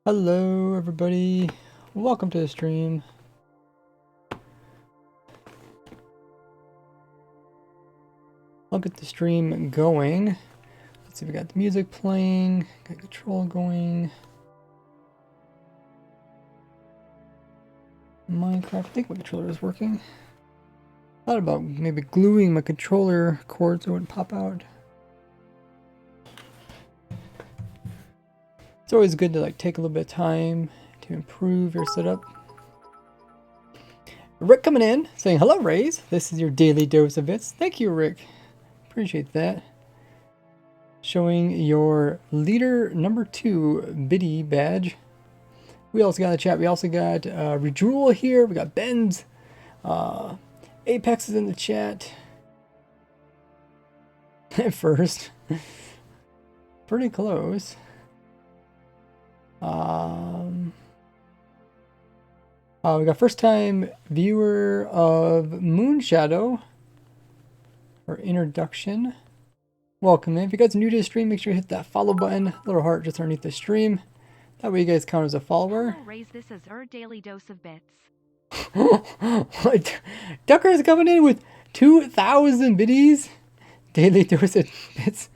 Hello everybody, welcome to the stream. I'll get the stream going. Let's see, we got the music playing, got control going. Minecraft, I think my controller is working. Thought about maybe gluing my controller cord so it wouldn't pop out. It's always good to like take a little bit of time to improve your setup. Rick coming in, saying hello Rays, this is your daily dose of bits. Thank you Rick, appreciate that. Showing your leader number 2 biddy badge. We also got in the chat, we also got Rejewel here, we got Ben's, Apex is in the chat. At first. Pretty close. We got first time viewer of Moonshadow for introduction. Welcome in. If you guys are new to the stream, make sure you hit that follow button, little heart just underneath the stream. That way you guys count as a follower. Raise this as our daily dose of bits. Ducker is coming in with 2,000 biddies. Daily dose of bits.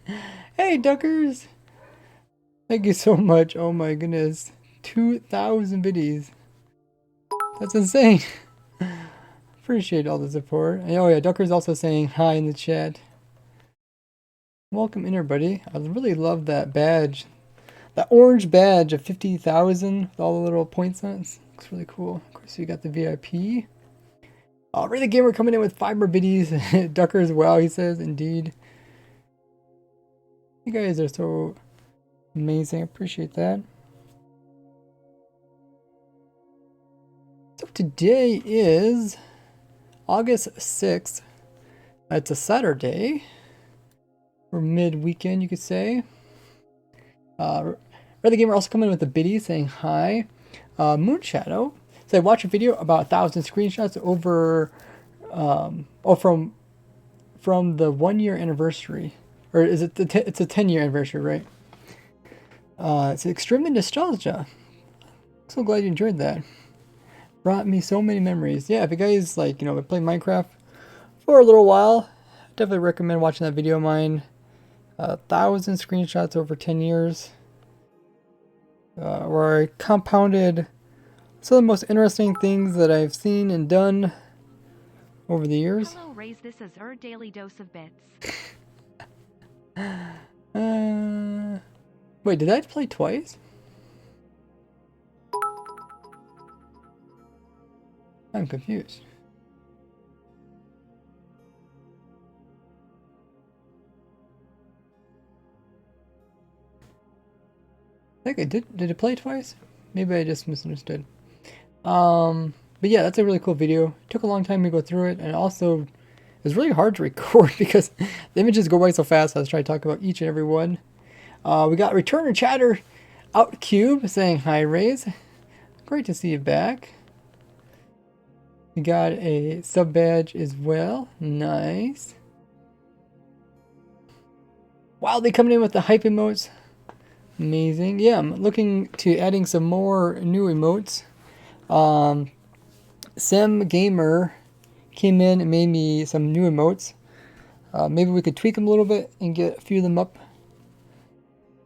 Hey Duckers. Thank you so much. Oh my goodness. 2,000 biddies. That's insane. Appreciate all the support. And oh yeah, Ducker's also saying hi in the chat. Welcome in everybody. I really love that badge. That orange badge of 50,000 with all the little points on it. Looks really cool. Of course you got the VIP. Ray the Gamer coming in with 5 more biddies. Duckers, wow, he says, indeed. You guys are so amazing. I appreciate that. So today is August 6th. It's a Saturday. Or mid-weekend, you could say. Ray the Gamer also coming in with a biddy saying hi. Moonshadow. So I watched a video about 1,000 screenshots over from the 1-year anniversary. Or is it it's a 10-year anniversary, right? It's extremely nostalgia. So glad you enjoyed that. Brought me so many memories. Yeah, if you guys like, play Minecraft for a little while, definitely recommend watching that video of mine. 1,000 screenshots over 10 years. Where I compounded some of the most interesting things that I've seen and done over the years. Hello, raise this as our daily dose of bits. Wait, did I play twice? I'm confused. I think I did. Did it play twice? Maybe I just misunderstood. But yeah, that's a really cool video. It took a long time to go through it, and also it was really hard to record because the images go by so fast. I was trying to talk about each and every one. We got Returner Chatter Out Cube saying hi, Rays. Great to see you back. We got a sub badge as well. Nice. Wildly coming in with the hype emotes. Amazing. Yeah, I'm looking to adding some more new emotes. Sim Gamer came in and made me some new emotes. Maybe we could tweak them a little bit and get a few of them up.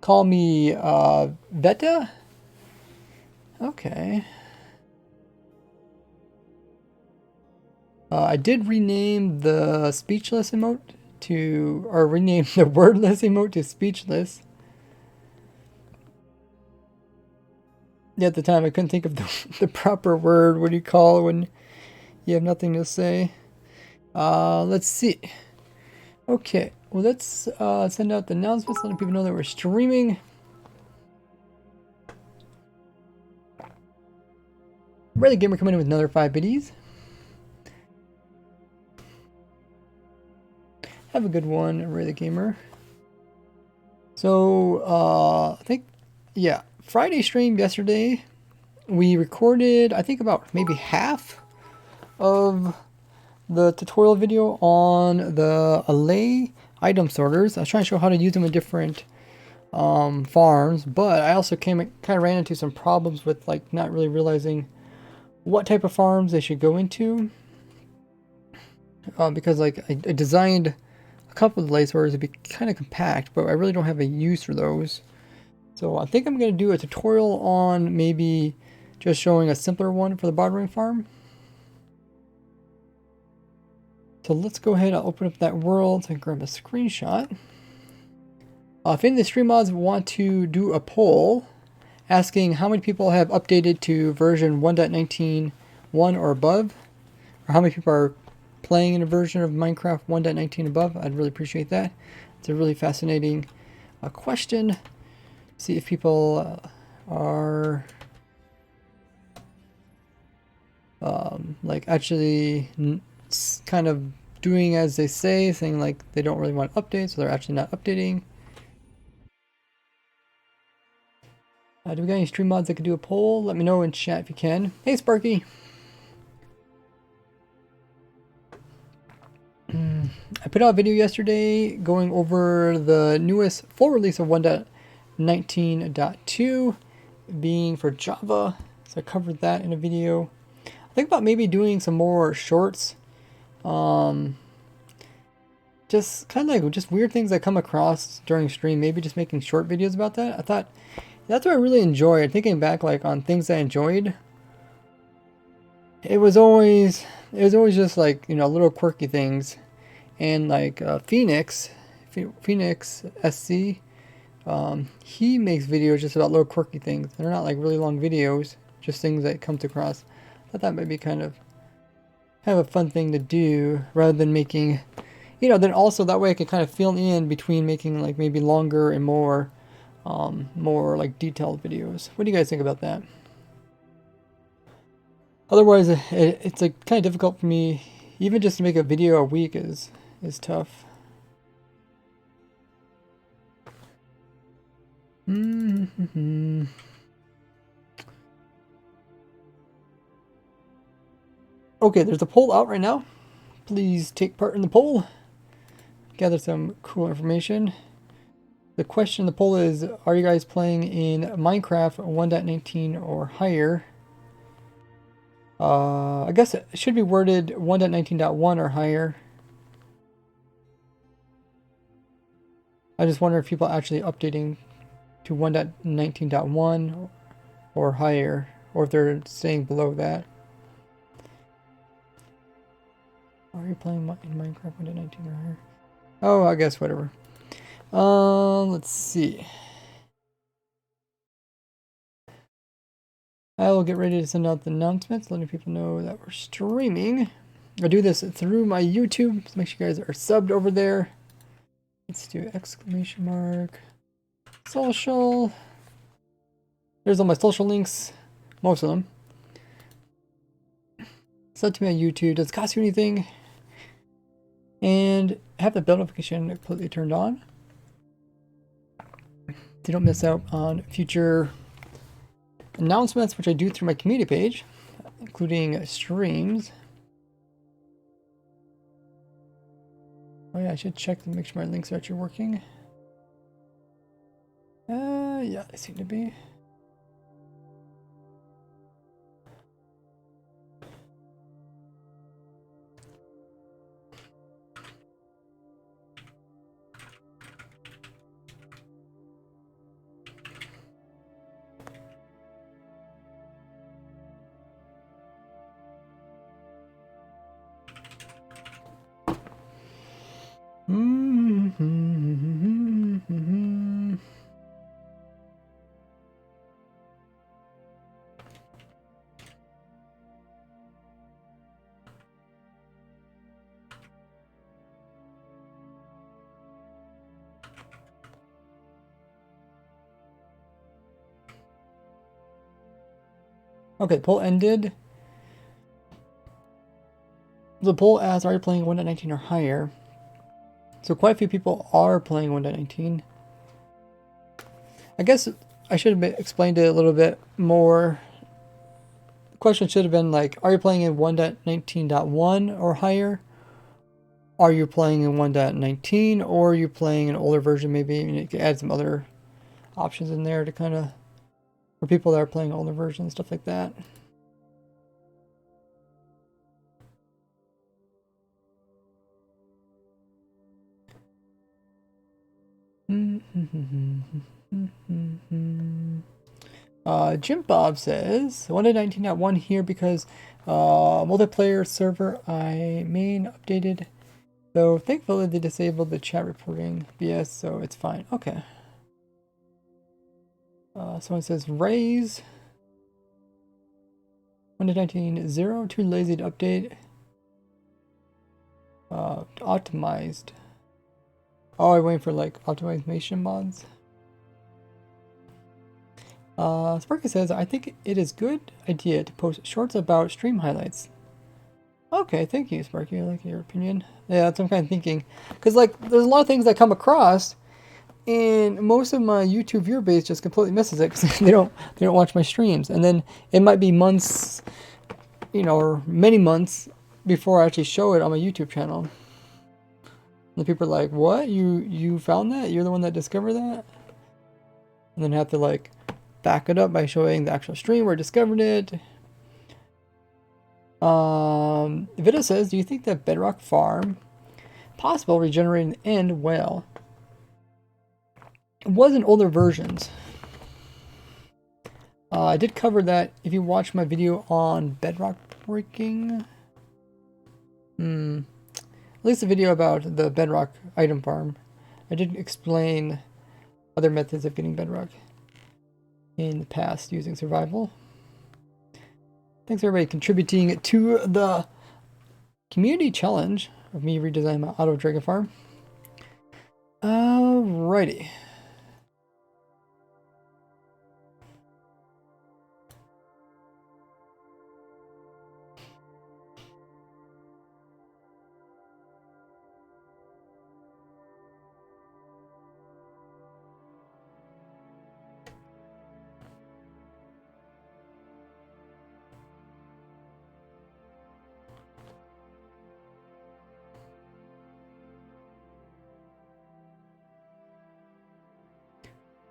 Call me Veta? Okay. I did rename the speechless emote to, or rename the wordless emote to speechless. Yeah, at the time I couldn't think of the proper word. What do you call it when you have nothing to say? Let's see. Okay, well let's send out the announcements, letting people know that we're streaming. Ray the Gamer coming in with another 5 biddies. Have a good one, Ray the Gamer. So, I think, yeah, Friday stream yesterday, we recorded, I think about maybe half of the tutorial video on the Allay item sorters. I was trying to show how to use them in different farms, but I also kind of ran into some problems with like not really realizing what type of farms they should go into. Because like I designed a couple of the lace orders to be kind of compact, but I really don't have a use for those. So I think I'm going to do a tutorial on maybe just showing a simpler one for the bartering farm. So let's go ahead and open up that world and grab a screenshot. If any of the stream mods want to do a poll asking how many people have updated to version 1.19.1 or above, or how many people are playing in a version of Minecraft 1.19 above, I'd really appreciate that. It's a really fascinating question. See if people are like actually kind of doing as they say, saying like they don't really want to update, so they're actually not updating. Do we got any stream mods that could do a poll? Let me know in chat if you can. Hey Sparky! I put out a video yesterday going over the newest full release of 1.19.2 being for Java. So I covered that in a video. I think about maybe doing some more shorts. Just kind of like just weird things I come across during stream. Maybe just making short videos about that. I thought that's what I really enjoyed. Thinking back like on things I enjoyed. It was always just like, you know, little quirky things. And like Phoenix SC, he makes videos just about little quirky things. They're not like really long videos, just things that comes across. I thought that might be kind of a fun thing to do rather than making, you know, then also that way I could kind of fill in between making like maybe longer and more like detailed videos. What do you guys think about that? Otherwise, it's like kind of difficult for me, even just to make a video a week is tough. Okay, there's a poll out right now. Please take part in the poll. Gather some cool information. The question in the poll is, are you guys playing in Minecraft 1.19 or higher? I guess it should be worded 1.19.1 or higher. I just wonder if people are actually updating to 1.19.1 or higher, or if they're staying below that. Are you playing in Minecraft 1.19 or higher? Oh, I guess whatever. Let's see. I will get ready to send out the announcements, letting people know that we're streaming. I do this through my YouTube, so make sure you guys are subbed over there. Let's do exclamation mark social. There's all my social links, most of them. Sub to me on YouTube. Does it cost you anything? And have the bell notification completely turned on, so you don't miss out on future announcements, which I do through my community page, including streams. Oh yeah, I should check to make sure my links are actually working. Yeah, they seem to be. Okay, poll ended. The poll asks, are you playing 1.19 or higher? So quite a few people are playing 1.19. I guess I should have explained it a little bit more. The question should have been like, are you playing in 1.19.1 or higher? Are you playing in 1.19 or are you playing an older version maybe? And you can add some other options in there to kind of, for people that are playing older versions, stuff like that. Jim Bob says 1.19.1 here because multiplayer server I main updated, though thankfully they disabled the chat reporting BS, so it's fine. Okay. Someone says raise 1.19.0 too lazy to update. Optimized. Oh, I'm waiting for like optimization mods. Sparky says, I think it is good idea to post shorts about stream highlights. Okay, thank you, Sparky. I like your opinion. Yeah, that's what I'm kind of thinking. Because, like, there's a lot of things I come across, and most of my YouTube viewer base just completely misses it because they don't watch my streams. And then it might be months, you know, or many months before I actually show it on my YouTube channel. And people are like, what? You found that? You're the one that discovered that? And then have to, like, back it up by showing the actual stream where I discovered it. Vita says, do you think that Bedrock Farm possible regenerating the end well? It was in older versions. I did cover that if you watch my video on Bedrock breaking. At least a video about the Bedrock item farm. I did explain other methods of getting Bedrock in the past using survival. Thanks everybody contributing to the community challenge of me redesigning my auto dragon farm. Alrighty.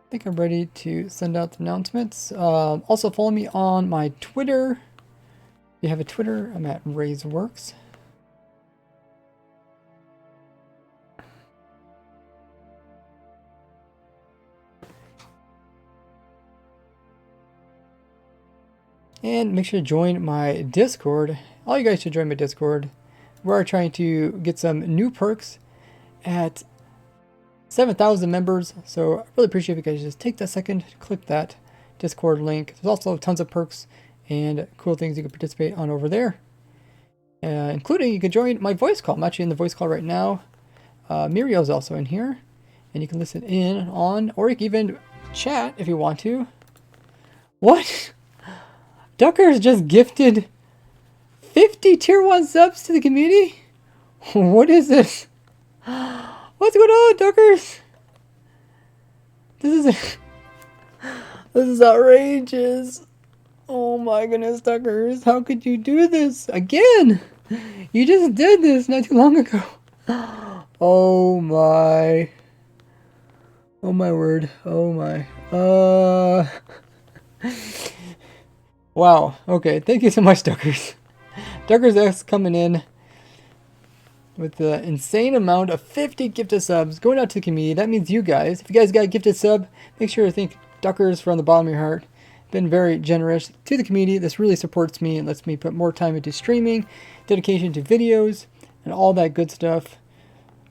I think I'm ready to send out the announcements. Also follow me on my Twitter. If you have a Twitter, I'm at RaiseWorks. And make sure to join my Discord. All you guys should join my Discord. We're trying to get some new perks at 7,000 members, so I really appreciate if you guys just take that second, click that Discord link. There's also tons of perks and cool things you can participate on over there, including you can join my voice call. I'm actually in the voice call right now. Muriel's also in here, and you can listen in on, or you can even chat if you want to. What? Ducker's just gifted 50 tier 1 subs to the community? What is this? What's going on, Duckers? This is outrageous. Oh my goodness, Duckers. How could you do this again? You just did this not too long ago. Oh my. Oh my word. Oh my. Wow. Okay. Thank you so much, Duckers. Duckers X coming in with the insane amount of 50 gifted subs going out to the community. That means you guys. If you guys got a gifted sub, make sure to thank Duckers from the bottom of your heart. Been very generous to the community. This really supports me and lets me put more time into streaming, dedication to videos, and all that good stuff.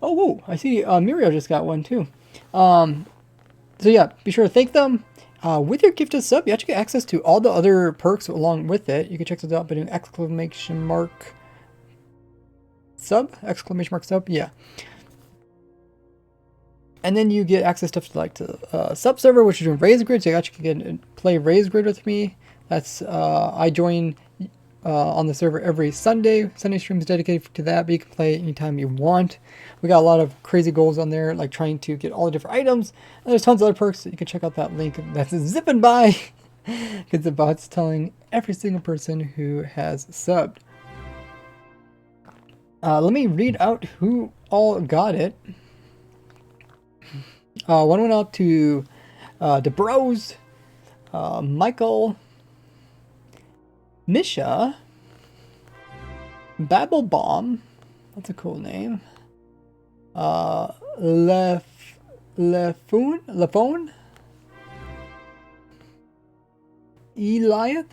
Oh, whoa. I see Muriel just got one too. So yeah, be sure to thank them. With your gifted sub, you actually get access to all the other perks along with it. You can check those out by doing !sub, yeah. And then you get access stuff to like to sub server, which is doing Raise Grid, so you actually can play Raise Grid with me. That's I join on the server every Sunday. Sunday stream is dedicated to that, but you can play anytime you want. We got a lot of crazy goals on there, like trying to get all the different items. And there's tons of other perks. You can check out that link that's zipping by because the bot's telling every single person who has subbed. Let me read out who all got it. One went out to DeBrose, Michael, Misha, Babel Bomb, that's a cool name. Lefone, Eliath,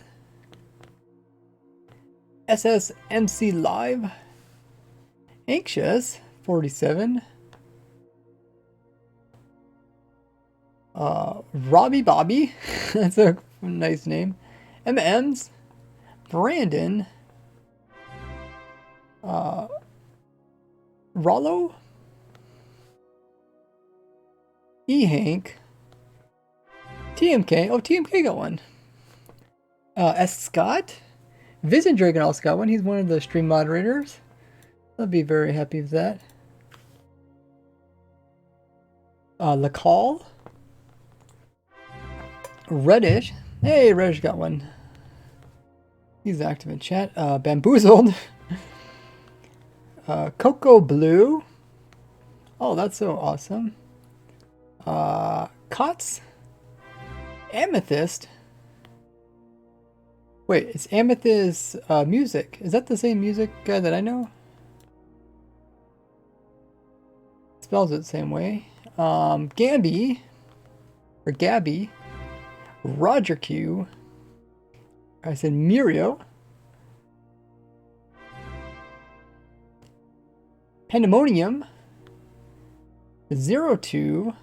SSMC Live, Anxious 47, Robbie Bobby, that's a nice name. M&M's, Brandon, Rollo, E-Hank, TMK, oh TMK got one, S. Scott, Vision Dragon also got one, he's one of the stream moderators, I'll be very happy with that. LaCall, Reddish, hey Reddish got one, he's active in chat. Bamboozled, Cocoa Blue, oh that's so awesome. Cots, Amethyst, wait, it's Amethyst Music, is that the same music guy that I know? Spells it the same way. Gabby, or Gabby, Roger Q, I said Murio, Pandemonium, 02,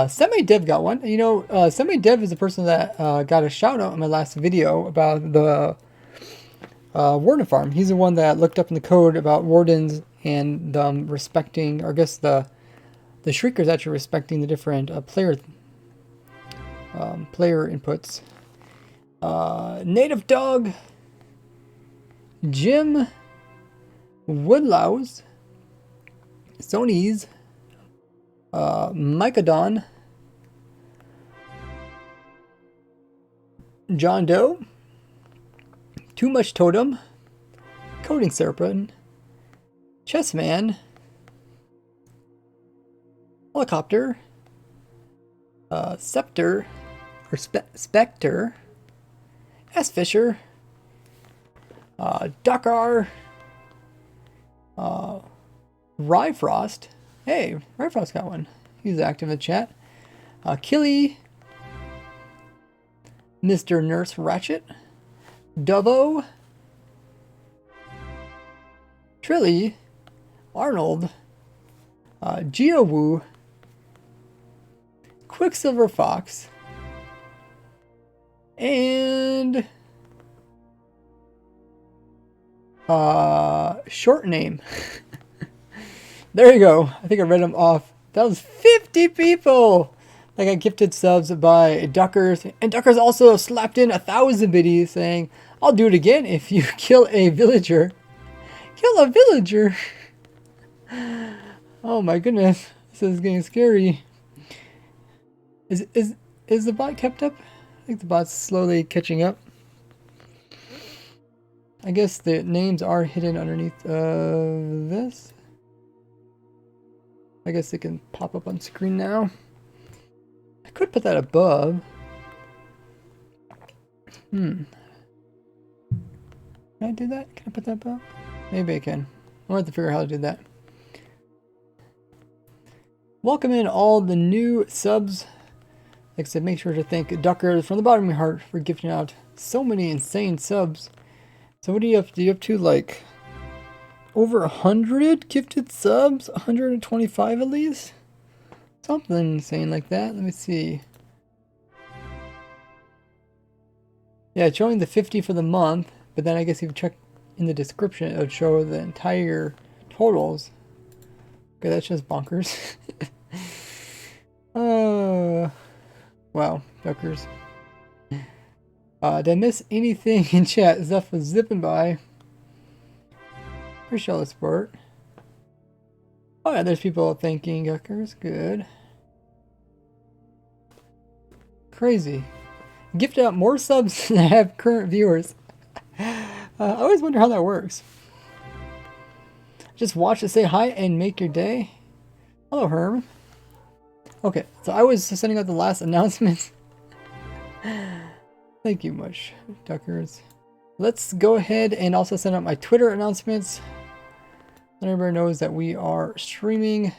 Semi-Dev got one. You know, Semi-Dev is the person that got a shout out in my last video about the Warden Farm. He's the one that looked up in the code about wardens and respecting, or I guess the Shriekers actually respecting the different player inputs. Native Dog, Jim Woodlouse, Sony's, Micadon, John Doe, Too Much Totem, Coding Serpent, Chessman, Helicopter, Scepter, or Spectre, S. Fisher, Dakar, Ryfrost. Hey, Ryfrost got one. He's active in the chat. Killy, Mr. Nurse Ratchet, Dubbo, Trilly, Arnold, Geowoo, Quicksilver Fox, and short name. There you go. I think I read them off. That was 50 people that got gifted subs by Duckers. And Duckers also slapped in 1,000 biddies saying, I'll do it again if you kill a villager. Kill a villager? Oh my goodness. This is getting scary. Is the bot kept up? I think the bot's slowly catching up. I guess the names are hidden underneath this. I guess they can pop up on screen now. I could put that above. Can I do that? Can I put that above? Maybe I can. I'll have to figure out how to do that. Welcome in all the new subs. Like I said, make sure to thank Ducker from the bottom of my heart for gifting out so many insane subs. So what are you up to? You up to like over 100 gifted subs? 125 at least? Something insane like that. Let me see. Yeah, it's showing the 50 for the month, but then I guess if you check in the description, it would show the entire totals. Okay, that's just bonkers. Wow, Duckers. Did I miss anything in chat? Stuff was zipping by. Appreciate all the support. Oh yeah, there's people thanking Duckers. Good. Crazy. Gift out more subs than I have current viewers. I always wonder how that works. Just watch to say hi and make your day. Hello, Herm. Okay, so I was sending out the last announcements. Thank you much, Duckers. Let's go ahead and also send out my Twitter announcements. Let everybody knows that we are streaming.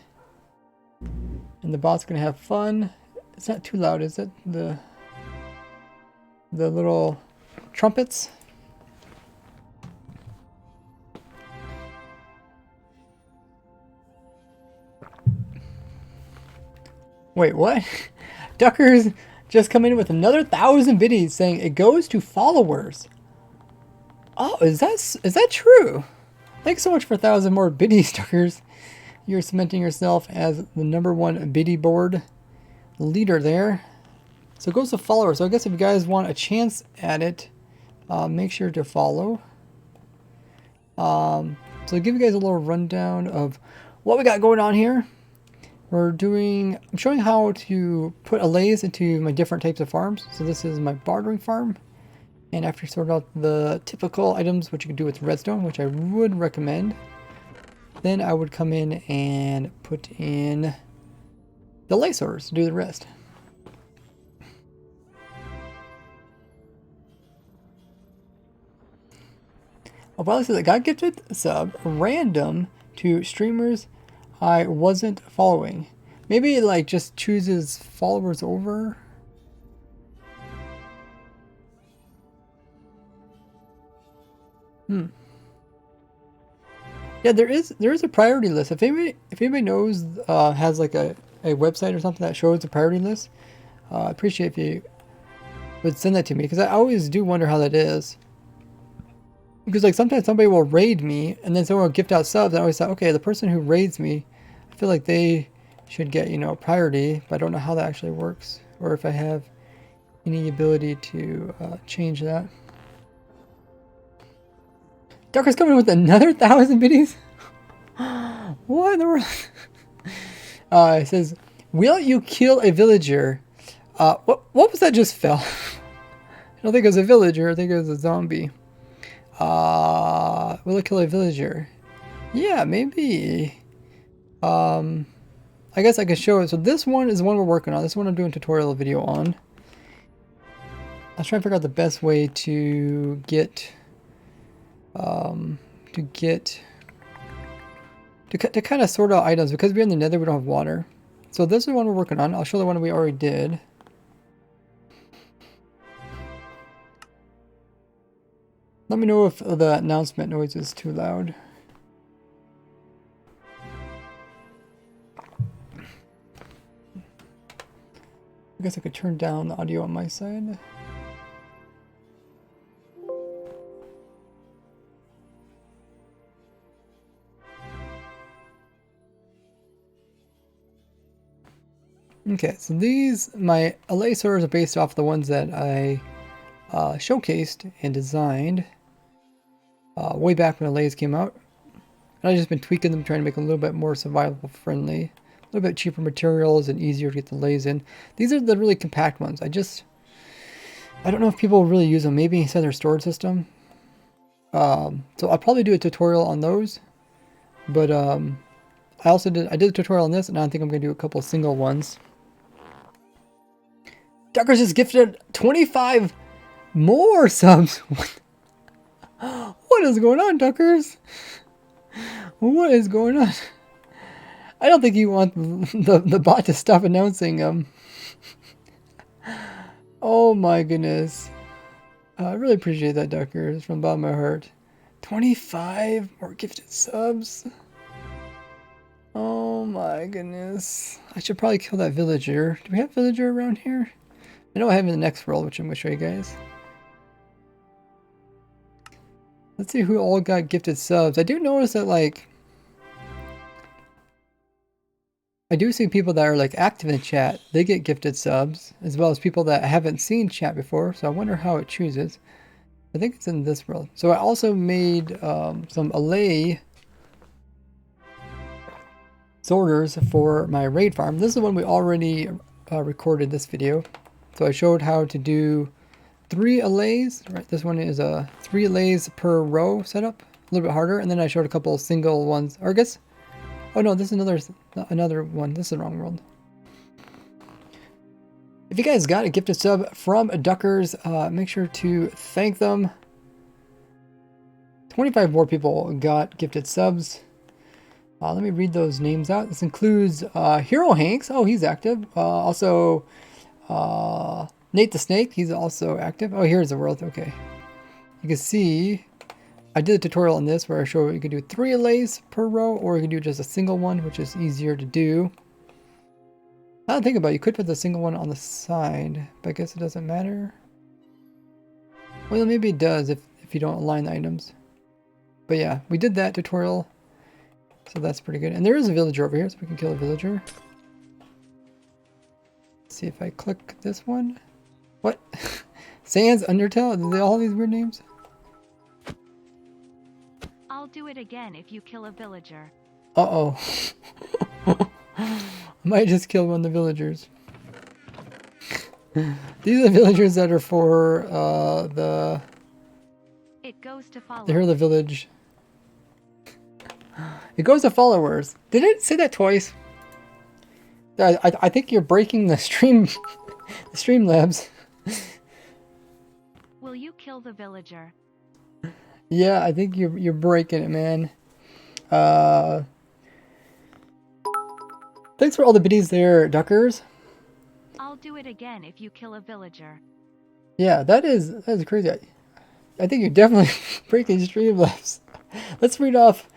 And the bot's gonna have fun. It's not too loud, is it? The little trumpets. Wait, what? Duckers just come in with another 1,000 biddies saying it goes to followers. Oh, is that true? Thanks so much for 1,000 more biddies, Duckers. You're cementing yourself as the #1 biddy board leader there. So it goes to followers. So I guess if you guys want a chance at it, make sure to follow. So I'll give you guys a little rundown of what we got going on here. I'm showing how to put allays into my different types of farms. So this is my bartering farm. And after you sort out the typical items, which you can do with redstone, which I would recommend, then I would come in and put in the allay sorters to do the rest. Oh, by the way, got gifted sub random to streamers I wasn't following. Maybe it like just chooses followers over. Yeah, there is a priority list. If anybody knows has like a website or something that shows the priority list, I appreciate if you would send that to me, because I always do wonder how that is. Because like sometimes somebody will raid me and then someone will gift out subs, and I always thought, okay, the person who raids me, I feel like they should get, you know, priority, but I don't know how that actually works, or if I have any ability to change that. Darker's coming with another 1,000 biddies? What in the world? It says, will you kill a villager? What was that just fell? I don't think it was a villager, I think it was a zombie. Will it kill a villager? Yeah, maybe. I guess I could show it. So this one is the one we're working on. This one I'm doing a tutorial video on. I was trying to figure out the best way to get to kind of sort out items, because we're in the nether, we don't have water. So this is the one we're working on. I'll show the one we already did. Let me know if the announcement noise is too loud. I guess I could turn down the audio on my side. Okay, so my allay sorters are based off the ones that I showcased and designed way back when allays came out. And I've just been tweaking them, trying to make them a little bit more survival friendly, a little bit cheaper materials and easier to get the allays in. These are the really compact ones. I don't know if people really use them. Maybe inside their storage system. So I'll probably do a tutorial on those. But I did a tutorial on this, and I think I'm going to do a couple of single ones. Duckers just gifted 25 more subs. What is going on, Duckers? What is going on? I don't think you want the bot to stop announcing them. Oh my goodness. I really appreciate that, Duckers, from the bottom of my heart. 25 more gifted subs. Oh my goodness. I should probably kill that villager. Do we have villager around here? I know I have in the next world, which I'm going to show you guys. Let's see who all got gifted subs. I do notice that, like, I do see people that are like active in chat. They get gifted subs, as well as people that haven't seen chat before. So I wonder how it chooses. I think it's in this world. So I also made some allay sorters for my raid farm. This is the one we already recorded this video. So I showed how to do 3 allays. Right, this one is 3 allays per row setup. A little bit harder. And then I showed a couple of single ones. Or I guess, oh no, this is another one. This is the wrong world. If you guys got a gifted sub from Duckers, make sure to thank them. 25 more people got gifted subs. Let me read those names out. This includes Hero Hanks. Oh, he's active. Also, Nate the Snake. He's also active. Oh, here's the world. Okay. You can see I did a tutorial on this where I show you can do 3 Allays per row, or you can do just a single one, which is easier to do. Now that I think about it, you could put the single one on the side, but I guess it doesn't matter. Well, maybe it does if you don't align the items. But yeah, we did that tutorial, so that's pretty good. And there is a villager over here, so we can kill a villager. Let's see if I click this one. What? Sans Undertale? Did they all have these weird names? I'll do it again if you kill a villager. Uh-oh. I might just kill one of the villagers. These are the villagers that are for the... It goes to follow. They're the village. It goes to followers. Did it say that twice? I think you're breaking the stream, the Streamlabs. Will you kill the villager? Yeah, I think you're breaking it, man. Thanks for all the biddies there, Duckers. I'll do it again if you kill a villager. Yeah, that is crazy. I think you're definitely breaking Streamlabs. Let's read off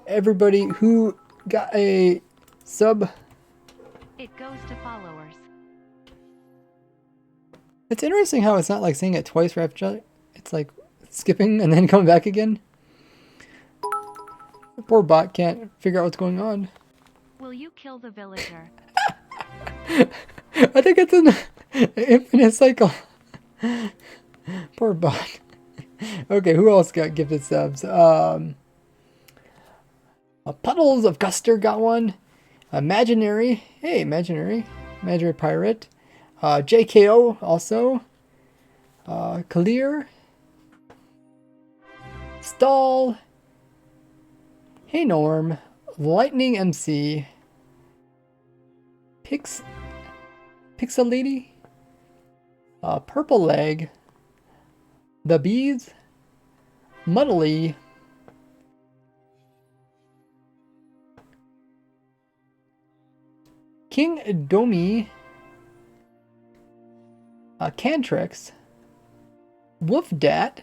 everybody who got a sub. It goes to followers. It's interesting how it's not like saying it twice right after each other. It's like skipping and then coming back again. The poor bot can't figure out what's going on. Will you kill the villager? I think it's an infinite cycle. Poor bot. Okay, who else got gifted subs? Puddles of Guster got one. Imaginary. Hey, Imaginary. Imaginary Pirate. JKO also. Clear. Stall. Hey Norm. Lightning MC. Pixel Lady. Purple Leg. The Bees. Muddly. King Domi. Cantrix. Wolfdat.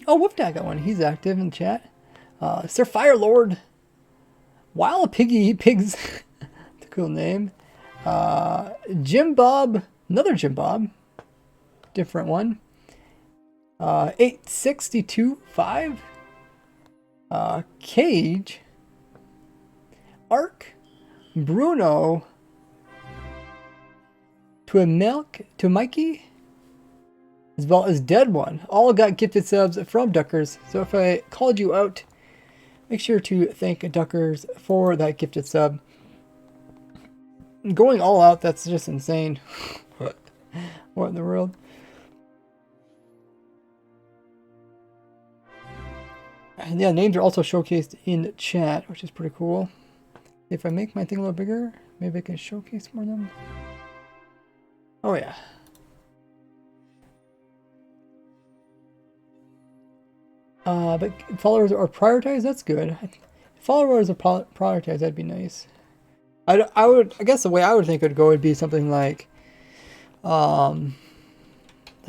Oh, Wolfdat got one. He's active in the chat. Sir Firelord. Wild Piggy Pigs. That's a cool name. Jim Bob. Another Jim Bob. Different one. 8625. Cage. Ark. Bruno. To Mikey. As well as Dead One. All got gifted subs from Duckers. So if I called you out, make sure to thank Duckers for that gifted sub. Going all out, that's just insane. What in the world? And yeah, names are also showcased in the chat, which is pretty cool. If I make my thing a little bigger, maybe I can showcase more of them. Oh yeah. But followers are prioritized. That's good. Followers are prioritized. That'd be nice. I guess the way I would think it would go would be something like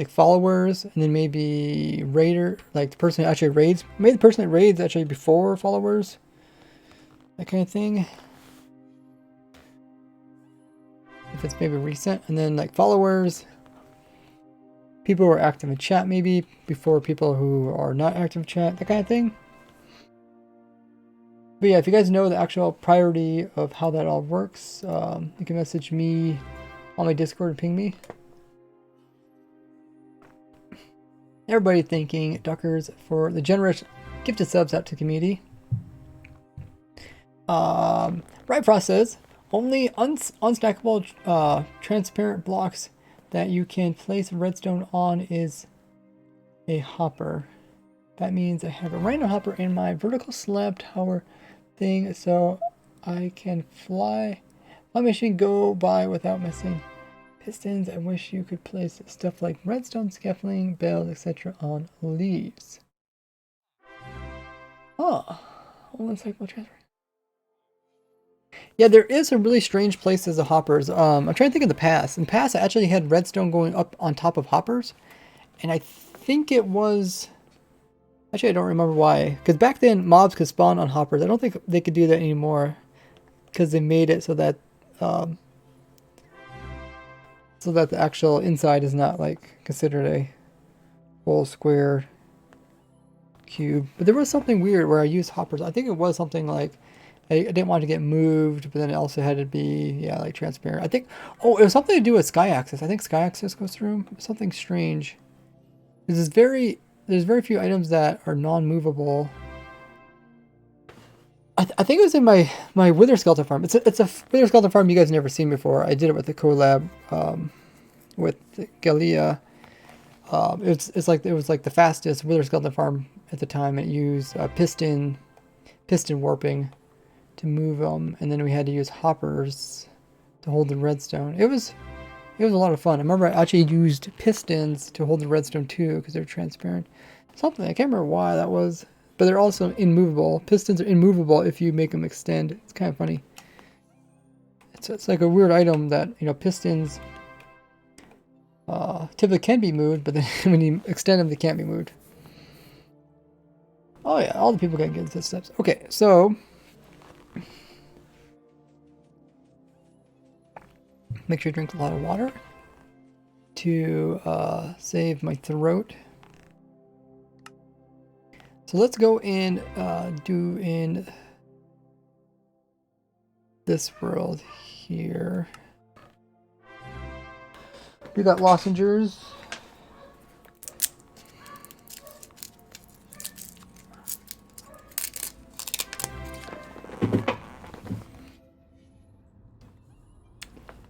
followers, and then maybe raider, like the person who actually raids. Maybe the person that raids actually before followers. That kind of thing. If it's maybe recent, and then like followers. People who are active in chat maybe before people who are not active in chat, that kind of thing. But yeah, if you guys know the actual priority of how that all works, you can message me on my Discord and ping me. Everybody thanking Duckers for the generous gifted subs out to the community. Right process, only unstackable transparent blocks that you can place redstone on is a hopper. That means I have a random hopper in my vertical slab tower thing, so I can fly my machine go by without missing. Pistons, I wish you could place stuff like redstone, scaffolding, bells, etc. on leaves. Oh, one cycle transfer. Yeah, there is some really strange places of hoppers. I'm trying to think of the past. In the past, I actually had redstone going up on top of hoppers. And I think it was... Actually, I don't remember why. Because back then, mobs could spawn on hoppers. I don't think they could do that anymore. Because they made it so that... the actual inside is not, like, considered a whole square cube. But there was something weird where I used hoppers. I think it was something like... I didn't want to get moved, but then it also had to be, yeah, like transparent. I think, oh, it was something to do with sky access. I think sky access goes through something strange. There's very few items that are non-movable. I think it was in my Wither Skeleton farm. It's a Wither Skeleton farm you guys never seen before. I did it with the collab with Galia. It was like the fastest Wither Skeleton farm at the time. It used piston warping to move them, and then we had to use hoppers to hold the redstone. It was a lot of fun. I remember I actually used pistons to hold the redstone too because they're transparent. Something, I can't remember why that was, but they're also immovable. Pistons are immovable if you make them extend. It's kind of funny. It's like a weird item that, you know, pistons typically can be moved, but then when you extend them, they can't be moved. Oh yeah, all the people can get the steps. Okay, so make sure you drink a lot of water to save my throat. So let's go and do in this world here. We got lozengers.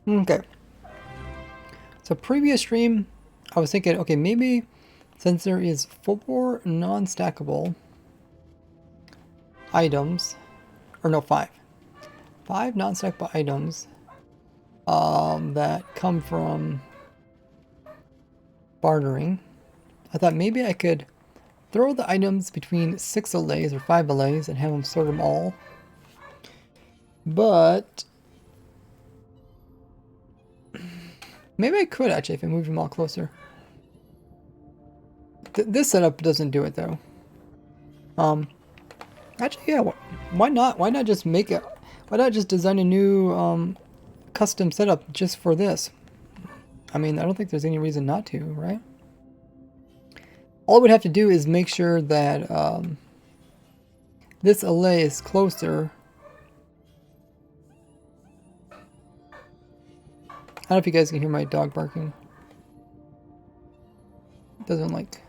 Okay. So previous stream, I was thinking, okay, maybe since there is 4 non-stackable items, or no, 5 non-stackable items that come from bartering, I thought maybe I could throw the items between 6 allays or 5 allays and have them sort them all. But maybe I could actually if I moved them all closer. This setup doesn't do it though. Actually, yeah. Why not? Why not just make it? Why not just design a new custom setup just for this? I mean, I don't think there's any reason not to, right? All I would have to do is make sure that this allay is closer. I don't know if you guys can hear my dog barking. It doesn't like...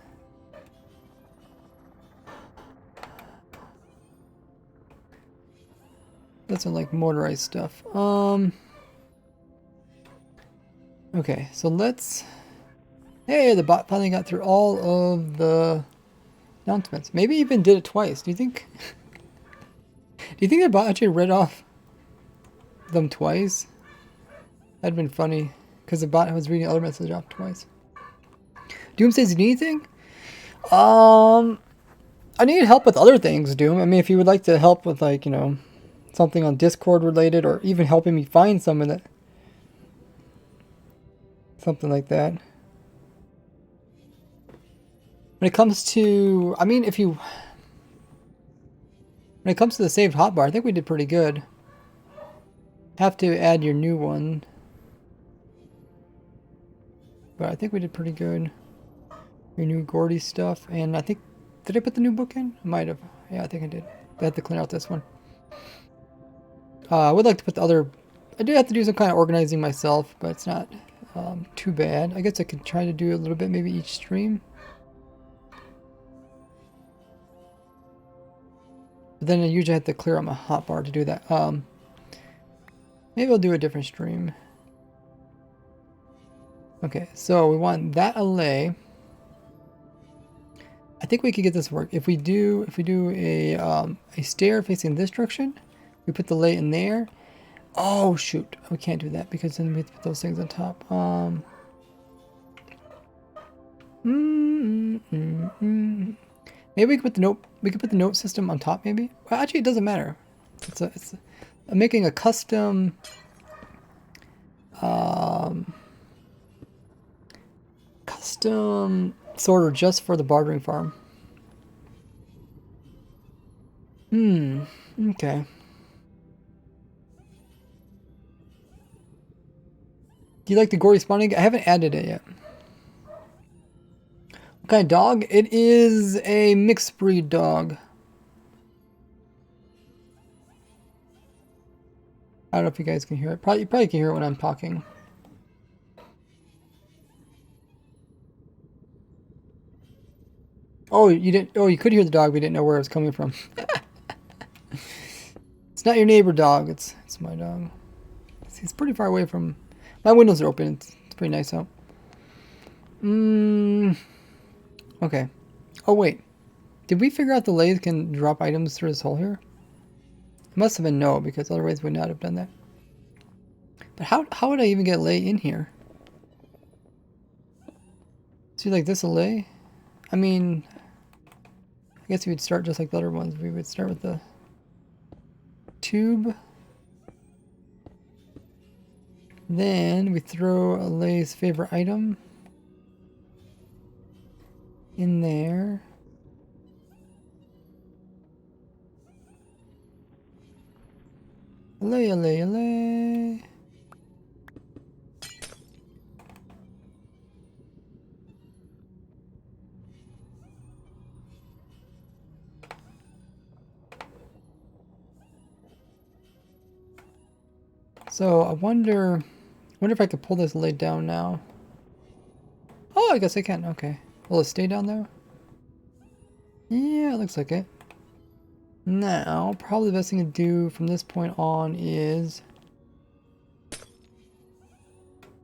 doesn't like motorized stuff. Okay, so let's... Hey, the bot finally got through all of the announcements. Maybe even did it twice. Do you think... Do you think the bot actually read off them twice? That'd been funny, because the bot was reading other messages off twice. Doom says, you need anything? I need help with other things, Doom. I mean, if you would like to help with, like, you know, something on Discord related, or even helping me find some of that. Something like that. When it comes to, I mean, when it comes to the saved hotbar, I think we did pretty good. Have to add your new one. But I think we did pretty good. Your new Gordy stuff, and I think, did I put the new book in? I might have. Yeah, I think I did. I had to clean out this one. I would like to put the other... I do have to do some kind of organizing myself, but it's not too bad. I guess I could try to do a little bit maybe each stream. But then I usually have to clear out my hotbar to do that. Maybe I'll do a different stream. Okay, so we want that allay. I think we could get this to work. If we do a stair facing this direction, we put the allay in there. Oh shoot, we can't do that because then we have to put those things on top. Maybe we could put the note. We could put the note system on top. Maybe. Well, actually, it doesn't matter. I'm making a custom. Custom sorter just for the bartering farm. Okay. Do you like the gory spawning? I haven't added it yet. What kind of dog? It is a mixed breed dog. I don't know if you guys can hear it. You probably can hear it when I'm talking. Oh, you didn't. Oh, you could hear the dog, but you didn't know where it was coming from. It's not your neighbor dog. It's my dog. He's pretty far away from. My windows are open. It's pretty nice out. Okay. Oh wait, did we figure out the lathe can drop items through this hole here? It must have been no, because otherwise we would not have done that. But how would I even get lay in here? See, like this a lay? I mean, I guess we would start just like the other ones. We would start with the tube. Then we throw a lay's favorite item in there. Allay, allay, allay. So I wonder if I could pull this lid down now. Oh, I guess I can. Okay. Will it stay down there? Yeah, it looks like it. Now, probably the best thing to do from this point on is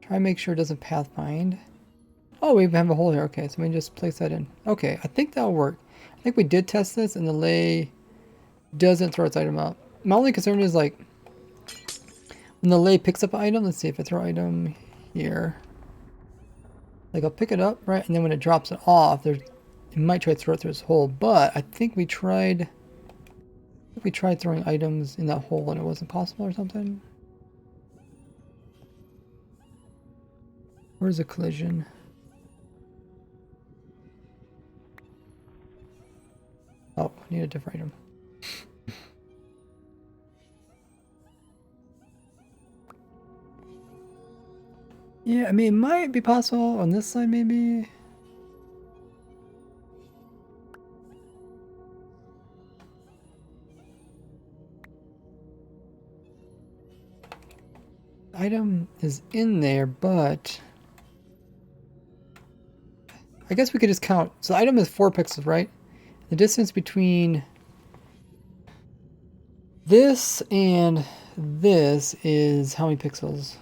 try and make sure it doesn't pathfind. Oh, we have a hole here. Okay, so we can just place that in. Okay, I think that'll work. I think we did test this and the lay doesn't throw its item out. My only concern is like when the lay picks up an item, let's see if I throw item here. Like I'll pick it up, right? And then when it drops it off, it might try to throw it through this hole, but I think we tried throwing items in that hole and it wasn't possible or something. Where's the collision? Oh, I need a different item. Yeah, I mean, it might be possible on this side, maybe. Item is in there, but I guess we could just count. So the item is 4 pixels, right? The distance between this and this is how many pixels?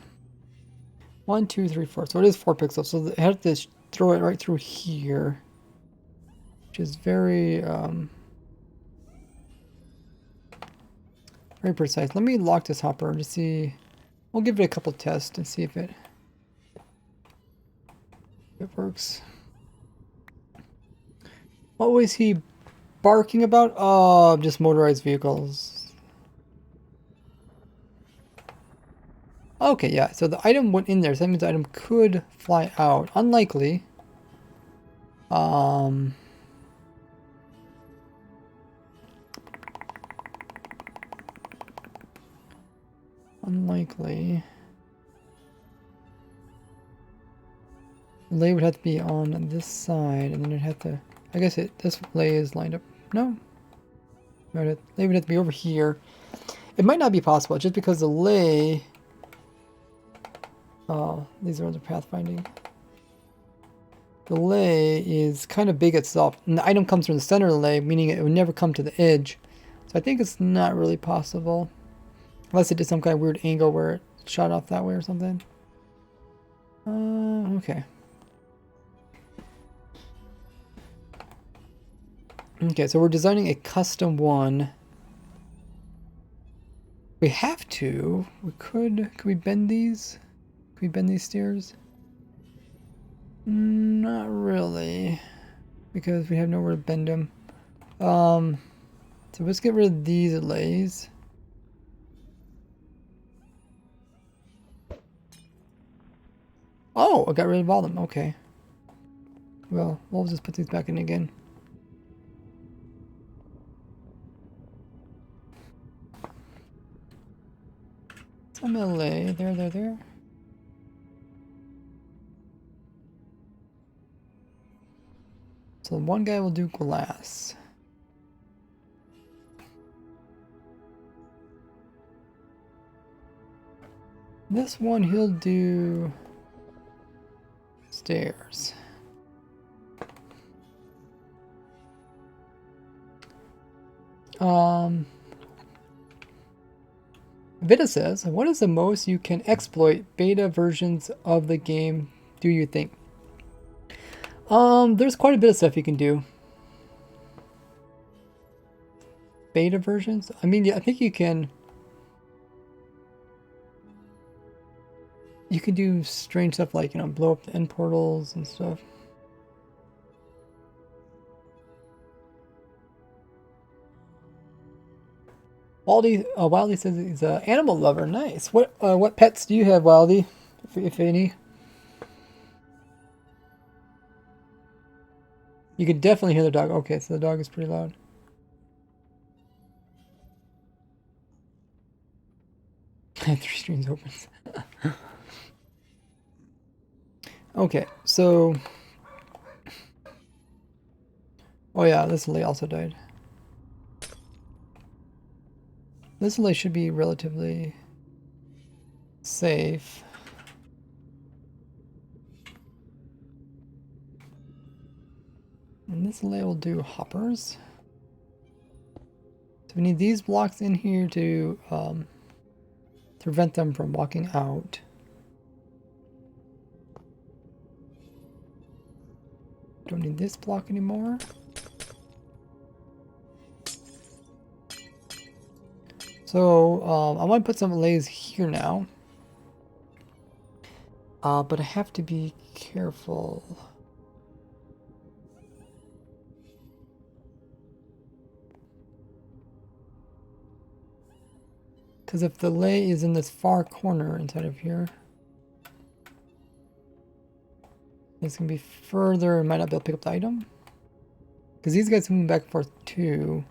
1, 2, 3, 4. So it is 4 pixels. So I have to throw it right through here, which is very very precise. Let me lock this hopper to see. We'll give it a couple tests and see if it works. What was he barking about? Oh, just motorized vehicles. Okay, yeah, so the item went in there, so that means the item could fly out. Unlikely. Unlikely. The lay would have to be on this side, and then it'd have to... I guess this lay is lined up. No. Lay would have to be over here. It might not be possible, just because the lay... Oh, these are the pathfinding. The lay is kind of big itself, and the item comes from the center of the lay, meaning it would never come to the edge. So I think it's not really possible. Unless it did some kind of weird angle where it shot off that way or something. Okay. Okay, so we're designing a custom one. We have to. We could we bend these? Could we bend these stairs? Not really. Because we have nowhere to bend them. So let's get rid of these allays. Oh, I got rid of all of them. Okay. Well, we'll just put these back in again. Some allay. There. So one guy will do glass. This one he'll do stairs. Vita says, what is the most you can exploit beta versions of the game, do you think? There's quite a bit of stuff you can do. Beta versions? I mean, yeah, I think you can do strange stuff like, you know, blow up the end portals and stuff. Wildy says he's an animal lover. Nice. What pets do you have, Wildy, if any? You could definitely hear the dog. Okay, so the dog is pretty loud. I had 3 streams open. Okay, so... Oh yeah, this allay also died. This allay should be relatively safe. And this allay will do hoppers. So we need these blocks in here to prevent them from walking out. Don't need this block anymore. So I want to put some allays here now. But I have to be careful. Because if the allay is in this far corner inside of here, it's going to be further and might not be able to pick up the item. Because these guys move back and forth too.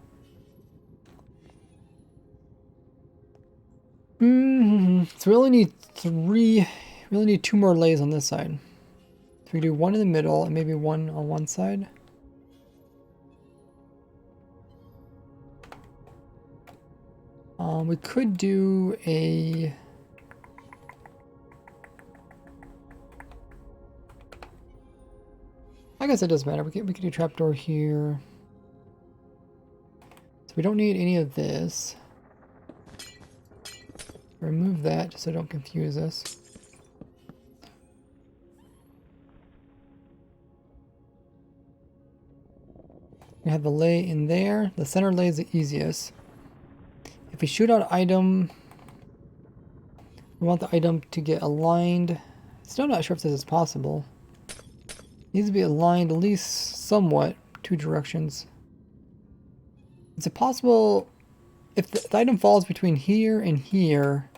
So we only need 3. We only need 2 more allays on this side. So we do 1 in the middle and maybe 1 on one side. We could do a... I guess it doesn't matter. We could do trapdoor here. So we don't need any of this. Remove that just so don't confuse us. We have the lay in there. The center lay is the easiest. If we shoot out item, we want the item to get aligned. Still not sure if this is possible. It needs to be aligned at least somewhat 2 directions. Is it possible if the item falls between here and here?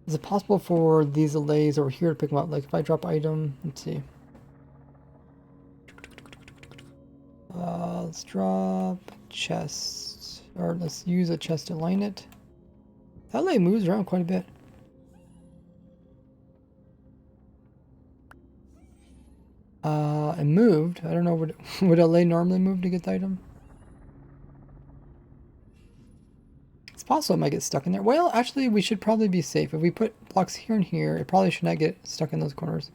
Is it possible for these allays over here to pick them up? Like if I drop item, let's see. Let's drop chest. Or let's use a chest to line it. That allay moves around quite a bit. It moved. I don't know, would allay normally move to get the item? It's possible it might get stuck in there. Well, actually, we should probably be safe. If we put blocks here and here, it probably should not get stuck in those corners.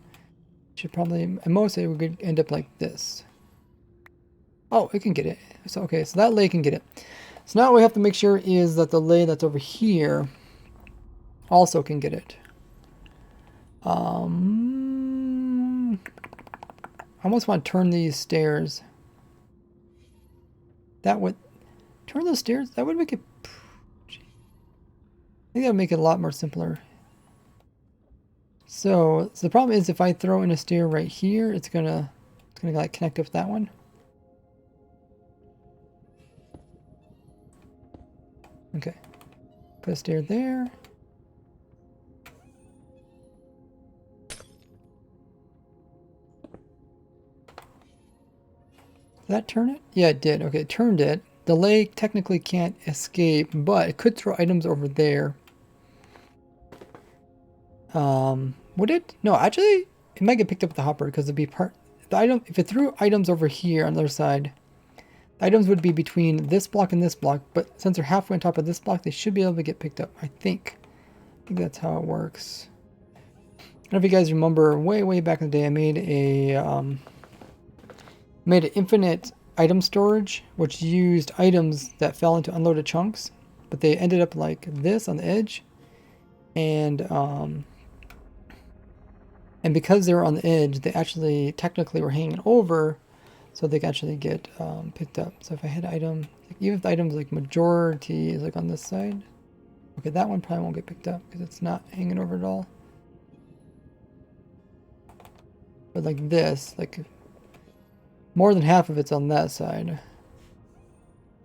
Should probably, at most, it would end up like this. Oh, it can get it. So, okay, so that lay can get it. So now what we have to make sure is that the lay that's over here also can get it. I almost want to turn these stairs. That would turn those stairs. That would make it. think that'll make it a lot more simpler. So the problem is if I throw in a stair right here, it's gonna like connect up with that one. Okay, put a stair there. Did that turn it? Yeah, it did. Okay, it turned it. The Allay technically can't escape, but it could throw items over there. Would it? No, actually, it might get picked up with the hopper because it'd be part. The item, if it threw items over here on the other side, the items would be between this block and this block. But since they're halfway on top of this block, they should be able to get picked up. I think that's how it works. I don't know if you guys remember, way back in the day, I made an infinite item storage, which used items that fell into unloaded chunks, but they ended up like this on the edge, and because they were on the edge, they actually technically were hanging over, so they could actually get picked up. So if I had item, like, even if the item's like majority is like on this side, okay, that one probably won't get picked up because it's not hanging over at all. But like this, like more than half of it's on that side,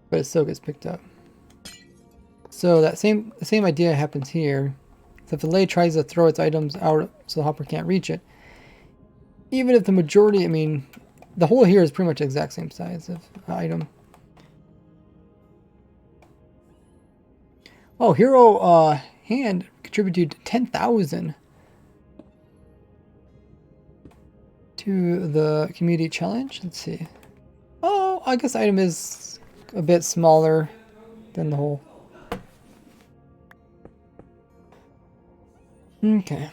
but it still gets picked up. So that same idea happens here. So if the Allay tries to throw its items out so the hopper can't reach it, even if the majority, I mean, the hole here is pretty much the exact same size of item. Oh, hero hand contributed 10,000 to the community challenge. Let's see. Oh, I guess item is a bit smaller than the hole. Okay.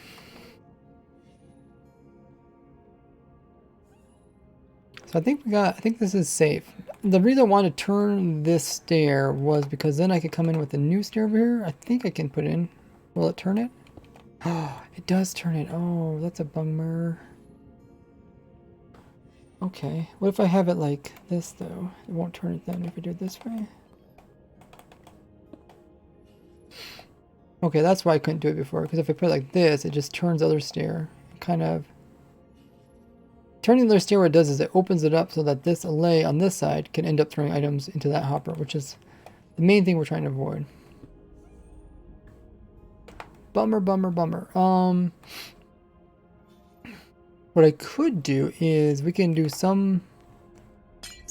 So I think this is safe. The reason I wanted to turn this stair was because then I could come in with a new stair over here. I think I can put in. Will it turn it? Oh, it does turn it. Oh, that's a bummer. Okay. What if I have it like this though? It won't turn it then if I do it this way. Okay, that's why I couldn't do it before, because if I put it like this, it just turns the other stair. Kind of. Turning the other stair, what it does is it opens it up so that this Allay on this side can end up throwing items into that hopper, which is the main thing we're trying to avoid. Bummer, bummer, bummer. What I could do is we can do some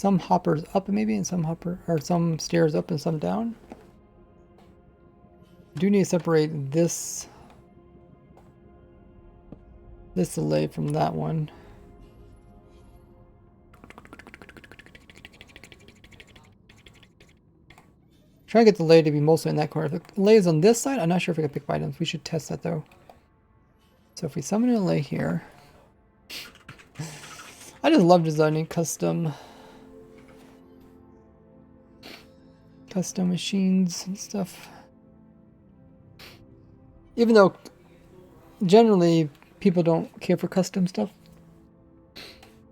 hoppers up maybe, and some stairs up and some down. Do need to separate this Allay from that one. Try to get the Allay to be mostly in that corner. If the Allay is on this side, I'm not sure if I can pick items. We should test that though. So if we summon an Allay here, I just love designing custom machines and stuff. Even though generally people don't care for custom stuff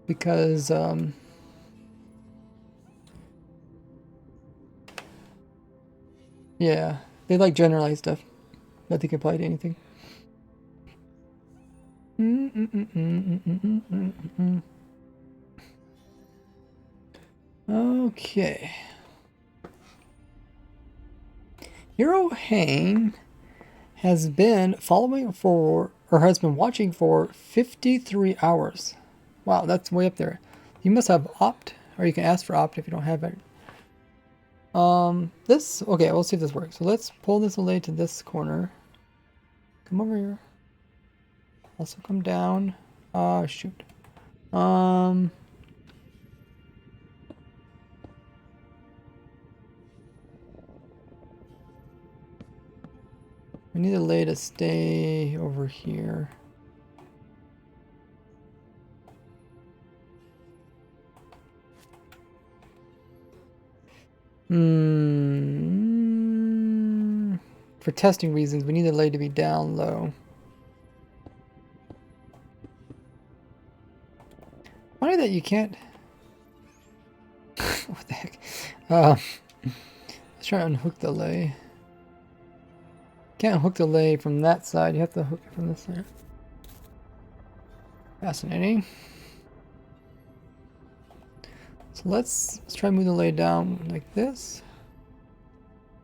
because yeah, they like generalized stuff that they can apply to anything. Okay. Hero Hang has been following for, or has been watching for 53 hours. Wow, that's way up there. You must have opt, or you can ask for opt if you don't have it. Okay, we'll see if this works. So let's pull this Allay to this corner. Come over here. Also come down. Shoot. We need Allay to stay over here. For testing reasons, we need the Allay to be down low. Funny that you can't. What the heck? Let's try to unhook the Allay. Can't hook the lay from that side. You have to hook it from this side. Fascinating. So let's try to move the lay down like this.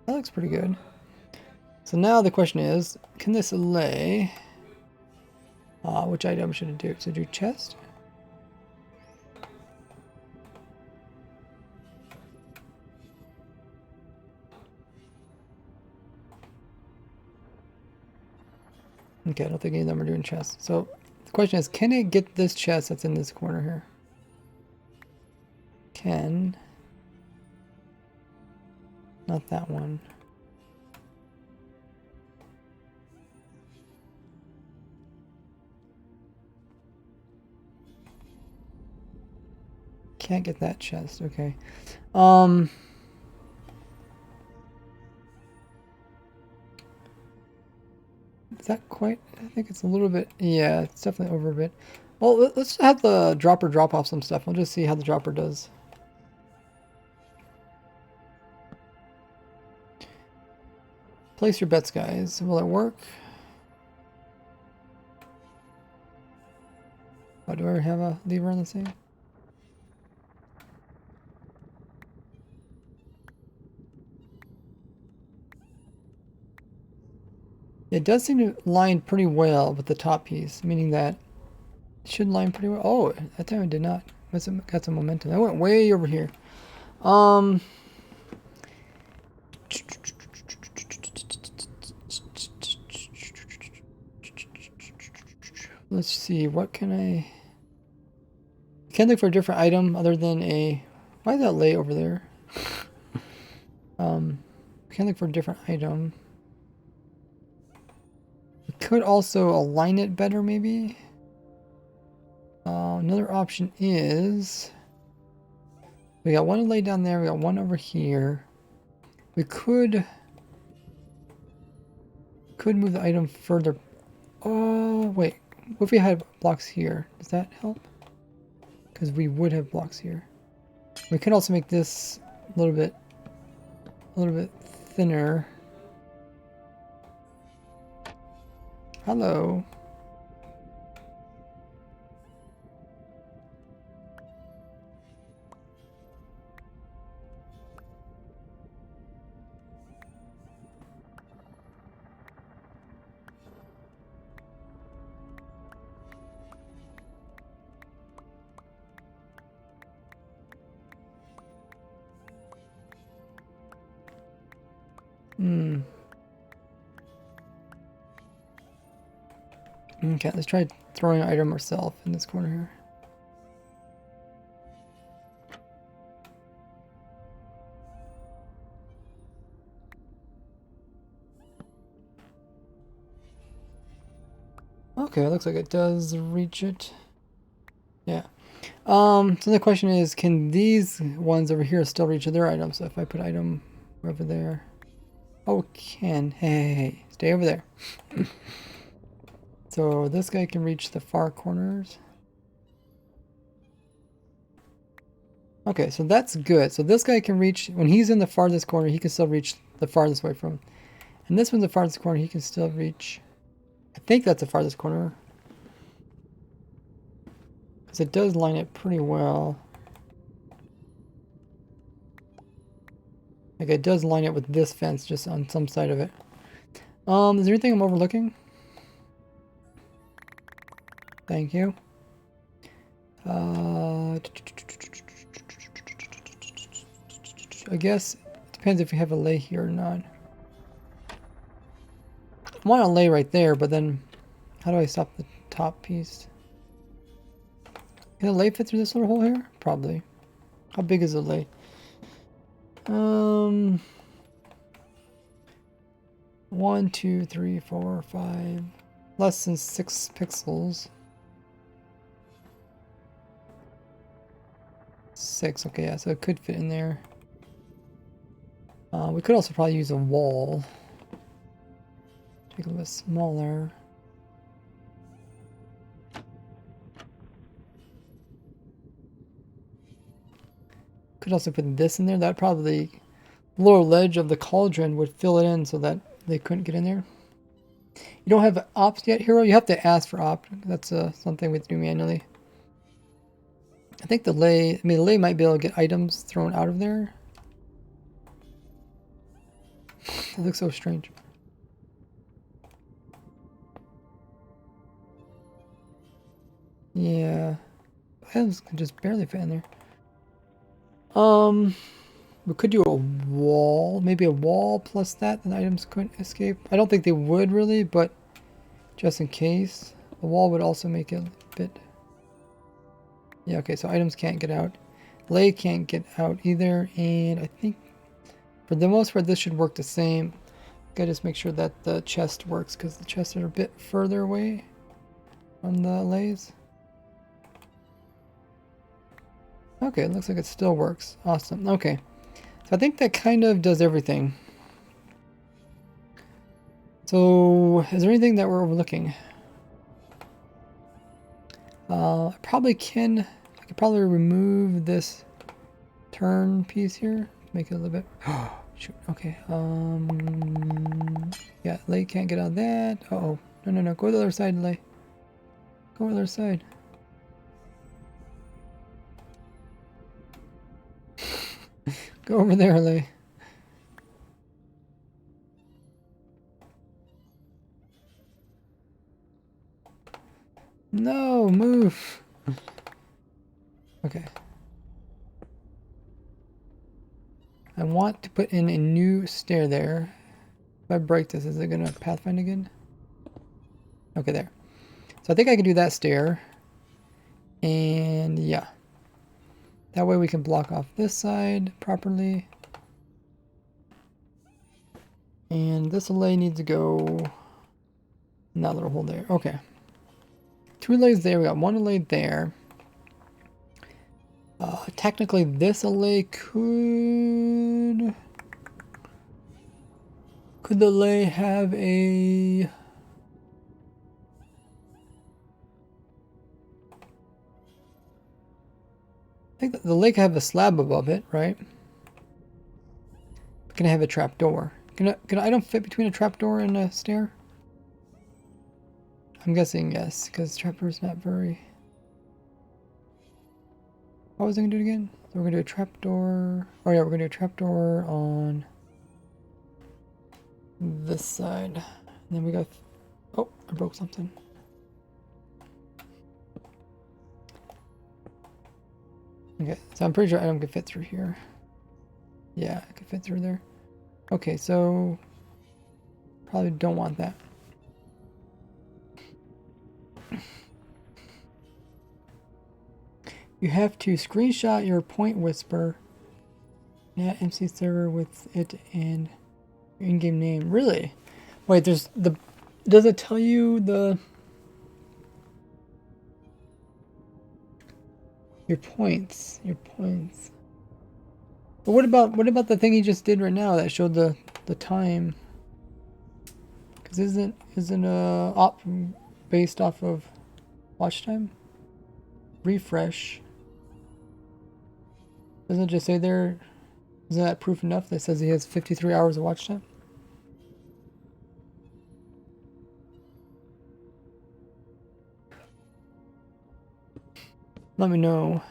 That looks pretty good. So now the question is, can this lay? Which item should it do? So do chest? Okay, I don't think any of them are doing chests. So the question is, can it get this chest that's in this corner here? Can. Not that one. Can't get that chest. Okay. Is that quite? I think it's a little bit. Yeah, it's definitely over a bit. Well, let's have the dropper drop off some stuff. We'll just see how the dropper does. Place your bets, guys. Will it work? Oh, do I have a lever on the same? It does seem to line pretty well with the top piece, meaning that it should line pretty well. Oh, that time it did not. Must have got some momentum. I went way over here. Let's see, what can I can't look for a different item other than a, why is that lay over there? Can't look for a different item. We could also align it better, maybe. Another option is we got one lay down there, we got one over here. We could move the item further. Oh wait, what if we had blocks here? Does that help? Because we would have blocks here. We could also make this a little bit thinner. Hello. Okay, let's try throwing an item ourselves in this corner here. Okay, it looks like it does reach it. Yeah. So the question is, can these ones over here still reach their items? So if I put item over there. Oh, it can. Hey, stay over there. So this guy can reach the far corners. Okay, so that's good. So this guy can reach, when he's in the farthest corner, he can still reach the farthest way from. And this one's the farthest corner, he can still reach. I think that's the farthest corner. Because it does line it pretty well. Like it does line it with this fence just on some side of it. Is there anything I'm overlooking? Thank you. I guess it depends if you have a lay here or not. I want a lay right there, but then how do I stop the top piece? Can a lay fit through this little hole here? Probably. How big is the lay? 1, 2, 3, 4, 5. Less than 6 pixels. 6, okay, yeah, so it could fit in there. We could also probably use a wall. Make it a little bit smaller. Could also put this in there. That probably, the lower ledge of the cauldron would fill it in so that they couldn't get in there. You don't have ops yet, Hero? You have to ask for opt. That's something we have to do manually. I think the lay, the lay might be able to get items thrown out of there. That looks so strange. Yeah. Items can just barely fit in there. We could do a wall, maybe a wall plus that, then items couldn't escape. I don't think they would really, but just in case. A wall would also make it a bit... Yeah, okay, so items can't get out. Lay can't get out either, and I think for the most part this should work the same. Gotta just make sure that the chest works, because the chests are a bit further away from the lays. Okay, it looks like it still works. Awesome, okay. So I think that kind of does everything. So, is there anything that we're overlooking? I probably can... I could probably remove this turn piece here. Make it a little bit... Oh, shoot. Okay. Yeah, Lay can't get out of that. Uh-oh. No, no, no. Go to the other side, Lay. Go to the other side. Go over there, Lay. No, move. Okay. I want to put in a new stair there. If I break this, is it going to pathfind again? Okay, there. So I think I can do that stair. And yeah. That way we can block off this side properly. And this Allay needs to go in that little hole there. Okay. 2 Allays there. We got 1 Allay there. Technically this Allay could... Could the Allay have a... I think the lake have a slab above it, right? Can I have a trap door? Can an item fit between a trap door and a stair? I'm guessing yes, because trapdoor's not very... What was I going to do it again? So we're going to do a trapdoor... Oh yeah, we're going to do a trapdoor on this side. And then we got... Oh, I broke something. Okay, so I'm pretty sure item could fit through here. Yeah, it could fit through there. Okay, so probably don't want that. You have to screenshot your point whisper. Yeah, MC server with it and your in-game name. Really? Wait, there's the... Does it tell you the... Your points. But what about the thing he just did right now that showed the time? Because isn't op based off of watch time? Refresh. Doesn't it just say there? Isn't that proof enough that says he has 53 hours of watch time? Let me know.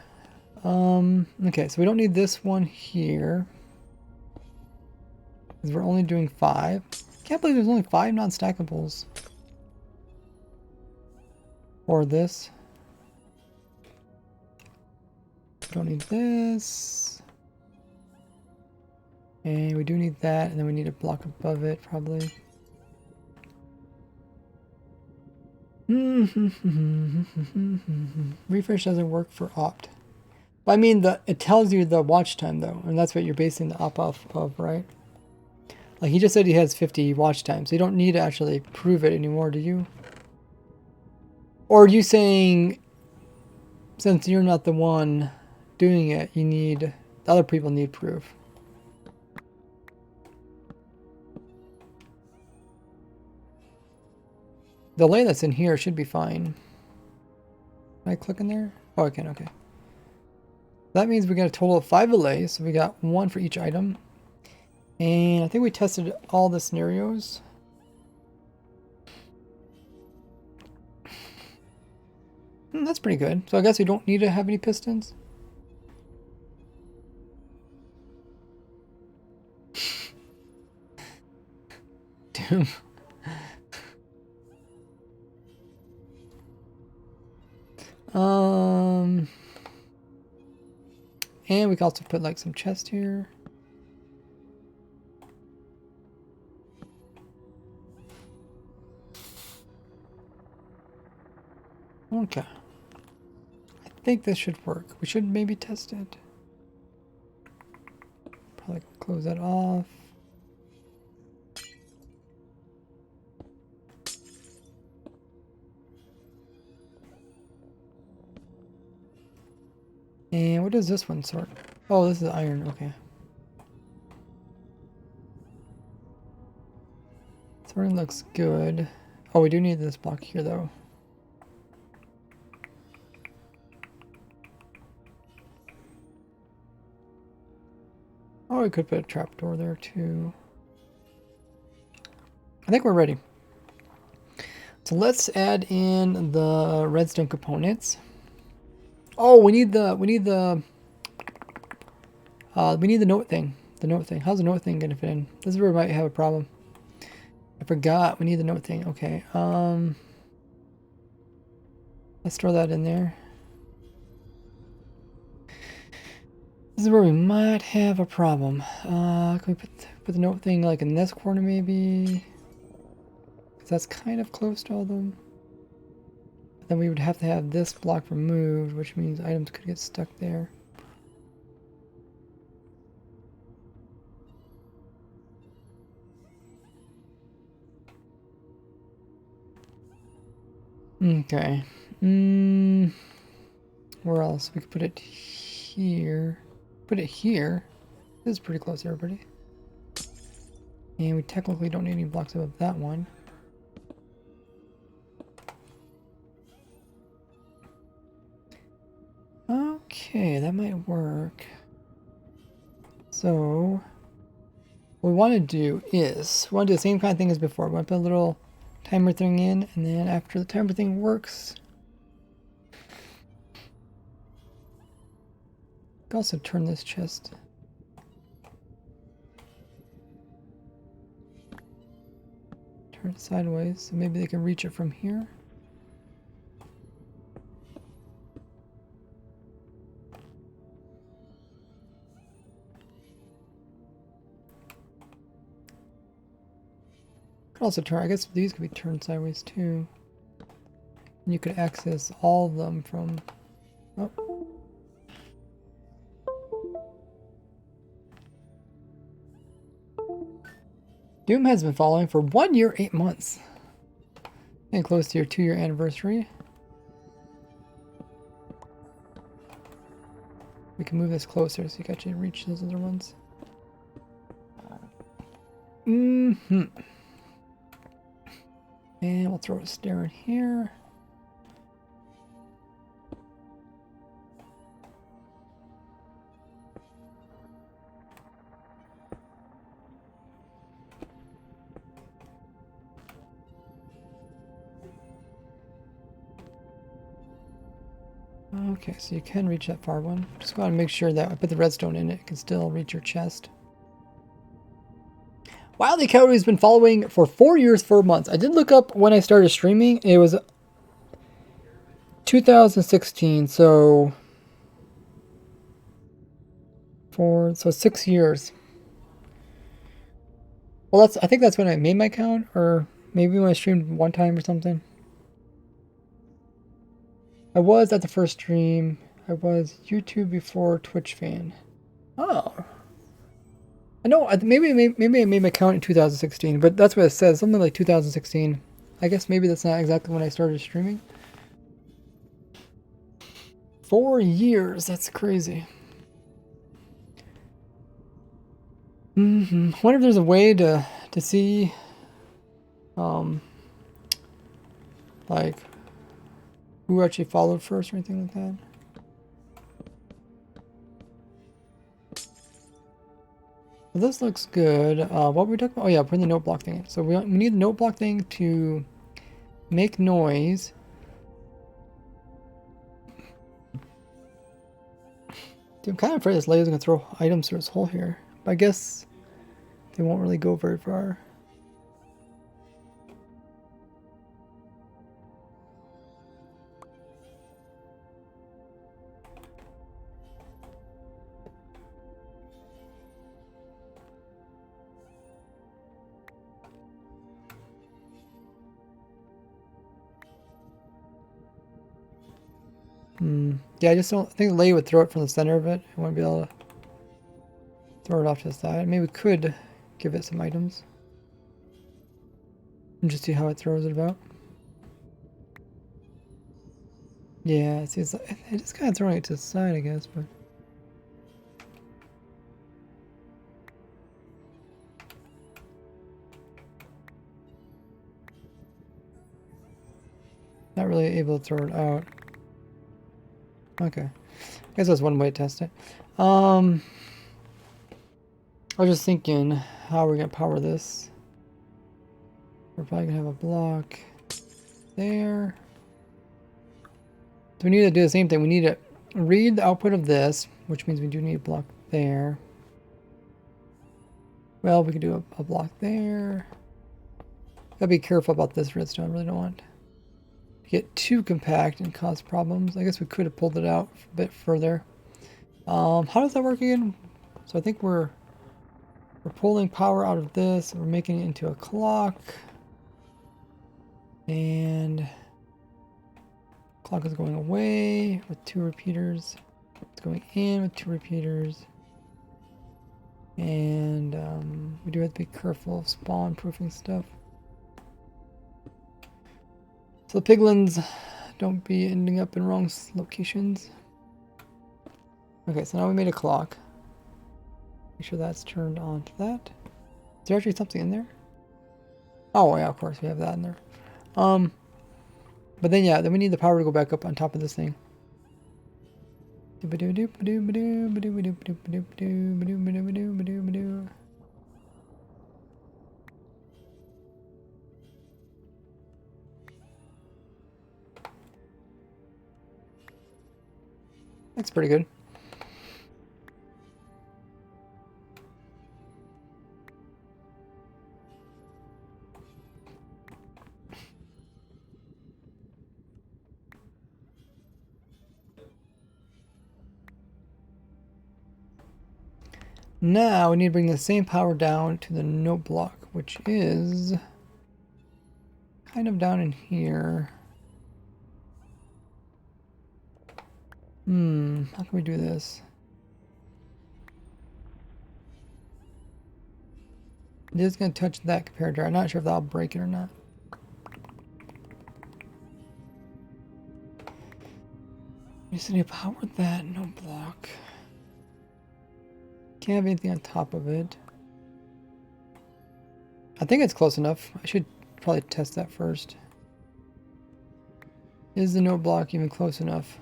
Okay, so we don't need this one here. Because we're only doing 5. Can't believe there's only 5 non-stackables. Or this. Don't need this. And we do need that, and then we need a block above it, probably. Refresh doesn't work for opt. But I mean, it tells you the watch time though, and that's what you're basing the opt off of, right? Like he just said he has 50 watch time, so you don't need to actually prove it anymore, do you? Or are you saying, since you're not the one doing it, you need, the other people need proof? The lane that's in here should be fine. Can I click in there? Oh, I can, okay. That means we got a total of 5 allays, so we got 1 for each item. And I think we tested all the scenarios. That's pretty good. So I guess we don't need to have any pistons. Doom. And we can also put like some chest here. Okay. I think this should work. We should maybe test it. Probably close that off. And what does this one sort? Oh, this is iron. Okay. Sorting looks good. Oh, we do need this block here though. Oh, we could put a trapdoor there too. I think we're ready. So let's add in the redstone components. Oh, we need the note thing. The note thing. How's the note thing gonna fit in? This is where we might have a problem. I forgot we need the note thing. Okay. Let's throw that in there. This is where we might have a problem. Can we put the note thing like in this corner maybe? Because that's kind of close to all of them. Then we would have to have this block removed, which means items could get stuck there. Okay. Where else? We could put it here. Put it here. This is pretty close, everybody. And we technically don't need any blocks above that one. Okay, that might work. So, what we want to do is, we want to do the same kind of thing as before. We want to put a little timer thing in, and then after the timer thing works, we can also turn this chest. Turn it sideways, so maybe they can reach it from here. Could also turn, I guess these could be turned sideways too. And you could access all of them from, oh. Doom has been following for 1 year, 8 months. And close to your 2-year anniversary. We can move this closer so you can actually reach those other ones. And we'll throw a stair in here. Okay, so you can reach that far one. Just want to make sure that I put the redstone in it, can still reach your chest. Wildly Cowardly has been following for 4 years, 4 months. I did look up when I started streaming. It was 2016, so 6 years. Well, I think that's when I made my account, or maybe when I streamed one time or something. I was at the first stream. I was YouTube before Twitch fan. Oh. I know, maybe I made my account in 2016, but that's what it says. Something like 2016. I guess maybe that's not exactly when I started streaming. 4 years, that's crazy. I wonder if there's a way to see, like, who actually followed first or anything like that. Well, this looks good. What were we talking about? Oh yeah, putting the note block thing in. So we need the note block thing to make noise. Dude, I'm kind of afraid this laser is going to throw items through this hole here. But I guess they won't really go very far. Yeah, I just don't think Lay would throw it from the center of it. I wouldn't be able to throw it off to the side. Maybe we could give it some items. And just see how it throws it about. Yeah, see, it's just kind of throwing it to the side, I guess, but... Not really able to throw it out. Okay. I guess that's one way to test it. I was just thinking how we're going to power this. We're probably going to have a block there. So we need to do the same thing. We need to read the output of this, which means we do need a block there. Well, we can do a block there. Gotta be careful about this redstone. I really don't want to get too compact and cause problems. I guess we could have pulled it out a bit further. How does that work again? So I think we're pulling power out of this. We're making it into a clock. And clock is going away with 2 repeaters. It's going in with 2 repeaters. And we do have to be careful of spawn proofing stuff. So the piglins don't be ending up in wrong locations. Okay, so now we made a clock. Make sure that's turned on to that. Is there actually something in there? Oh yeah, of course we have that in there. But then yeah, then we need the power to go back up on top of this thing. That's pretty good. Now we need to bring the same power down to the note block, which is kind of down in here. How can we do this? It is going to touch that comparator. I'm not sure if that'll break it or not. We just need to power that note block. Can't have anything on top of it. I think it's close enough. I should probably test that first. Is the note block even close enough?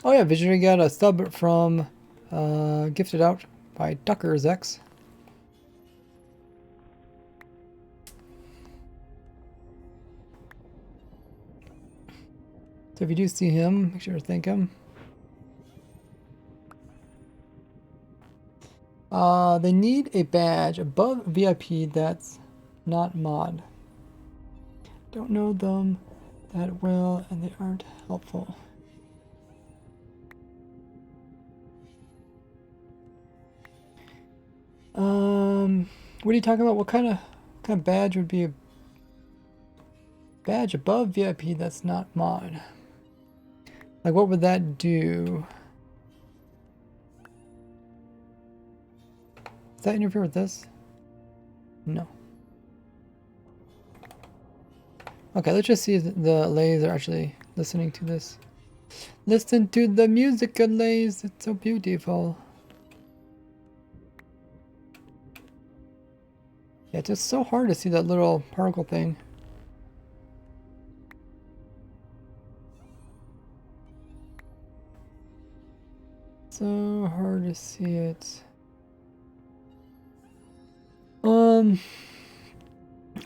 Oh yeah, Visionary got a sub from gifted out by Duckers X. So if you do see him, make sure to thank him. They need a badge above VIP that's not mod. Don't know them that well and they aren't helpful. What are you talking about? What kind of badge would be a badge above VIP that's not mod? Like, what would that do? Does that interfere with this? No. Okay, let's just see if the Allays are actually listening to this. Listen to the music, Allays. It's so beautiful. Yeah, it's just so hard to see that little particle thing. So hard to see it.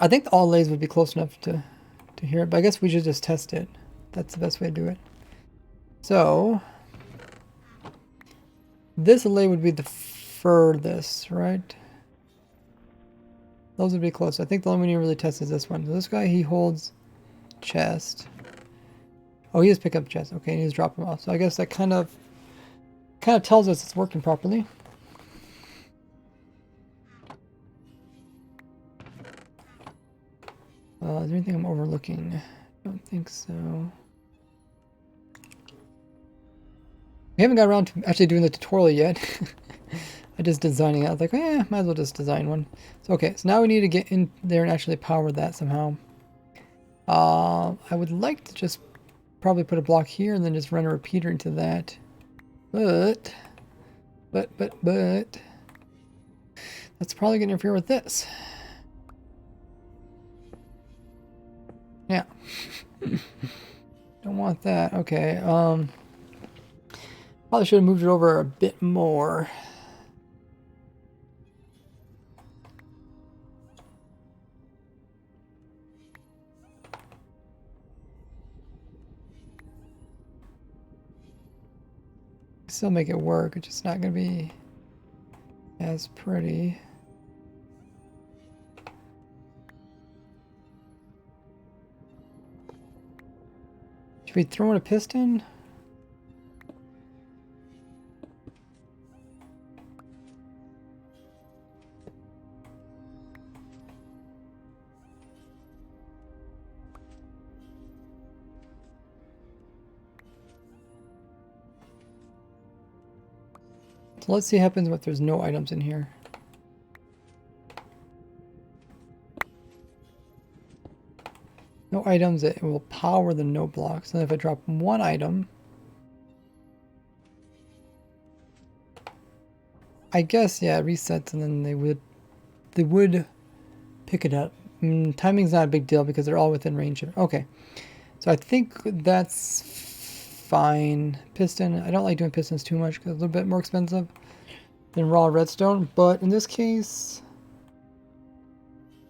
I think all Allays would be close enough to hear it, but I guess we should just test it. That's the best way to do it. So this allay would be the furthest, right? Those would be close. I think the only one you really test is this one. So this guy, he holds chest. Oh, he just pick up chest. Okay, and he's drop them off. So I guess that kind of tells us it's working properly. Is there anything I'm overlooking? I don't think so. We haven't got around to actually doing the tutorial yet. I just designing it. I was like, might as well just design one. So okay, so now we need to get in there and actually power that somehow. I would like to just probably put a block here and then just run a repeater into that. But that's probably gonna interfere with this. Yeah. Don't want that. Okay. Probably should have moved it over a bit more. Still make it work. It's just not going to be as pretty. Should we throw in a piston? So let's see what happens if there's no items in here. No items, it will power the note blocks. And if I drop one item, I guess, yeah, it resets and then they would pick it up. Timing's not a big deal because they're all within range of it. Okay. So I think that's fine. Piston, I don't like doing pistons too much because it's a little bit more expensive than raw redstone, but in this case,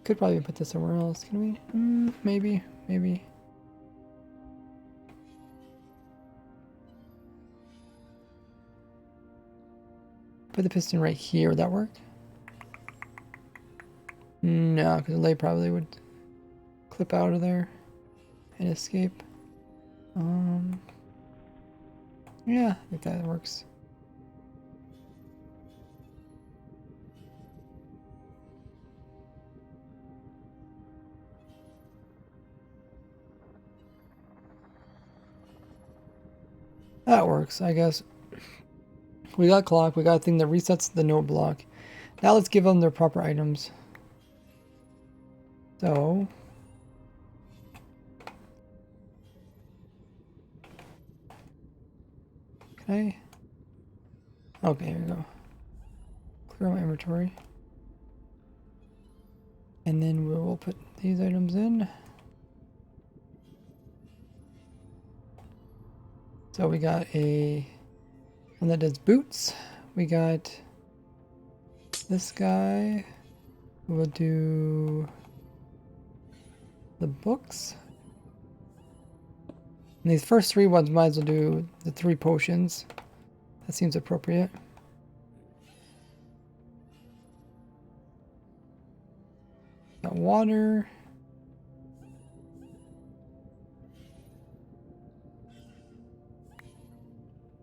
could probably put this somewhere else. Can we? Maybe. Put the piston right here. Would that work? No, because the lay probably would clip out of there and escape. Yeah, I think that works. That works, I guess. We got clock, we got a thing that resets the note block. Now let's give them their proper items. So can I? Okay, here we go. Clear my inventory. And then we'll put these items in. So we got a one that does boots. We got this guy who will do the books. And these first three ones might as well do the 3 potions. That seems appropriate. Got water.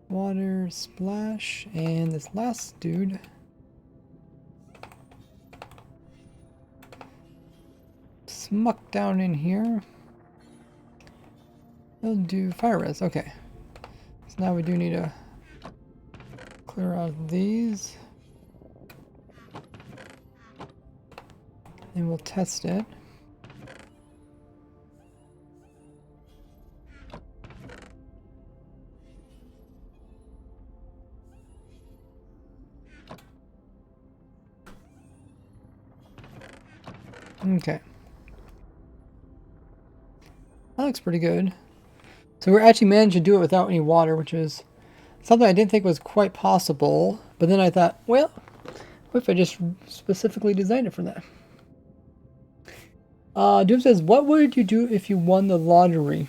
Water, splash, and this last dude. Smuck down in here. We'll do fire res. Okay. So now we do need to clear out these. And we'll test it. Okay. That looks pretty good. So we're actually managed to do it without any water, which is something I didn't think was quite possible. But then I thought, well, what if I just specifically designed it for that? Doom says, what would you do if you won the lottery?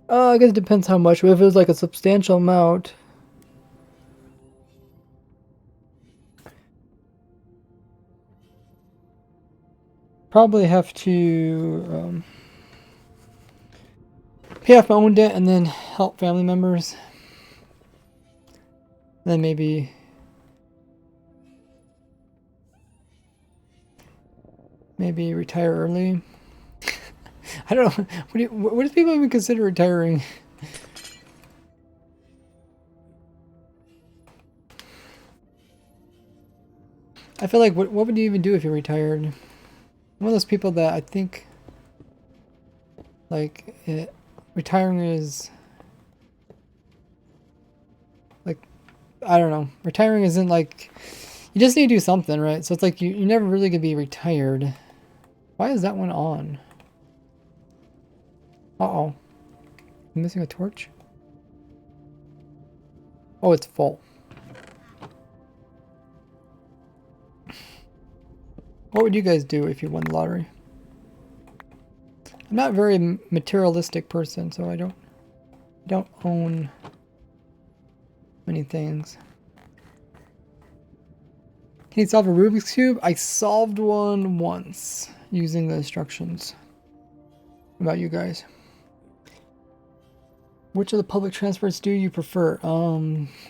I guess it depends how much. If it was like a substantial amount. Probably have to pay off my own debt and then help family members. Then maybe retire early. I don't know. What do people even consider retiring? I feel like what would you even do if you retired? I'm one of those people that I think like retiring is like, I don't know. Retiring isn't like, you just need to do something, right? So it's like you're never really gonna be retired. Why is that one on? Uh-oh. I'm missing a torch? Oh, it's full. What would you guys do if you won the lottery? I'm not a very materialistic person, so I don't own many things. Can you solve a Rubik's Cube? I solved one once using the instructions. What about you guys? Which of the public transports do you prefer?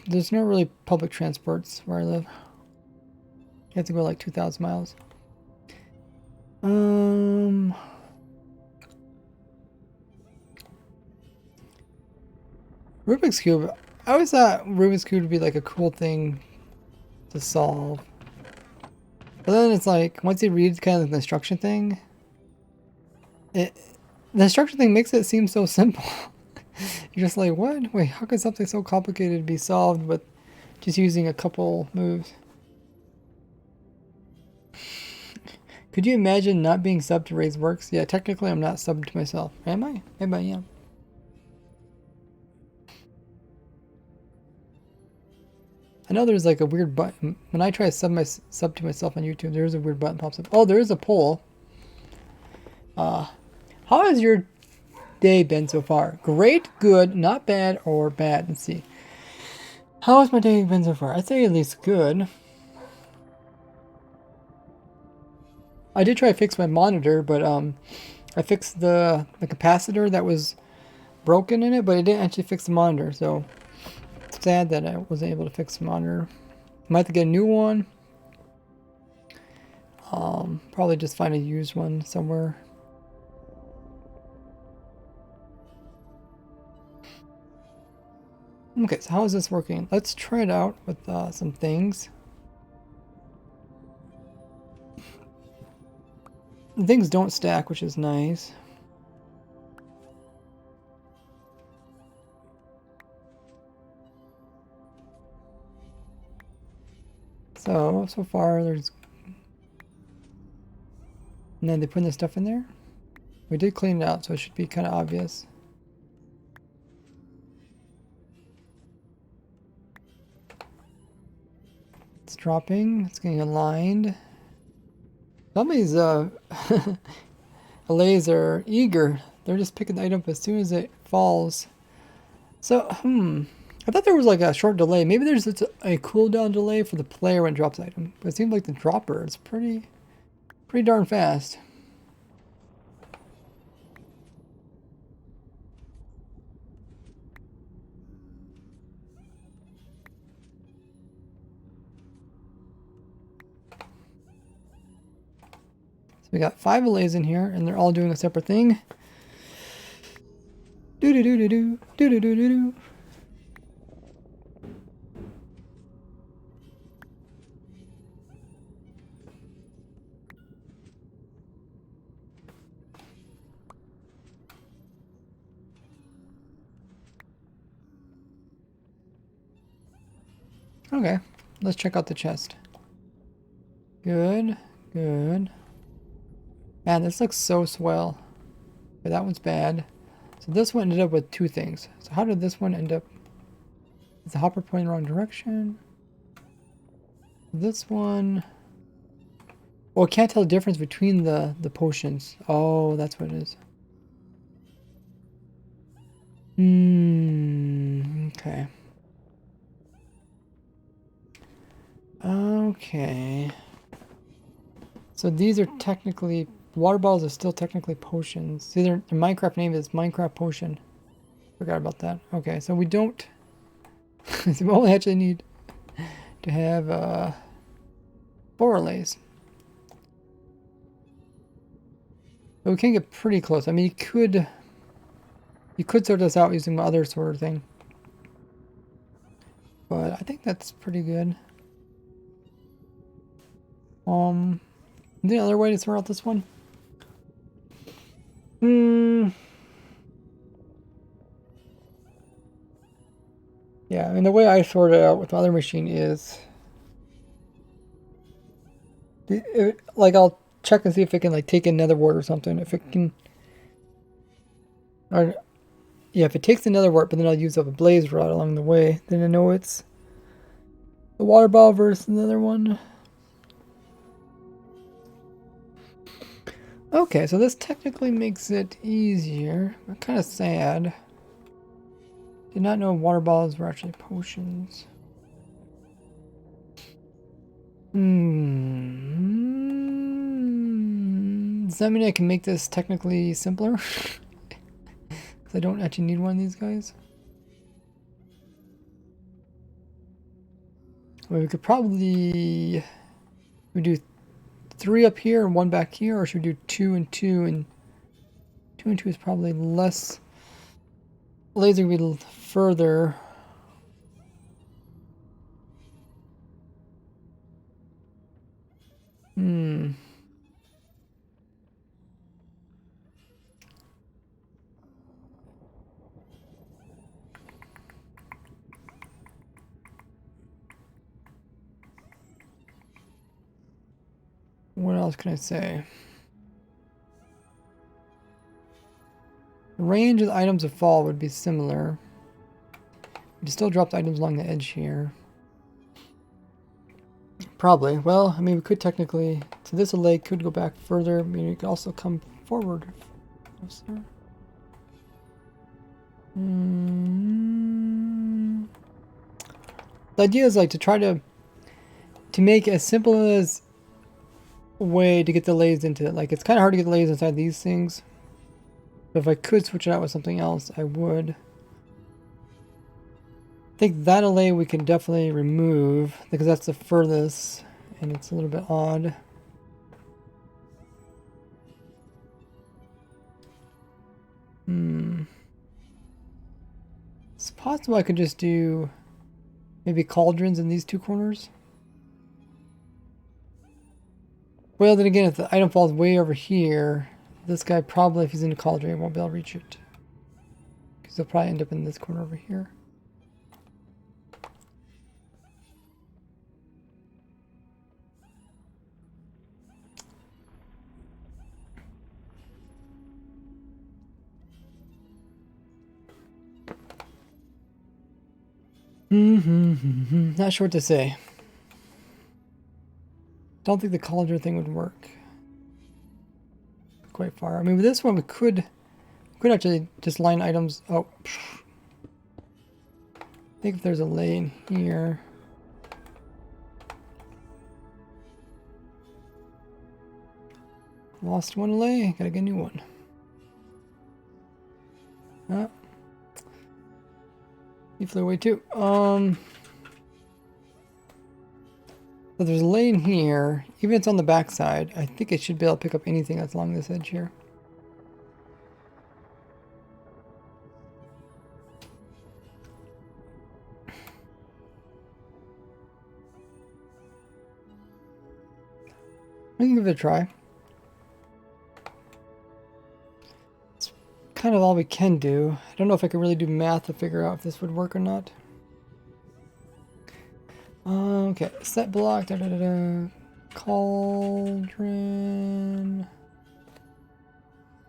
There's no really public transports where I live. You have to go like 2,000 miles. Rubik's Cube. I always thought Rubik's Cube would be like a cool thing to solve. But then it's like, once you read kind of the instruction thing, the instruction thing makes it seem so simple. You're just like, what? Wait, how could something so complicated be solved with just using a couple moves? Could you imagine not being subbed to Raise Works? Yeah, technically I'm not subbed to myself. Am I? Maybe I am. I know there's like a weird button. When I try to sub to myself on YouTube, there's a weird button pops up. Oh, there is a poll. How has your day been so far? Great, good, not bad, or bad? Let's see. How has my day been so far? I'd say at least good. I did try to fix my monitor, but I fixed the capacitor that was broken in it, but it didn't actually fix the monitor, so it's sad that I wasn't able to fix the monitor. Might have to get a new one. Probably just find a used one somewhere. Okay, so how is this working? Let's try it out with some things. Things don't stack, which is nice. So far there's... And then they put the stuff in there. We did clean it out, so it should be kind of obvious. It's dropping, it's getting aligned. Some of these Allays are eager. They're just picking the item up as soon as it falls. So, I thought there was like a short delay. Maybe there's a cooldown delay for the player when it drops the item. But it seems like the dropper is pretty darn fast. So we got 5 Allays in here, and they're all doing a separate thing. Do do do do do do do do do do. Okay, let's check out the chest. Good, good. Man, this looks so swell. Okay, that one's bad. So this one ended up with 2 things. So how did this one end up? Is the hopper pointing the wrong direction? This one... Oh, I can't tell the difference between the potions. Oh, that's what it is. Okay. Okay. So these are technically, water bottles are still technically potions. See, their Minecraft name is Minecraft Potion. Forgot about that. Okay, so we don't, so we only actually need to have 4 Allays. But we can get pretty close. I mean, you could sort this out using the other sort of thing. But I think that's pretty good. The other way to sort out this one? Yeah, I mean, the way I sort it out with the other machine is... like, I'll check and see if it can, like, take another word or something. If it can... Or, yeah, if it takes another word, but then I'll use up a blaze rod along the way, then I know it's the water ball versus another one. Okay, so this technically makes it easier. I'm kind of sad. Did not know water balls were actually potions. Does that mean I can make this technically simpler? Because I don't actually need one of these guys. Well, we could probably... We do 3 up here and 1 back here, or should we do 2 and 2? And 2 and 2 is probably less. Laser would be further. What else can I say? The range of the items to fall would be similar. We still drop the items along the edge here. Probably. Well, I mean, we could technically... So this Allay could go back further. I mean, it could also come forward. Closer. The idea is like to try to make as simple as way to get the Allays into it. Like, it's kind of hard to get the Allays inside these things. But if I could switch it out with something else, I would. I think that Allay we can definitely remove because that's the furthest and it's a little bit odd. It's possible I could just do maybe cauldrons in these 2 corners. Well, then again, if the item falls way over here, this guy probably, if he's in a cauldron, won't be able to reach it. Because he'll probably end up in this corner over here. Not sure what to say. Don't think the cauldron thing would work quite far. I mean, with this one, we could actually just line items. Oh, I think if there's a lane here. Lost 1 Allay, gotta get a new one. Oh. He flew away too. So there's a lane here. Even if it's on the back side, I think it should be able to pick up anything that's along this edge here. We can give it a try. It's kind of all we can do. I don't know if I can really do math to figure out if this would work or not. Okay, set block, cauldron.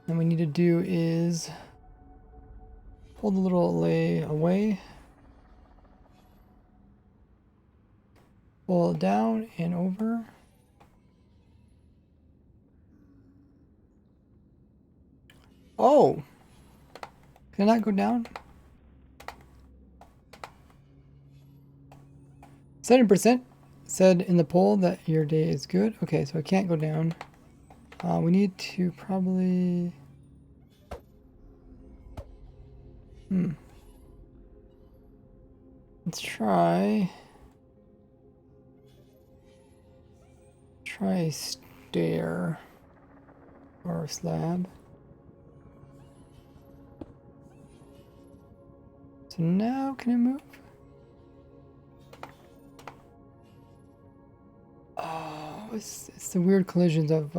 And we need to do is pull the little Allay away. Pull it down and over. Oh! Can I not go down? 70% said in the poll that your day is good. Okay, so I can't go down. We need to probably... Let's try a stair or a slab. So now can it move? Oh, it's the weird collisions of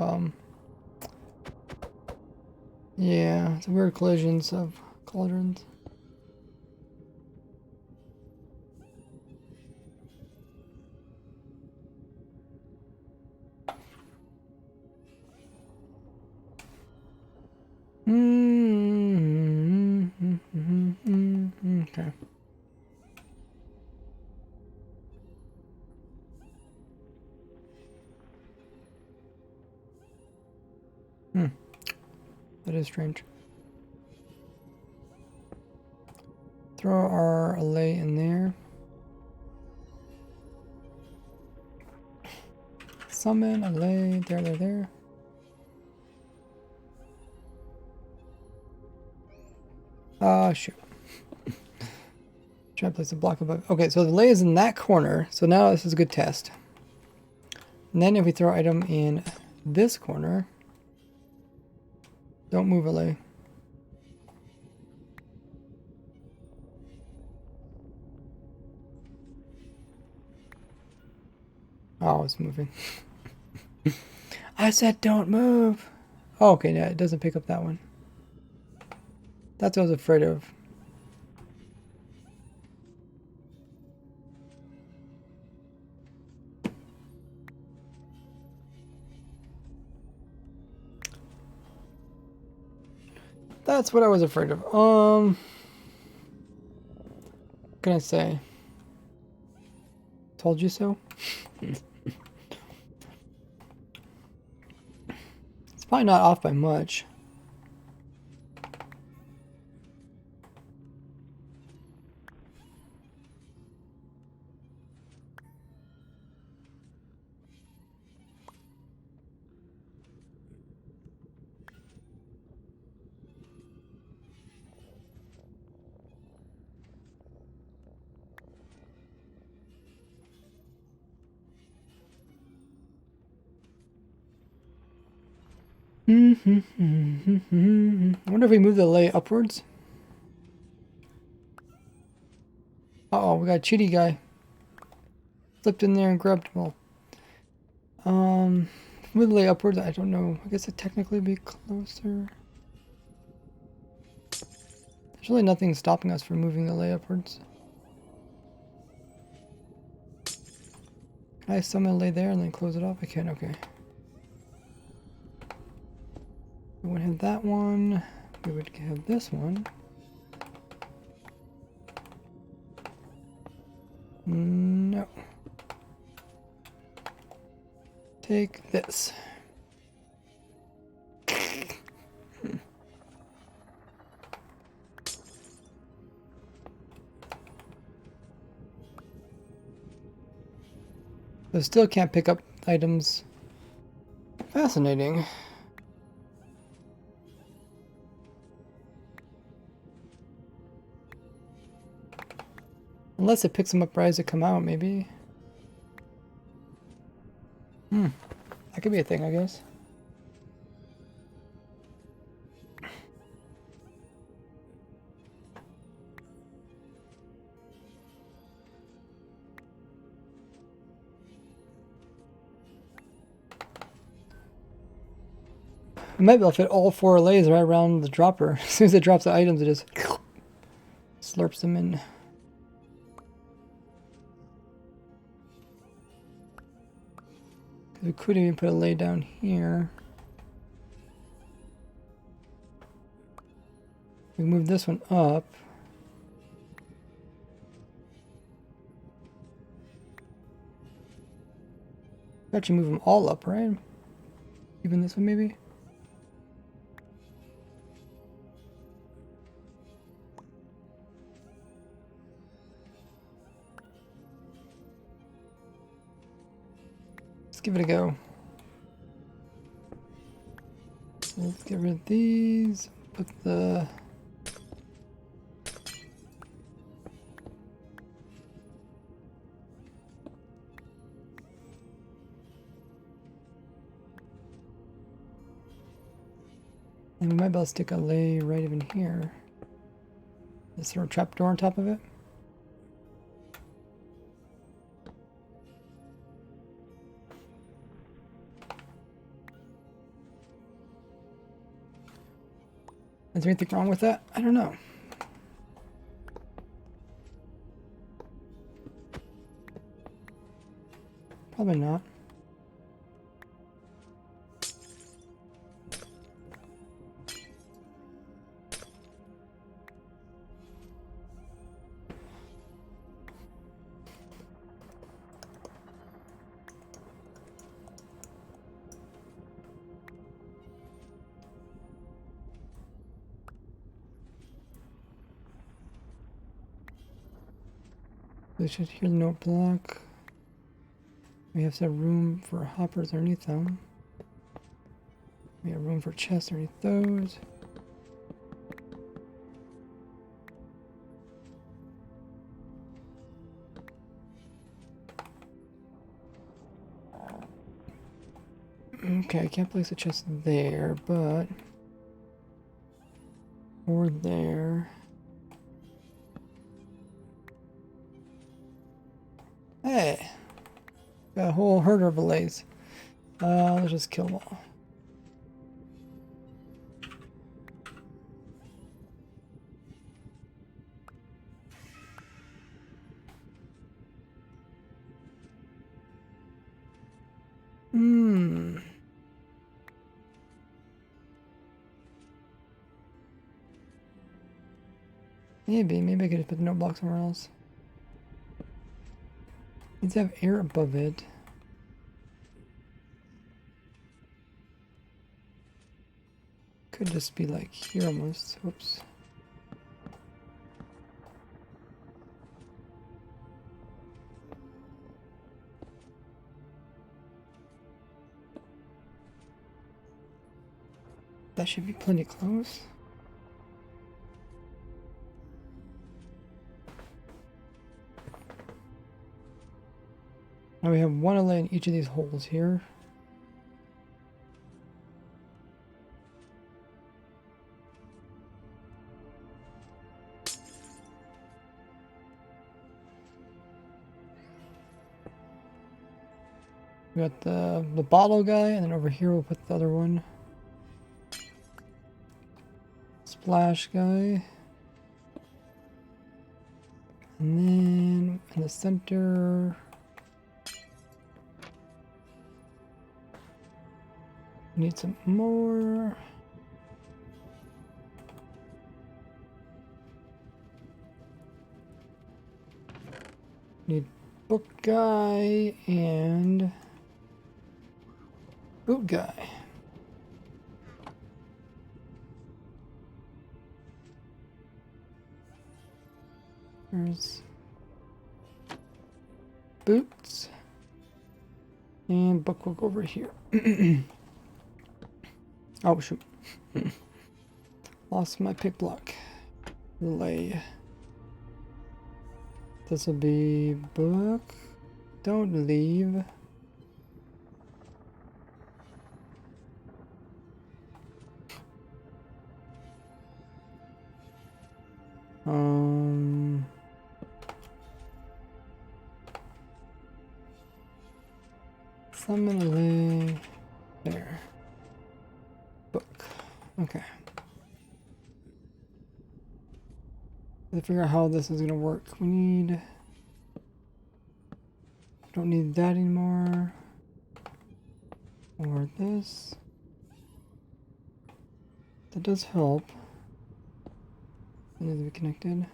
yeah, it's the weird collisions of cauldrons. Okay. That is strange. Throw our allay in there. Summon, allay, there. Shoot. Try to place a block above. Okay, so the allay is in that corner. So now this is a good test. And then if we throw item in this corner, don't move allay. Oh, it's moving. I said don't move. Oh, okay, yeah, it doesn't pick up that one. That's what I was afraid of. That's what I was afraid of. What can I say? Told you so? It's probably not off by much. I wonder if we move the lay upwards. Uh-oh, we got a cheaty guy. Slipped in there and grabbed them all. Move the lay upwards, I don't know. I guess it technically be closer. There's really nothing stopping us from moving the lay upwards. Can I summon lay there and then close it off? I can, okay. We would have that one. We would have this one. No. Take this. I still can't pick up items. Fascinating. Unless it picks them up right as they come out, maybe. That could be a thing, I guess. I might be able to fit all 4 allays right around the dropper. As soon as it drops the items, it just slurps them in. We could even put a lay down here. We move this one up. Actually move them all up, right? Even this one maybe? give it a go. So let's get rid of these. Put the... And we might be able to stick a lay right even here. Is there a trapdoor on top of it? Is there anything wrong with that? I don't know. Probably not. We should hear the note block. We have some room for hoppers underneath them. We have room for chests underneath those. Okay, I can't place a chest there, but... or there. Hey! Got a whole herd of Allays. Let's just kill them all. Maybe I could just put the note block somewhere else. Needs to have air above it. Could just be like here almost. Whoops. That should be plenty close. Now we have one Allay in each of these holes here. We got the bottle guy, and then over here we'll put the other one. Splash guy. And then in the center... need some more. Need book guy and boot guy. There's boots and book over here. Oh shoot. Lost my pick block. Lay. This will be book. Don't leave. Summon lay there. Book. Okay. To figure out how this is gonna work, we need. Don't need that anymore. Or this. That does help. It needs to be connected.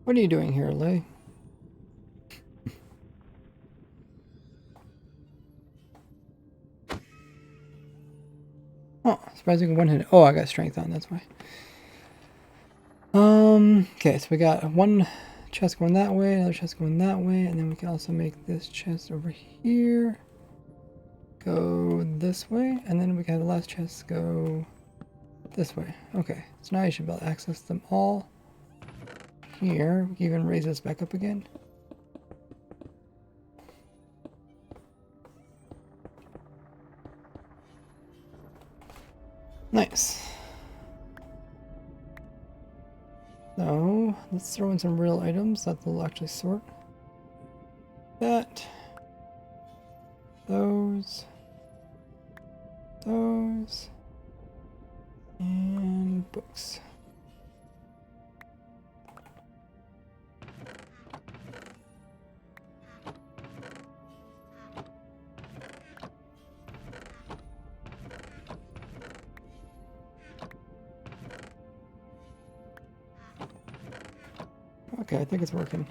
What are you doing here, Lay? Oh, surprisingly one-handed. Oh, I got strength on, that's why. Okay, so we got one chest going that way, another chest going that way, and then we can also make this chest over here go this way, and then we can have the last chest go this way. Okay, so now you should be able to access them all here. We can even raise this back up again. Nice. So let's throw in some real items that will actually sort. That. Those. Those. And books. Okay, I think it's working.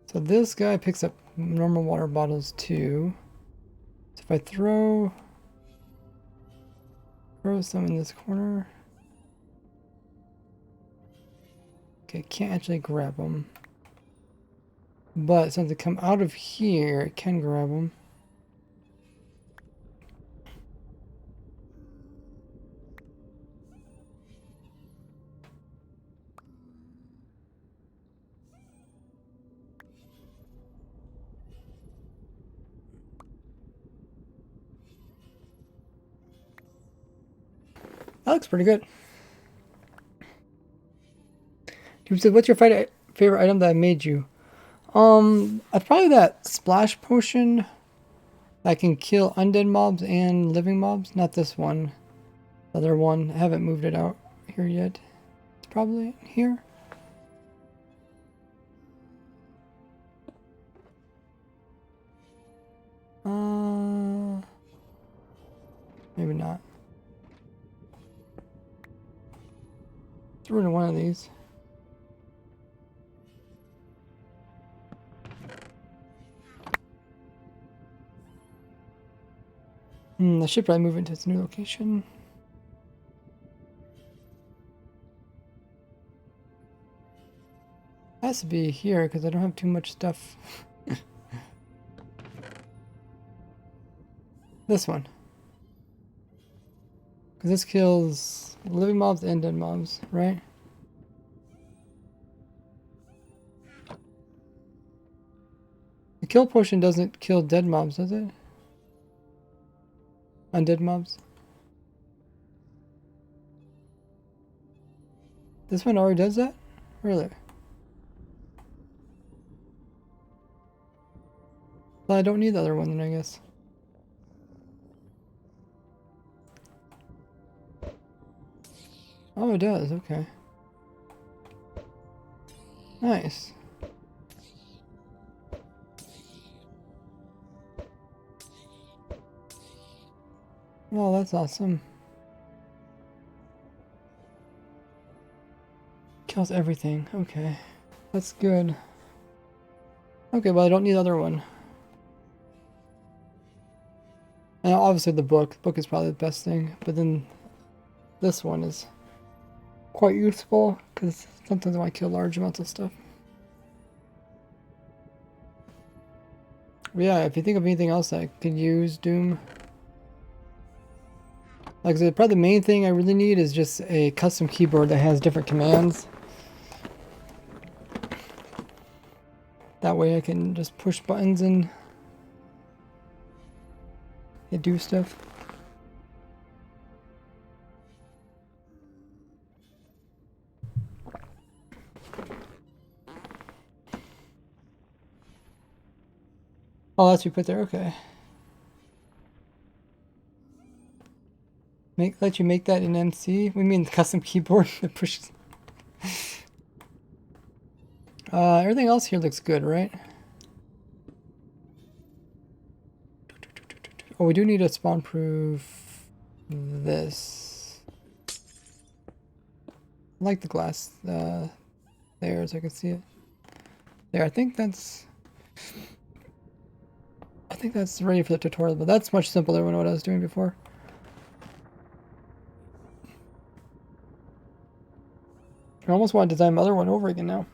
So this guy picks up normal water bottles too. So if I throw some in this corner. Okay, can't actually grab them. But since they come out of here, it can grab them. That looks pretty good. Dude said, what's your favorite item that I made you? Probably that splash potion that can kill undead mobs and living mobs. Not this one. The other one. I haven't moved it out here yet. It's probably here. Maybe not. Let's ruin one of these. I should probably move it to its new location. It has to be here because I don't have too much stuff. This one. Because this kills living mobs and dead mobs, right? The kill potion doesn't kill dead mobs, does it? Undead mobs. This one already does that? Really? Well, I don't need the other one then, I guess. Oh, it does. Okay. Nice. Well, that's awesome. Kills everything. Okay. That's good. Okay, well, I don't need the other one. And obviously the book. The book is probably the best thing. But then this one is quite useful because sometimes I want to kill large amounts of stuff. But yeah, if you think of anything else that I could use, Doom. Like I said, probably the main thing I really need is just a custom keyboard that has different commands. That way I can just push buttons and do stuff. Oh, that's what you put there? Okay. Let you make that in MC? We mean custom keyboard that pushes. Everything else here looks good, right? Oh, we do need a spawn proof this. I like the glass there so I can see it. There, I think that's ready for the tutorial, but that's much simpler than what I was doing before. I almost want to design my other one over again now.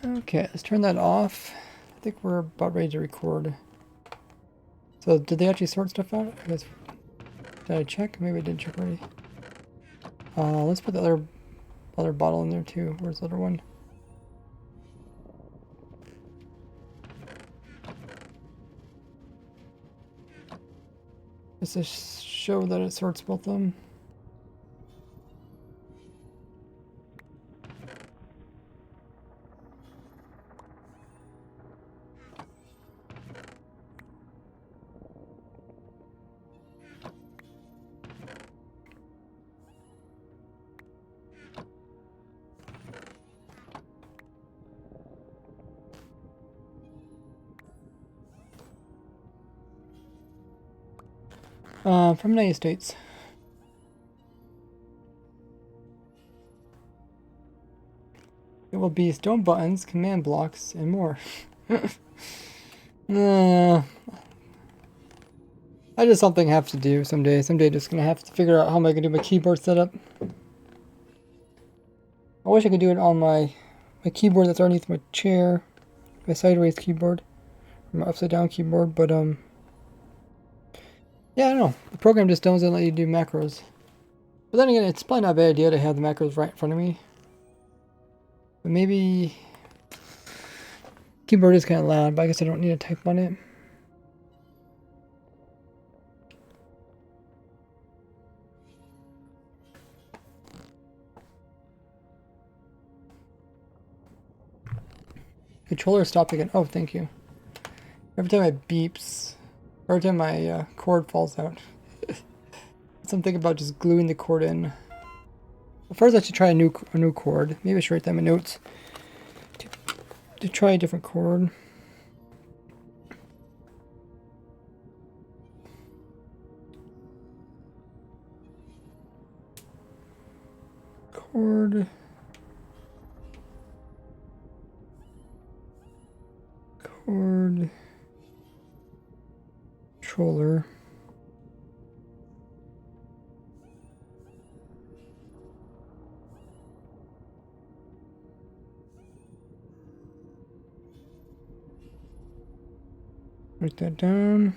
Okay, let's turn that off. I think we're about ready to record. So did they actually sort stuff out? I guess, did I check? Maybe I didn't check already. Let's put the other bottle in there too. Where's the other one? Just to show that it sorts both of them. From the United States. It will be stone buttons, command blocks, and more. I just something I have to do someday. Someday just gonna have to figure out how am I gonna do my keyboard setup. I wish I could do it on my keyboard that's underneath my chair. My sideways keyboard. Or my upside down keyboard, but yeah, I don't know. The program just doesn't let you do macros. But then again, it's probably not a bad idea to have the macros right in front of me. But maybe keyboard is kind of loud, but I guess I don't need to type on it. Controller stopped again. Oh, thank you. Every time it beeps, or every time my cord falls out. So I'm thinking about just gluing the cord in. Well, first I should try a new cord. Maybe I should write that in my notes. To try a different cord. Cord. Cord. Controller. Write that down.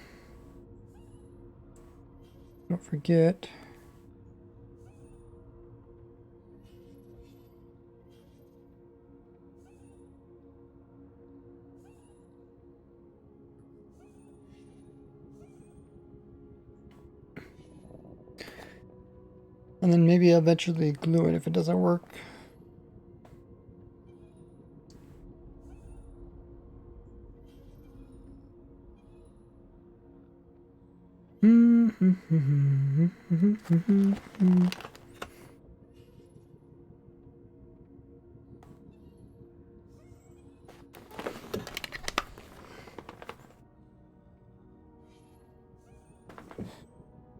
Don't forget. And then maybe I'll eventually glue it if it doesn't work.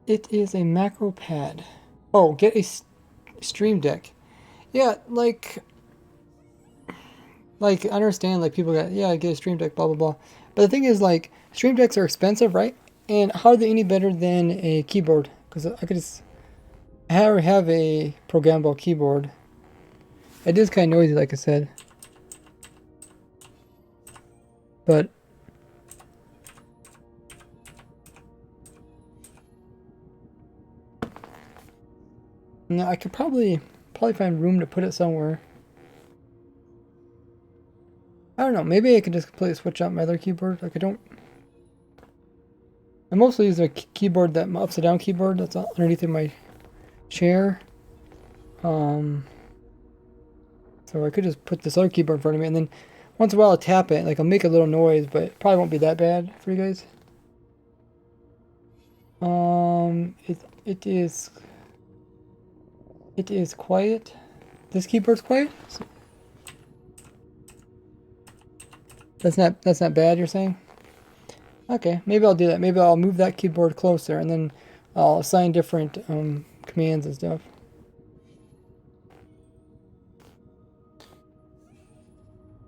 It is a macro pad. Oh, get a stream deck. Yeah, like I understand, like, people got, yeah, get a stream deck, blah, blah, blah. But the thing is, like, stream decks are expensive, right? And how are they any better than a keyboard? Because I could just have a programmable keyboard. It is kind of noisy, like I said. But no, I could probably find room to put it somewhere. I don't know. Maybe I could just completely switch out my other keyboard. Like, I mostly use a keyboard, my upside down keyboard that's underneath in my chair. So I could just put this other keyboard in front of me, and then once in a while I'll tap it. Like, I'll make a little noise, but it probably won't be that bad for you guys. It is It is quiet. This keyboard's quiet? That's not bad, you're saying? Okay, maybe I'll do that. Maybe I'll move that keyboard closer and then I'll assign different commands and stuff.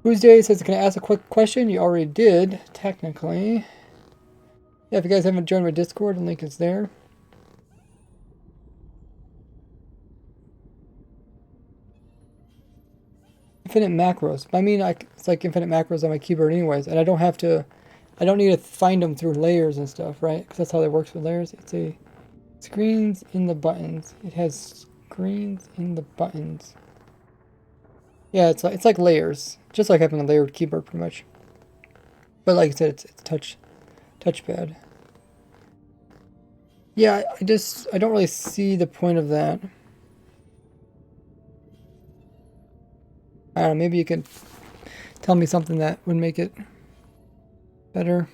Who's Day says, can I ask a quick question? You already did, technically. Yeah, if you guys haven't joined my Discord, the link is there. Infinite macros. I mean, it's like infinite macros on my keyboard anyways, and I don't need to find them through layers and stuff, right? Because that's how that works with layers. It's a screens in the buttons. It has screens in the buttons. Yeah, it's like layers, just like having a layered keyboard, pretty much. But like I said, it's touchpad. Yeah, I don't really see the point of that. I don't know, maybe you could tell me something that would make it better.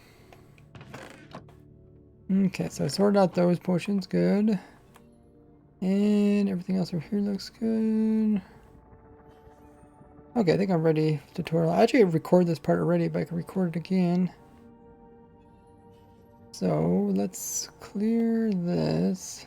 Okay, so I sorted out those potions, good. And everything else over here looks good. Okay, I think I'm ready for the tutorial. I actually recorded this part already, but I can record it again. So let's clear this.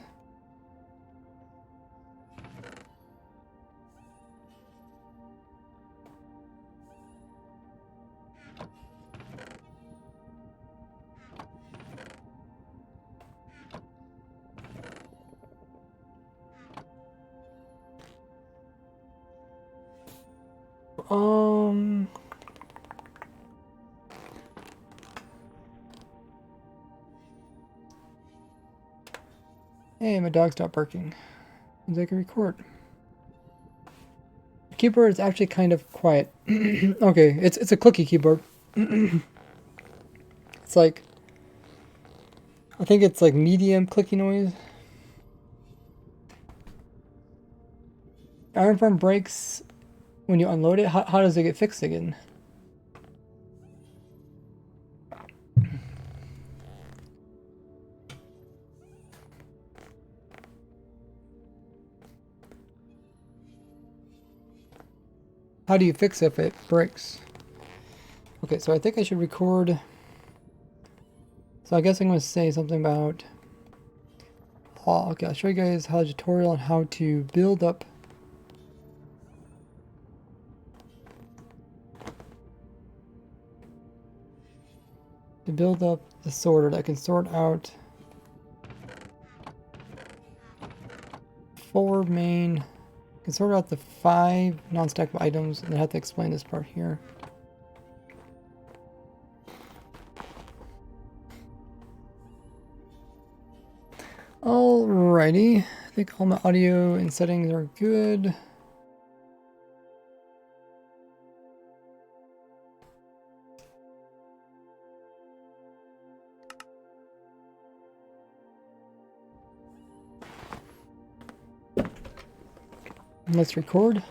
Hey, my dog stopped barking. Means I can record. The keyboard is actually kind of quiet. Okay, it's a clicky keyboard. It's like, I think it's like medium clicky noise. Iron Firm breaks when you unload it. How does it get fixed again? How do you fix it if it breaks? Okay, so I think I should record. So I guess I'm going to say something about. Oh, okay, I'll show you guys how a tutorial on how to build up. To build up the sorter that can sort out 4 main. Can sort out the 5 non-stackable items, and I have to explain this part here. Alrighty, I think all my audio and settings are good. Let's record.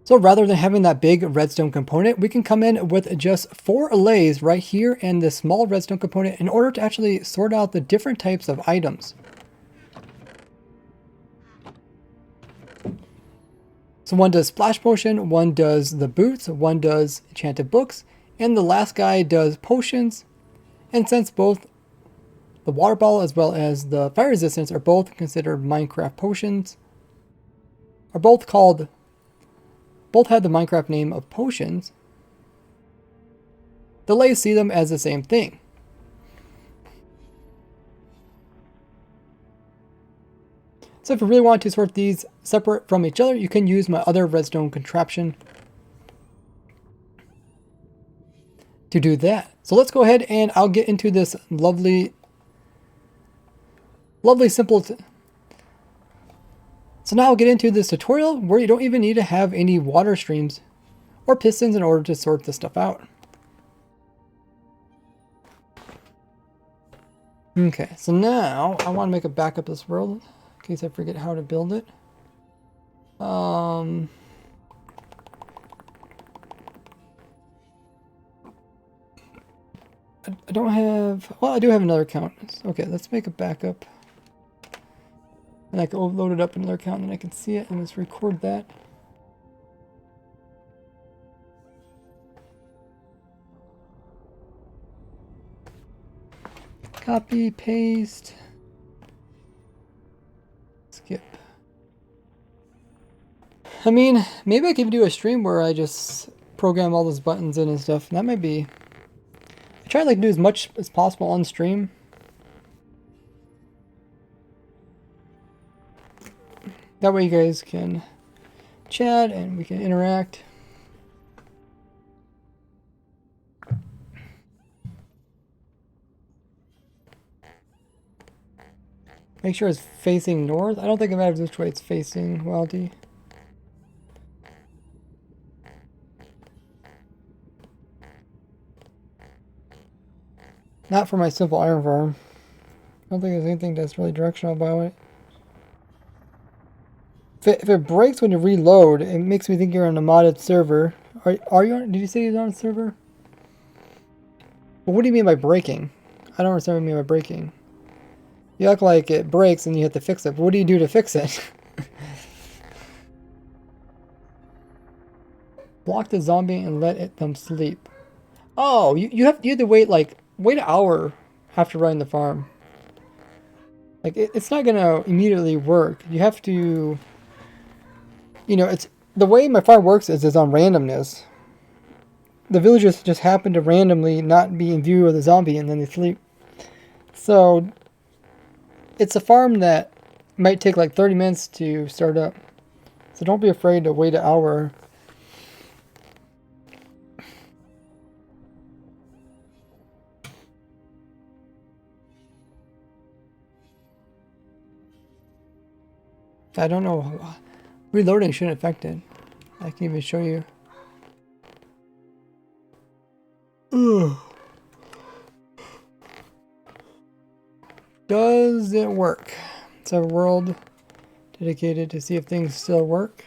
So rather than having that big redstone component, we can come in with just 4 allays right here and this small redstone component in order to actually sort out the different types of items. So one does splash potion, one does the boots, one does enchanted books, and the last guy does potions. And since both the water ball as well as the fire resistance are both considered Minecraft potions, are both have the Minecraft name of potions, the Allays see them as the same thing. So if you really want to sort these separate from each other, you can use my other redstone contraption to do that. So let's go ahead and I'll get into this lovely simple. So now I'll get into this tutorial where you don't even need to have any water streams or pistons in order to sort this stuff out. Okay, so now I want to make a backup of this world in case I forget how to build it. don't have... Well, I do have another account. Okay, let's make a backup. And I can load it up in another account and I can see it and let's record that. Copy, paste. Skip. I mean, maybe I could do a stream where I just program all those buttons in and stuff. And that might be... I try to like do as much as possible on stream. That way you guys can chat and we can interact. Make sure it's facing north. I don't think it matters which way it's facing, Wildy. Not for my simple iron farm. I don't think there's anything that's really directional about it. If it breaks when you reload, it makes me think you're on a modded server. Are you on? Did you say you're on a server? Well, what do you mean by breaking? I don't understand what you mean by breaking. You act like it breaks and you have to fix it. But what do you do to fix it? Block the zombie and let them sleep. Oh, you have to wait an hour after running the farm. Like it's not gonna immediately work. You have to. You know, it's the way my farm works is on randomness. The villagers just happen to randomly not be in view of the zombie and then they sleep. So it's a farm that might take like 30 minutes to start up. So don't be afraid to wait an hour. I don't know. Reloading shouldn't affect it. I can even show you. Ugh. Does it work? It's a world dedicated to see if things still work.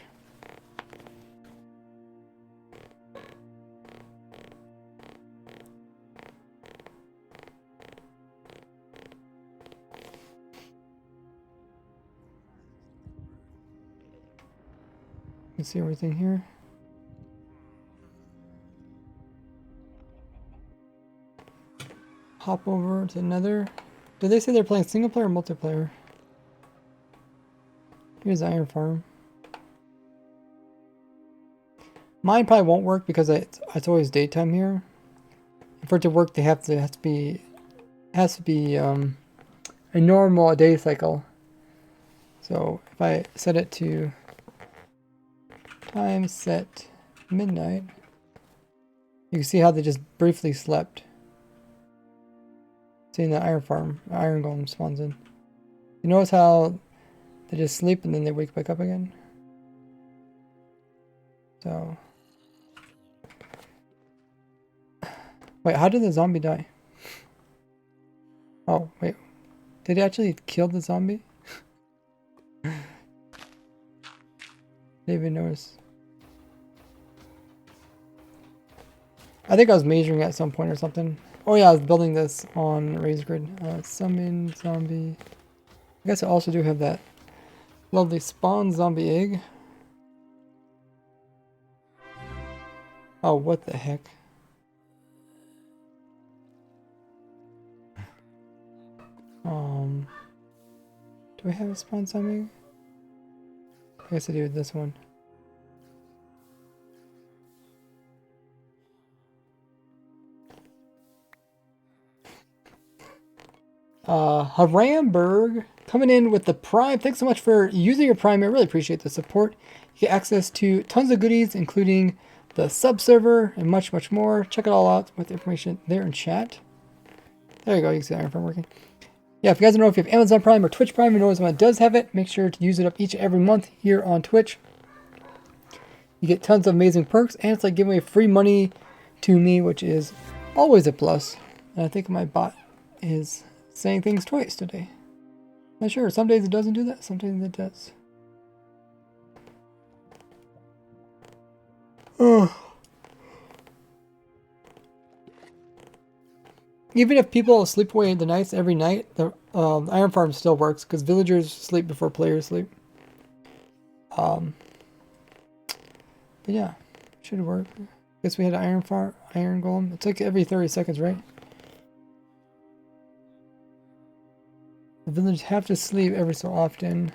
You can see everything here. Hop over to another. Did they say they're playing single player or multiplayer? Here's Iron Farm. Mine probably won't work because it's always daytime here. For it to work, it has to be a normal day cycle. So if I set it to time set midnight, you can see how they just briefly slept. Seeing the iron farm, iron golem spawns in. You notice how they just sleep and then they wake back up again? So... Wait, how did the zombie die? Oh, wait. Did he actually kill the zombie? Didn't even notice. I think I was majoring at some point or something. Oh yeah, I was building this on Raise Grid. Summon zombie. I guess I also do have that lovely spawn zombie egg. Oh, what the heck? Do I have a spawn zombie? I guess I do with this one. Haramberg coming in with the Prime. Thanks so much for using your Prime. I really appreciate the support. You get access to tons of goodies, including the sub server and much, much more. Check it all out with information there in chat. There you go. You can see Iron Farm working. Yeah, if you guys don't know if you have Amazon Prime or Twitch Prime, you know someone does have it. Make sure to use it up each and every month here on Twitch. You get tons of amazing perks, and it's like giving away free money to me, which is always a plus. And I think my bot is saying things twice today. Not sure. Some days it doesn't do that. Some days it does. Oh. even if people sleep away the nights every night, the iron farm still works because villagers sleep before players sleep. But yeah, should work. Guess we had an iron golem. It's like every 30 seconds, right? The villagers have to sleep every so often.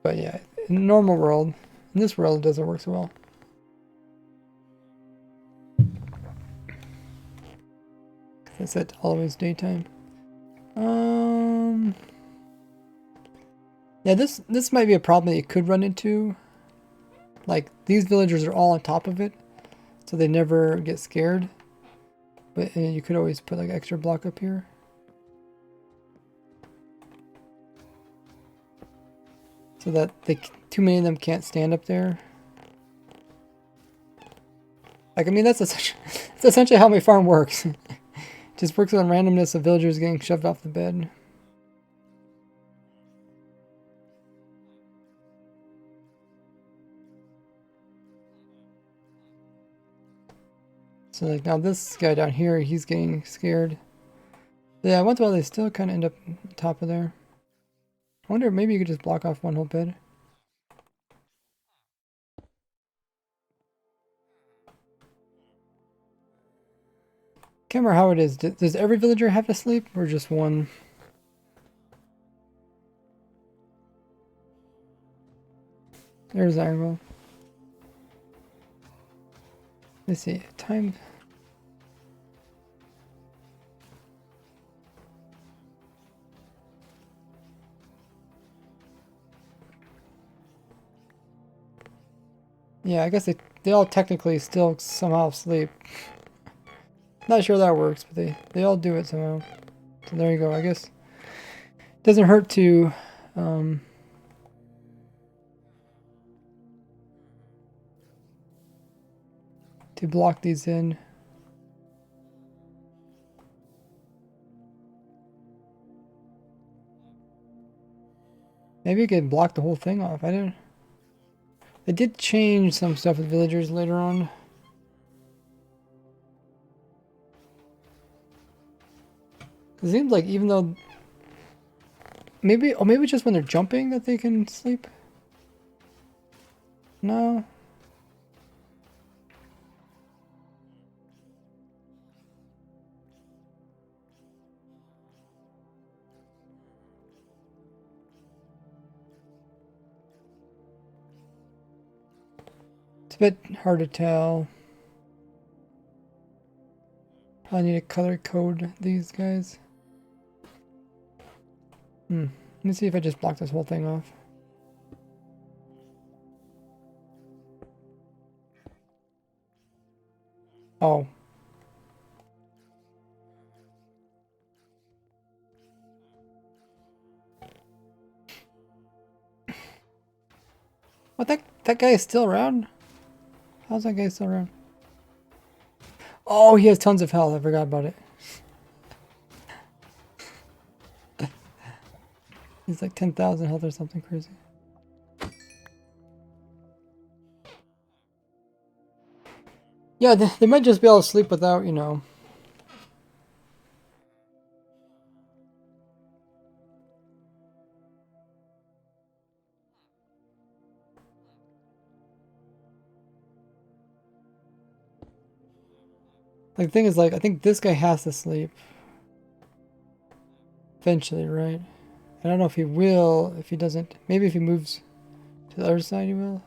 But yeah, in the normal world, in this world, it doesn't work so well. It's set always daytime. Yeah, this might be a problem that you could run into. Like, these villagers are all on top of it, so they never get scared. But you could always put like extra block up here. So that too many of them can't stand up there. Like, I mean, that's essentially how my farm works. Just works on randomness of villagers getting shoved off the bed. So like now this guy down here, he's getting scared. Yeah, once in a while they still kind of end up on top of there. I wonder if maybe you could just block off one whole bed. Can't remember how it is. Does every villager have to sleep or just one? There's Iron Golem. Let's see. Time. Yeah, I guess they all technically still somehow sleep. Not sure that works, but they all do it somehow. So there you go. I guess it doesn't hurt to block these in. Maybe you could block the whole thing off. I didn't. They did change some stuff with villagers later on. It seems like even though maybe just when they're jumping that they can sleep. No. It's a bit hard to tell. Probably need to color code these guys. Let me see if I just block this whole thing off. Oh. What, that guy is still around? How's that guy still around? Oh, he has tons of health. I forgot about it. He's like 10,000 health or something crazy. Yeah, they might just be able to sleep without, you know. Like, the thing is, like, I think this guy has to sleep. Eventually, right? I don't know if he will, if he doesn't. Maybe if he moves to the other side, he will.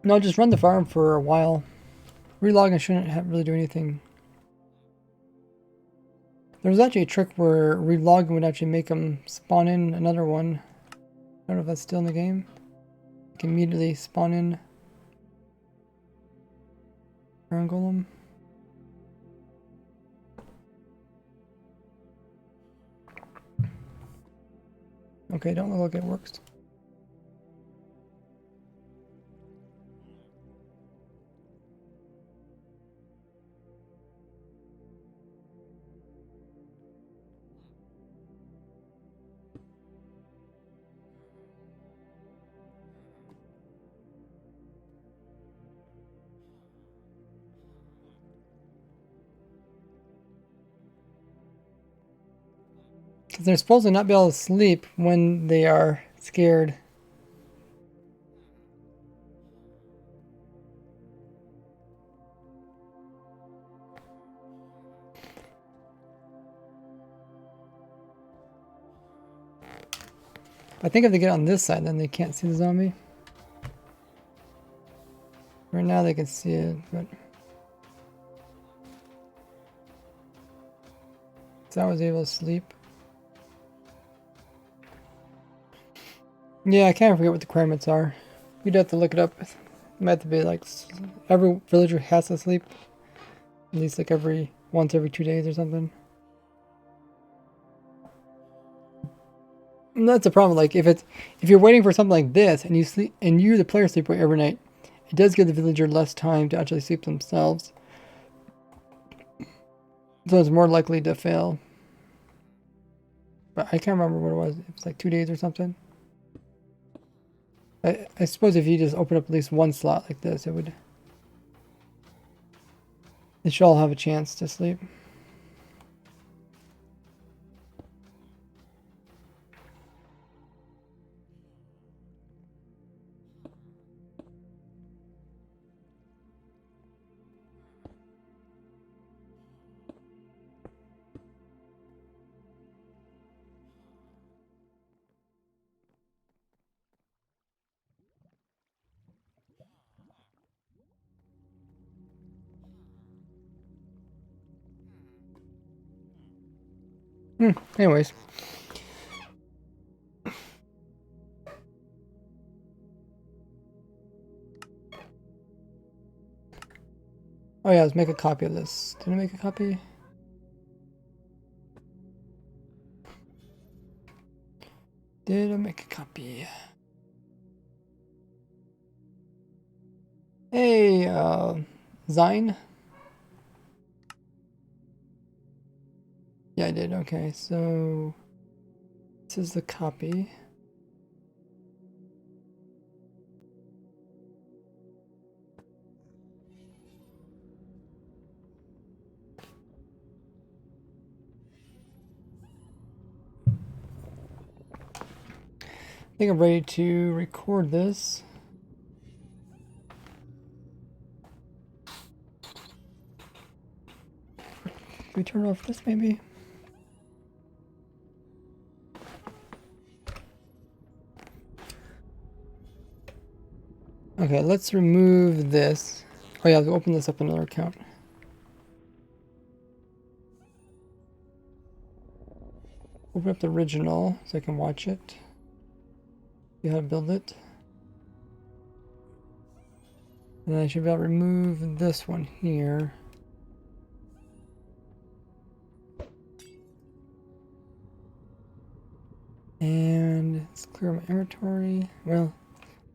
No, just run the farm for a while. Relogging shouldn't really do anything. There was actually a trick where relogging would actually make them spawn in another one. I don't know if that's still in the game. You can immediately spawn in Iron Golem. Okay, don't look like it works. Because they're supposed to not be able to sleep when they are scared. I think if they get on this side, then they can't see the zombie. Right now they can see it, but... So I was able to sleep. Yeah, I can't forget what the requirements are. You'd have to look it up. It might have to be like every villager has to sleep at least like once every 2 days or something. And that's the problem. Like if you're waiting for something like this and you the player sleep every night, it does give the villager less time to actually sleep themselves. So it's more likely to fail. But I can't remember what it was. It was like 2 days or something. I suppose if you just open up at least one slot like this, they should all have a chance to sleep. Anyways. Oh yeah, let's make a copy of this. Did I make a copy? Did I make a copy? Hey, Zine? Yeah, I did. Okay, so this is the copy. I think I'm ready to record this. Can we turn off this maybe? Okay, let's remove this. Oh yeah, let's open this up another account. Open up the original so I can watch it. See how to build it. And then I should be able to remove this one here. And let's clear my inventory. Well,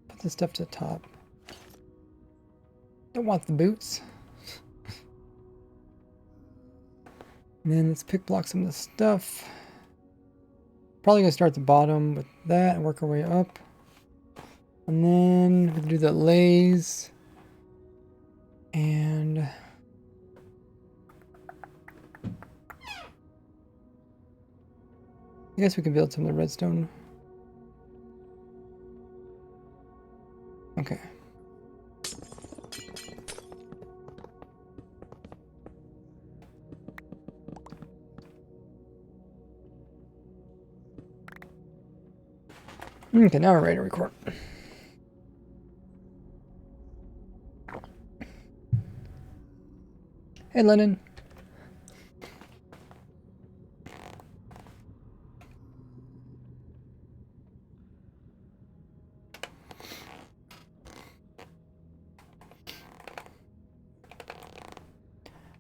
put this stuff to the top. Don't want the boots. And then let's pick block some of the stuff. Probably gonna start at the bottom with that and work our way up. And then we'll do the Allays. And I guess we can build some of the redstone. Okay. Okay, now we're ready to record. Hey, Lennon.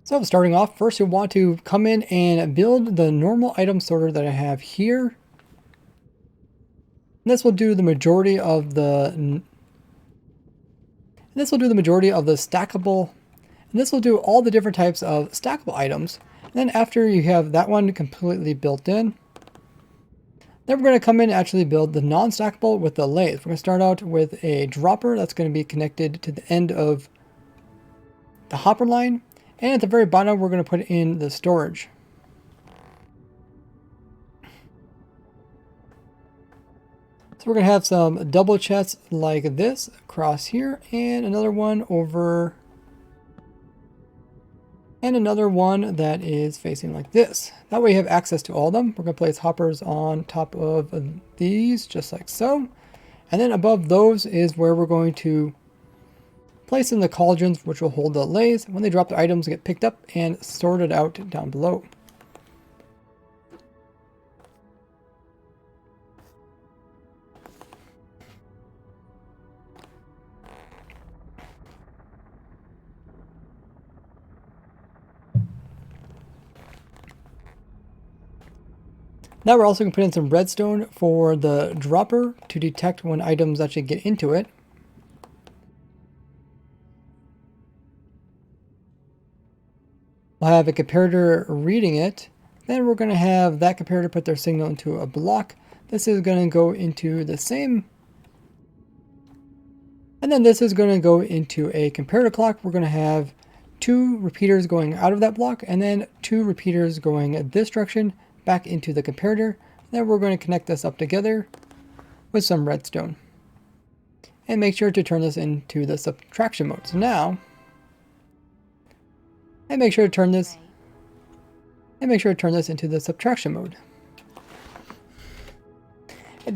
So starting off, first you'll want to come in and build the normal item sorter that I have here. This will do the majority of the stackable, and this will do all the different types of stackable items. And then after you have that one completely built in, then we're going to come in and actually build the non-stackable with the Allays. We're going to start out with a dropper that's going to be connected to the end of the hopper line, and at the very bottom we're going to put in the storage. So we're going to have some double chests like this across here, and another one over, and another one that is facing like this. That way you have access to all of them. We're going to place hoppers on top of these, just like so. And then above those is where we're going to place in the cauldrons, which will hold the Allays. When they drop the items, they get picked up and sorted out down below. Now we're also going to put in some redstone for the dropper to detect when items actually get into it. We'll have a comparator reading it. Then we're going to have that comparator put their signal into a block. This is going to go into the same. And then this is going to go into a comparator clock. We're going to have 2 repeaters going out of that block, and then 2 repeaters going this direction back into the comparator. Then we're going to connect this up together with some redstone. And make sure to turn this into the subtraction mode. So now, and make sure to turn this into the subtraction mode.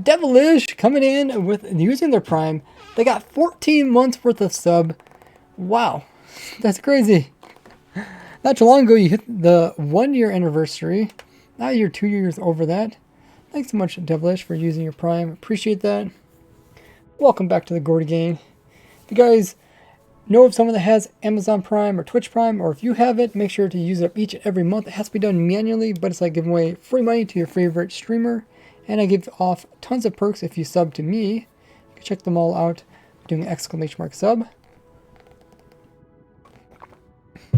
Devilish coming in with using their prime. They got 14 months worth of sub. Wow, that's crazy. Not too long ago you hit the 1-year anniversary. Now you're 2 years over that. Thanks so much, Devilish, for using your prime. Appreciate that. Welcome back to the Gordy Gang. If you guys know of someone that has Amazon Prime or Twitch Prime, or if you have it, make sure to use it up each and every month. It has to be done manually, but it's like giving away free money to your favorite streamer. And I give off tons of perks if you sub to me. You can check them all out doing ! Sub.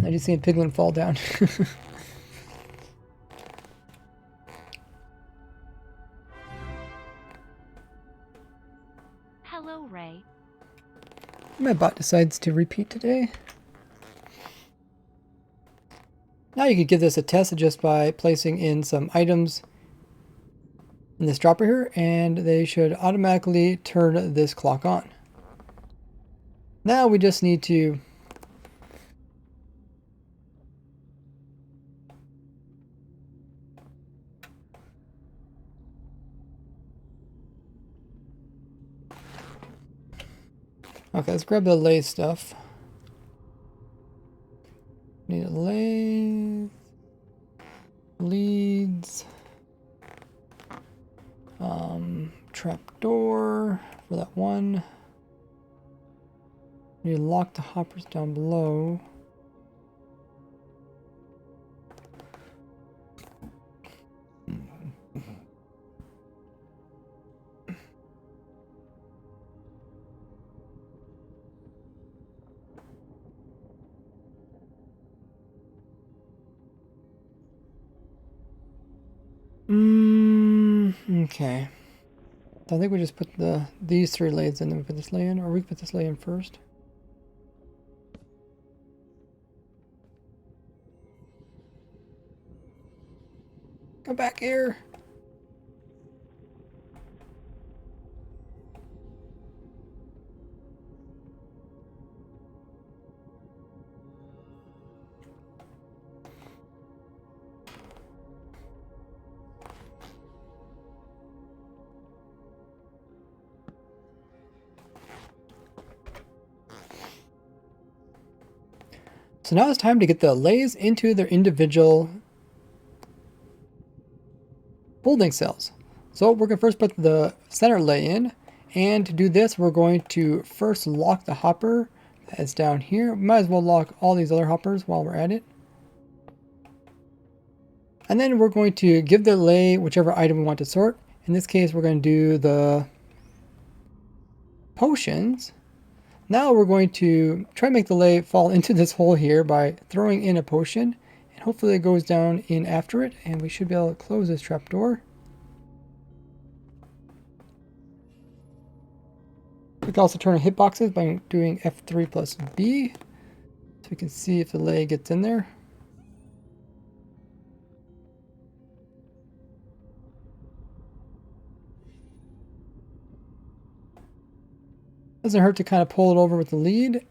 I just seen a piglin fall down. Hello, Ray. My bot decides to repeat today. Now you could give this a test just by placing in some items in this dropper here, and they should automatically turn this clock on. Now we just need to okay, let's grab the Allays stuff. Need Allays, leads, trapdoor for that one. Need to lock the hoppers down below. Okay. So I think we just put these 3 layers in, then we put this lay in, or we put this lay in first. Come back here. So now it's time to get the Allays into their individual holding cells. So we're going to first put the center lay in, and to do this we're going to first lock the hopper that's down here. We might as well lock all these other hoppers while we're at it. And then we're going to give the Allay whichever item we want to sort. In this case we're going to do the potions. Now we're going to try to make the lay fall into this hole here by throwing in a potion, and hopefully it goes down in after it, and we should be able to close this trapdoor. We can also turn on hitboxes by doing F3 plus B, so we can see if the lay gets in there. Doesn't hurt to kind of pull it over with the lead.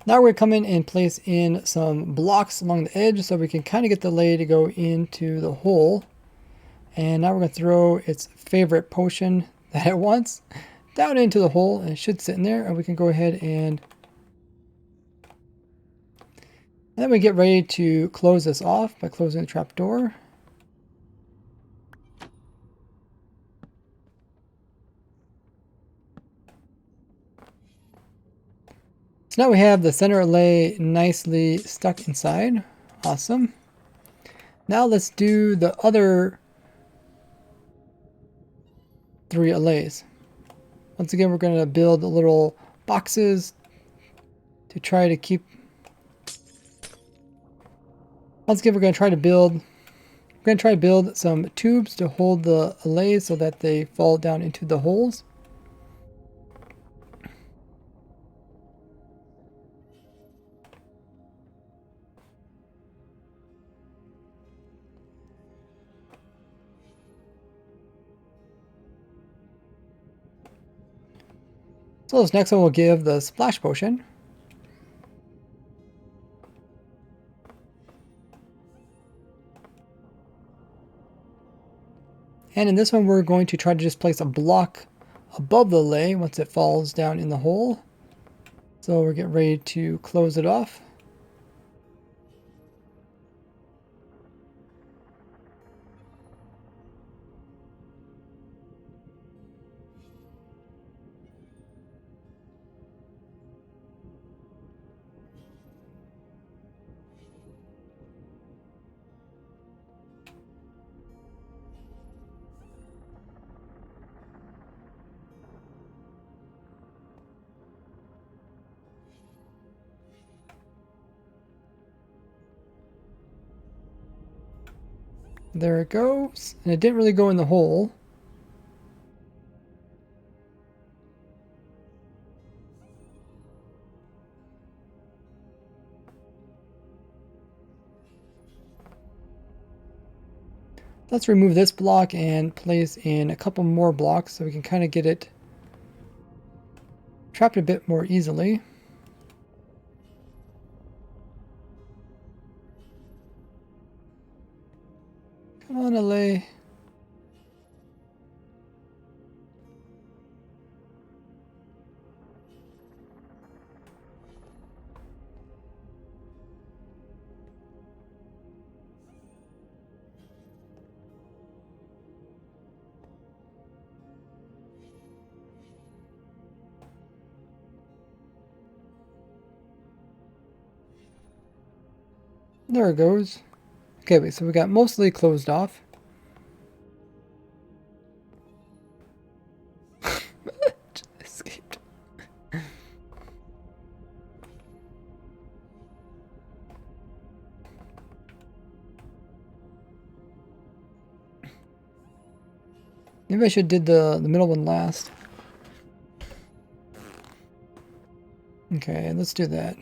Now we're going to come in and place in some blocks along the edge so we can kind of get the lay to go into the hole. And now we're going to throw its favorite potion that it wants down into the hole, and it should sit in there, and we can go ahead and then we get ready to close this off by closing the trap door. So now we have the center lay nicely stuck inside. Awesome. Now let's do the other 3 allays. Once again, we're going to build little boxes to try to keep. Once again, we're going to try to build some tubes to hold the allays so that they fall down into the holes. So this next one will give the splash potion. And in this one, we're going to try to just place a block above the lay once it falls down in the hole. So we're getting ready to close it off. There it goes. And it didn't really go in the hole. Let's remove this block and place in a couple more blocks so we can kind of get it trapped a bit more easily. Come on, Allay. There it goes. Okay, wait, so we got mostly closed off. Just escaped. Maybe I should did the middle one last. Okay, let's do that.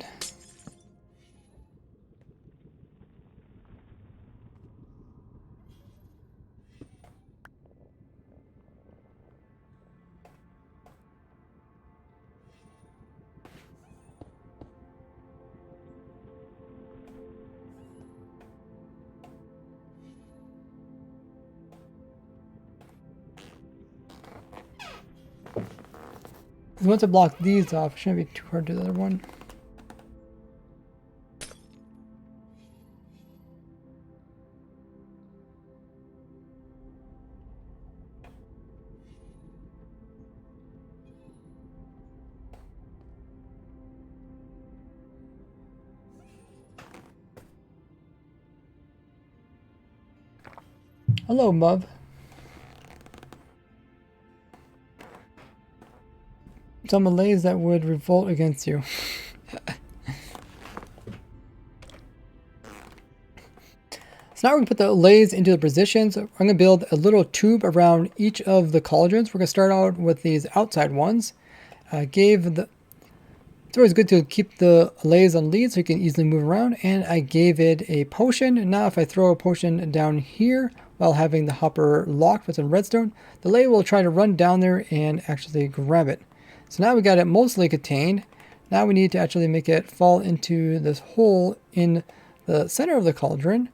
Once I block these off, it shouldn't be too hard to do the other one. Hello, Mub. Some Allays that would revolt against you. So now we're going to put the Allays into the positions. I'm going to build a little tube around each of the cauldrons. We're going to start out with these outside ones. It's always good to keep the Allays on lead so you can easily move around. And I gave it a potion. And now if I throw a potion down here while having the hopper locked with some redstone, the Allay will try to run down there and actually grab it. So now we got it mostly contained. Now we need to actually make it fall into this hole in the center of the cauldron.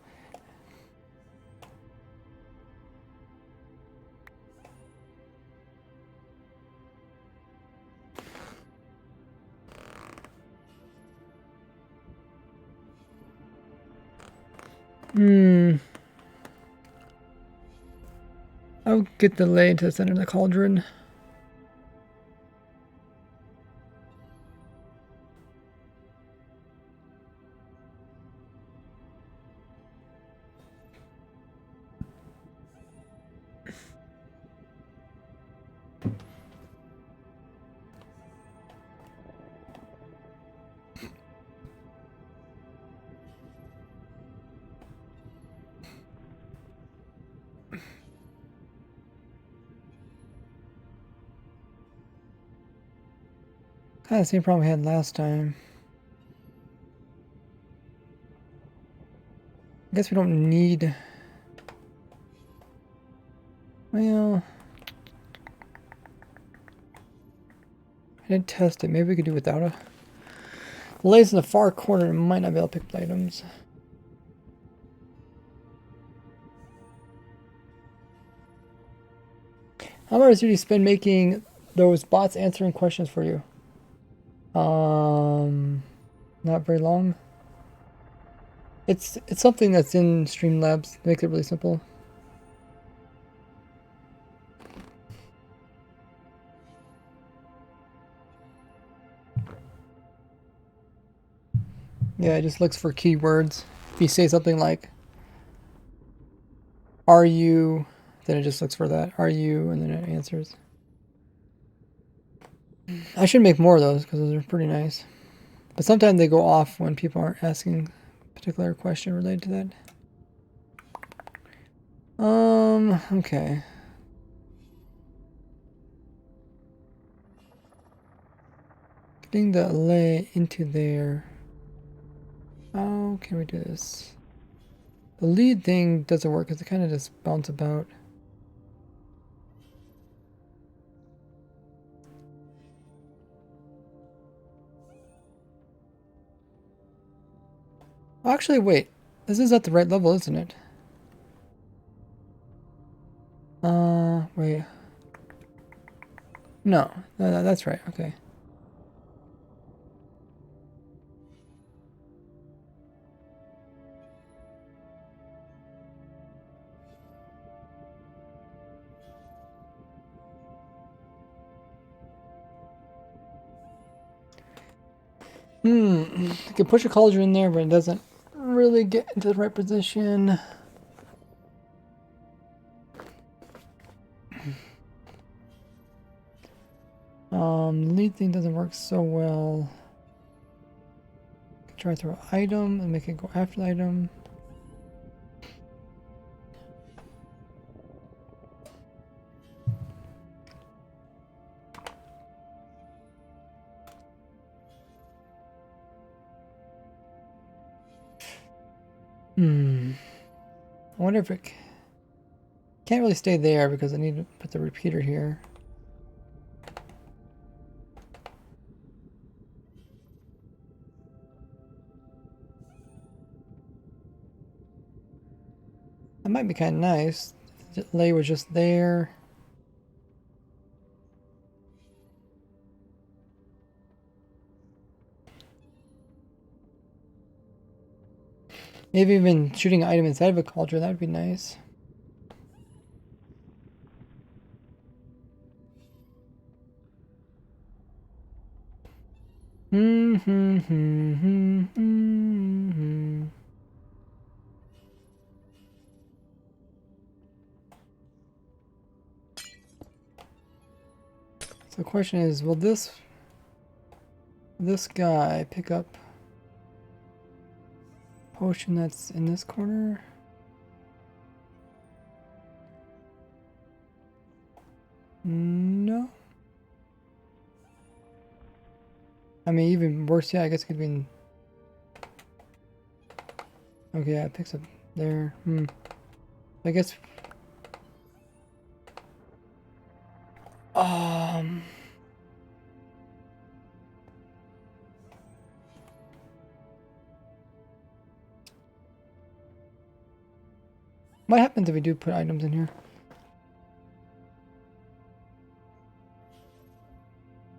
I'll get the Allay into the center of the cauldron. Kind of the same problem we had last time. I guess we don't need... Well... I didn't test it. Maybe we could do without a... Allays in the far corner and might not be able to pick items. How much did you spend making those bots answering questions for you? Not very long. It's something that's in Streamlabs. It makes it really simple. Yeah, it just looks for keywords. If you say something like, "Are you?" then it just looks for that. "Are you?" and then it answers. I should make more of those because those are pretty nice. But sometimes they go off when people aren't asking a particular question related to that. Okay. Getting the Allay into there. How can we do this? The lead thing doesn't work because it kind of just bounce about. Actually, wait. This is at the right level, isn't it? Wait. No, that's right. Okay. I can push a cauldron in there, but it doesn't really get into the right position. The lead thing doesn't work so well. Try to throw an item and make it go after the item. I wonder if it can't really stay there because I need to put the repeater here. That might be kind of nice. The Allay was just there. Maybe even shooting an item inside of a cauldron, that would be nice. the question is, will this guy pick up potion that's in this corner? No. I mean, even worse, yeah, I guess it could be in... Okay, yeah, it picks up there. I guess... What happens if we do put items in here?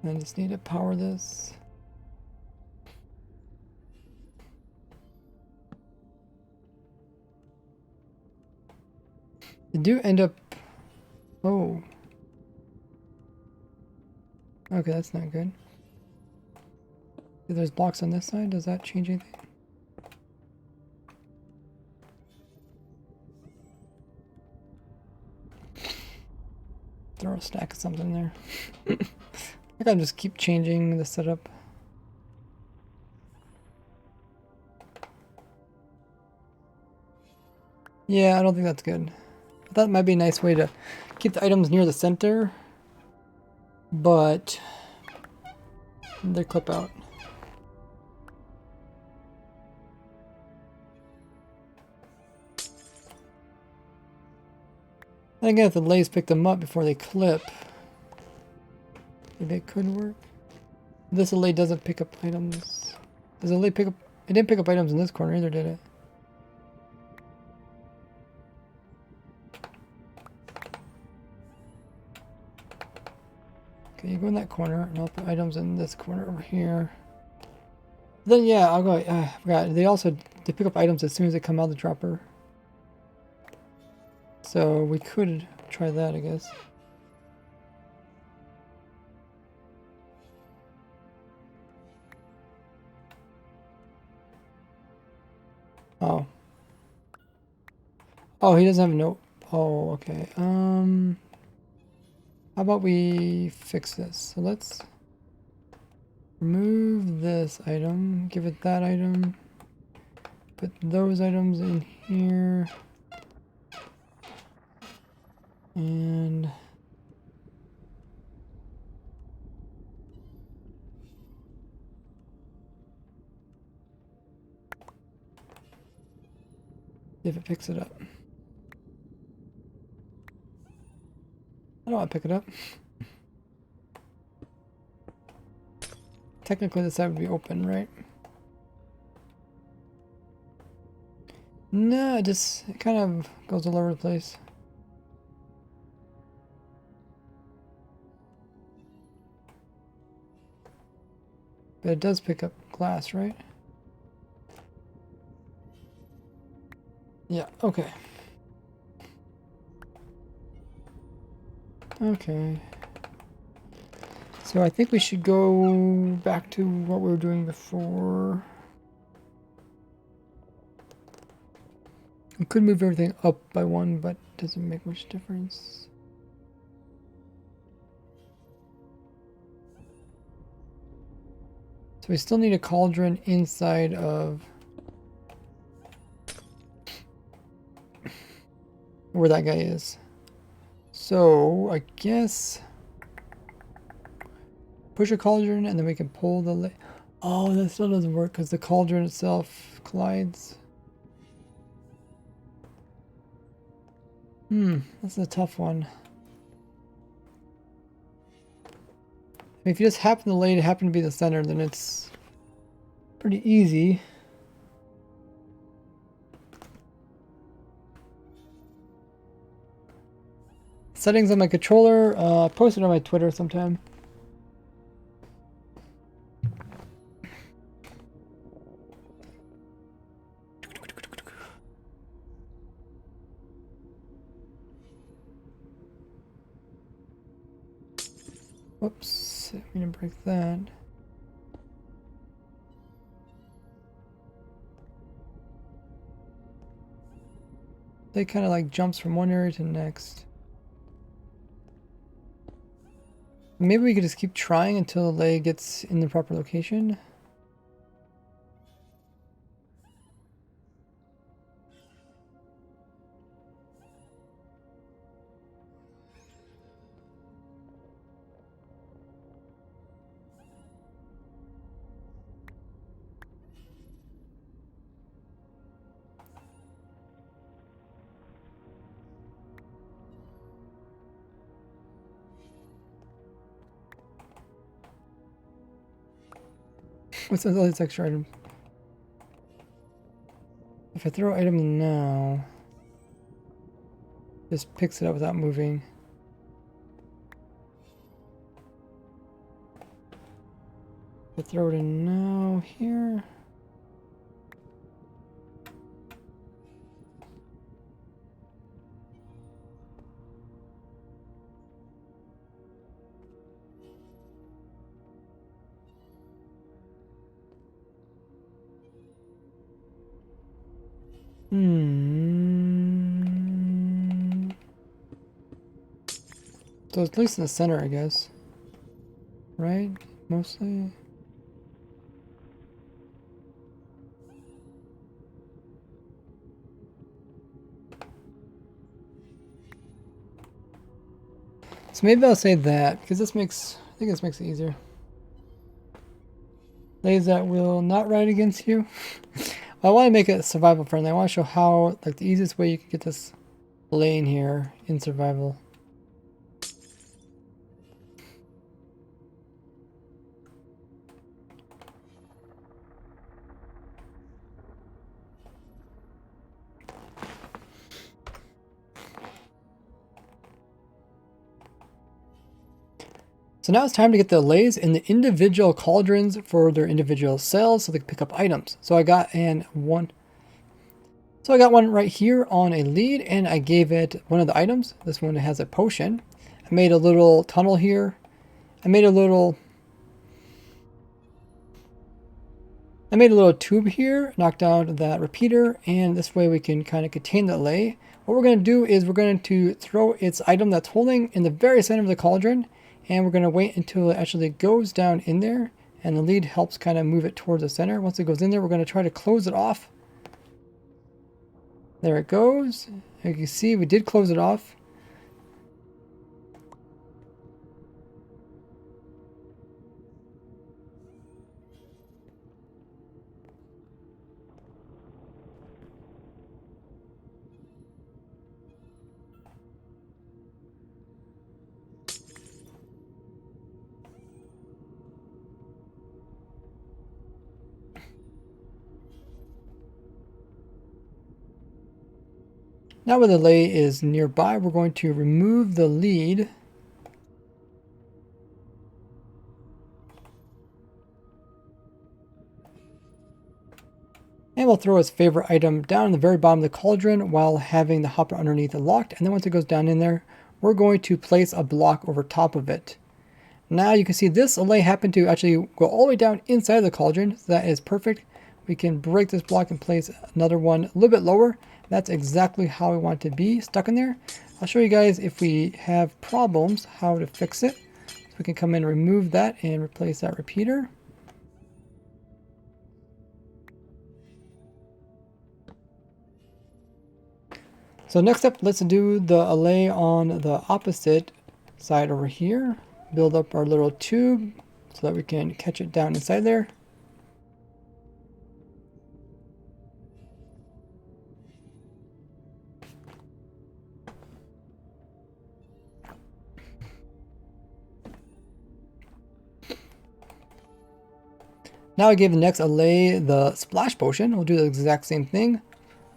I just need to power this. They do end up... Oh. Okay, that's not good. If there's blocks on this side, does that change anything? Throw a stack of something there. I think I'll just keep changing the setup. Yeah, I don't think that's good. That might be a nice way to keep the items near the center, but they clip out. And again, if the Allays pick them up before they clip, maybe it could work. This Allay doesn't pick up items. Does Allay pick up? It didn't pick up items in this corner either, did it? Okay, you go in that corner, and I'll put items in this corner over here. Then yeah, I'll go. I forgot. They pick up items as soon as they come out of the dropper. So we could try that, I guess. Oh. Oh, he doesn't have no. Oh, okay. How about we fix this? So let's remove this item, give it that item, put those items in here, and see if it picks it up. I don't want to pick it up. Technically this side would be open, right? No, it kind of goes all over the place. But it does pick up glass, right? Yeah, okay. Okay. So I think we should go back to what we were doing before. We could move everything up by one, but it doesn't make much difference. So we still need a cauldron inside of where that guy is. So I guess push a cauldron and then we can pull the... Oh, that still doesn't work because the cauldron itself collides. That's a tough one. If you just happen to lay it happen to be the center, then it's pretty easy. Settings on my controller, post it on my Twitter sometime. Whoops, I'm gonna break that. They kind of like jumps from one area to the next. Maybe we could just keep trying until the lay gets in the proper location. What's all this extra item? If I throw item now, just picks it up without moving. If I throw it in now here. So it's at least in the center, I guess. Right? Mostly. So maybe I'll say that, because I think this makes it easier. Lays that will not ride against you. Well, I want to make it survival friendly. I want to show how, like, the easiest way you can get this lane here in survival. So now it's time to get the Allays in the individual cauldrons for their individual cells so they can pick up items. So I got one right here on a lead, and I gave it one of the items. This one has a potion. I made a little tunnel here. I made a little tube here, knocked out that repeater, and this way we can kind of contain the Allay. What we're going to do is we're going to throw its item that's holding in the very center of the cauldron, and we're going to wait until it actually goes down in there, and the lead helps kind of move it towards the center. Once it goes in there, we're going to try to close it off. There it goes. As you can see, we did close it off. Now when the Allay is nearby, we're going to remove the lead. And we'll throw his favorite item down in the very bottom of the cauldron while having the hopper underneath it locked. And then once it goes down in there, we're going to place a block over top of it. Now you can see this Allay happened to actually go all the way down inside of the cauldron. So that is perfect. We can break this block and place another one a little bit lower. That's exactly how we want it to be stuck in there. I'll show you guys if we have problems how to fix it. So we can come in and remove that and replace that repeater. So next up, let's do the Allay on the opposite side over here. Build up our little tube so that we can catch it down inside there. Now I give the next Allay the splash potion. We'll do the exact same thing.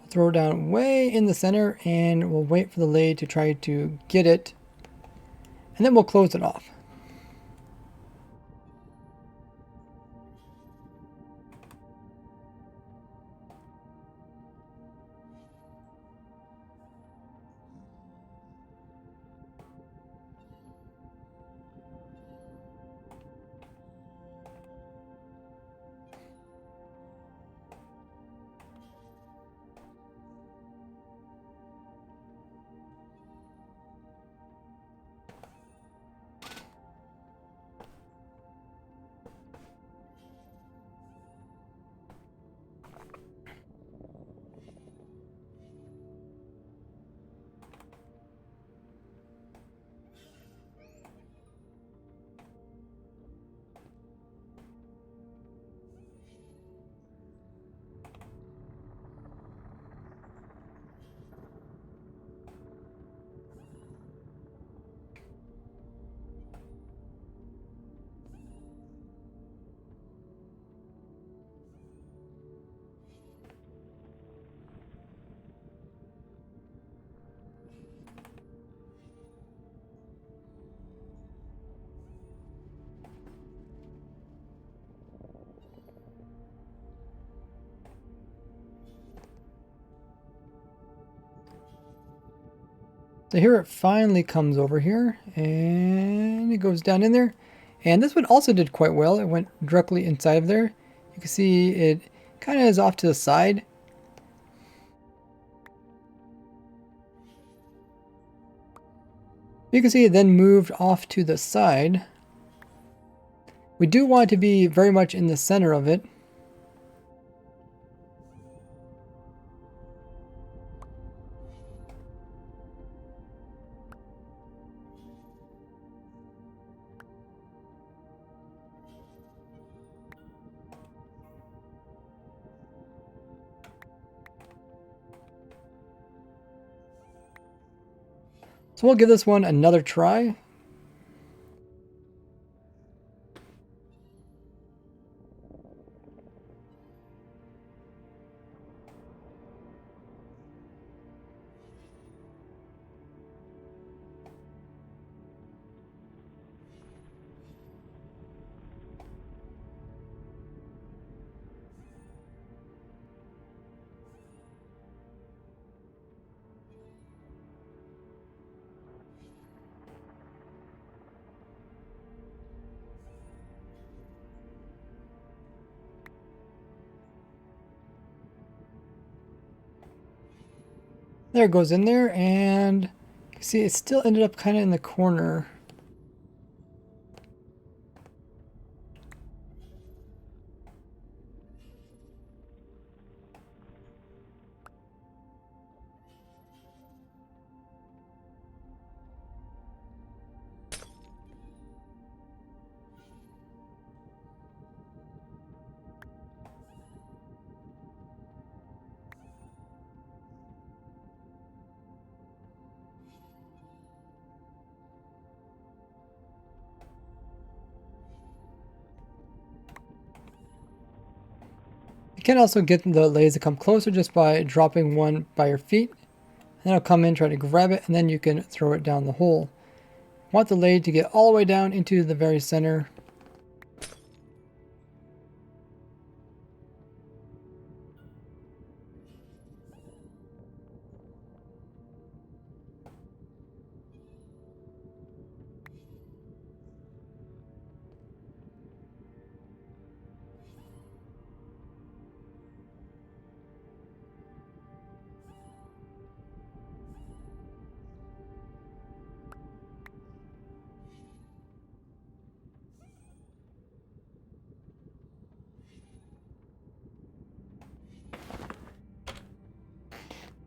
Throw it down way in the center, and we'll wait for the Allay to try to get it, and then we'll close it off. So here it finally comes over here, and it goes down in there. And this one also did quite well. It went directly inside of there. You can see it kind of is off to the side. You can see it then moved off to the side. We do want it to be very much in the center of it. So we'll give this one another try. There it goes in there, and you see it still ended up kind of in the corner. You can also get the Allays to come closer just by dropping one by your feet. And then it'll come in, try to grab it, and then you can throw it down the hole. Want the Allay to get all the way down into the very center.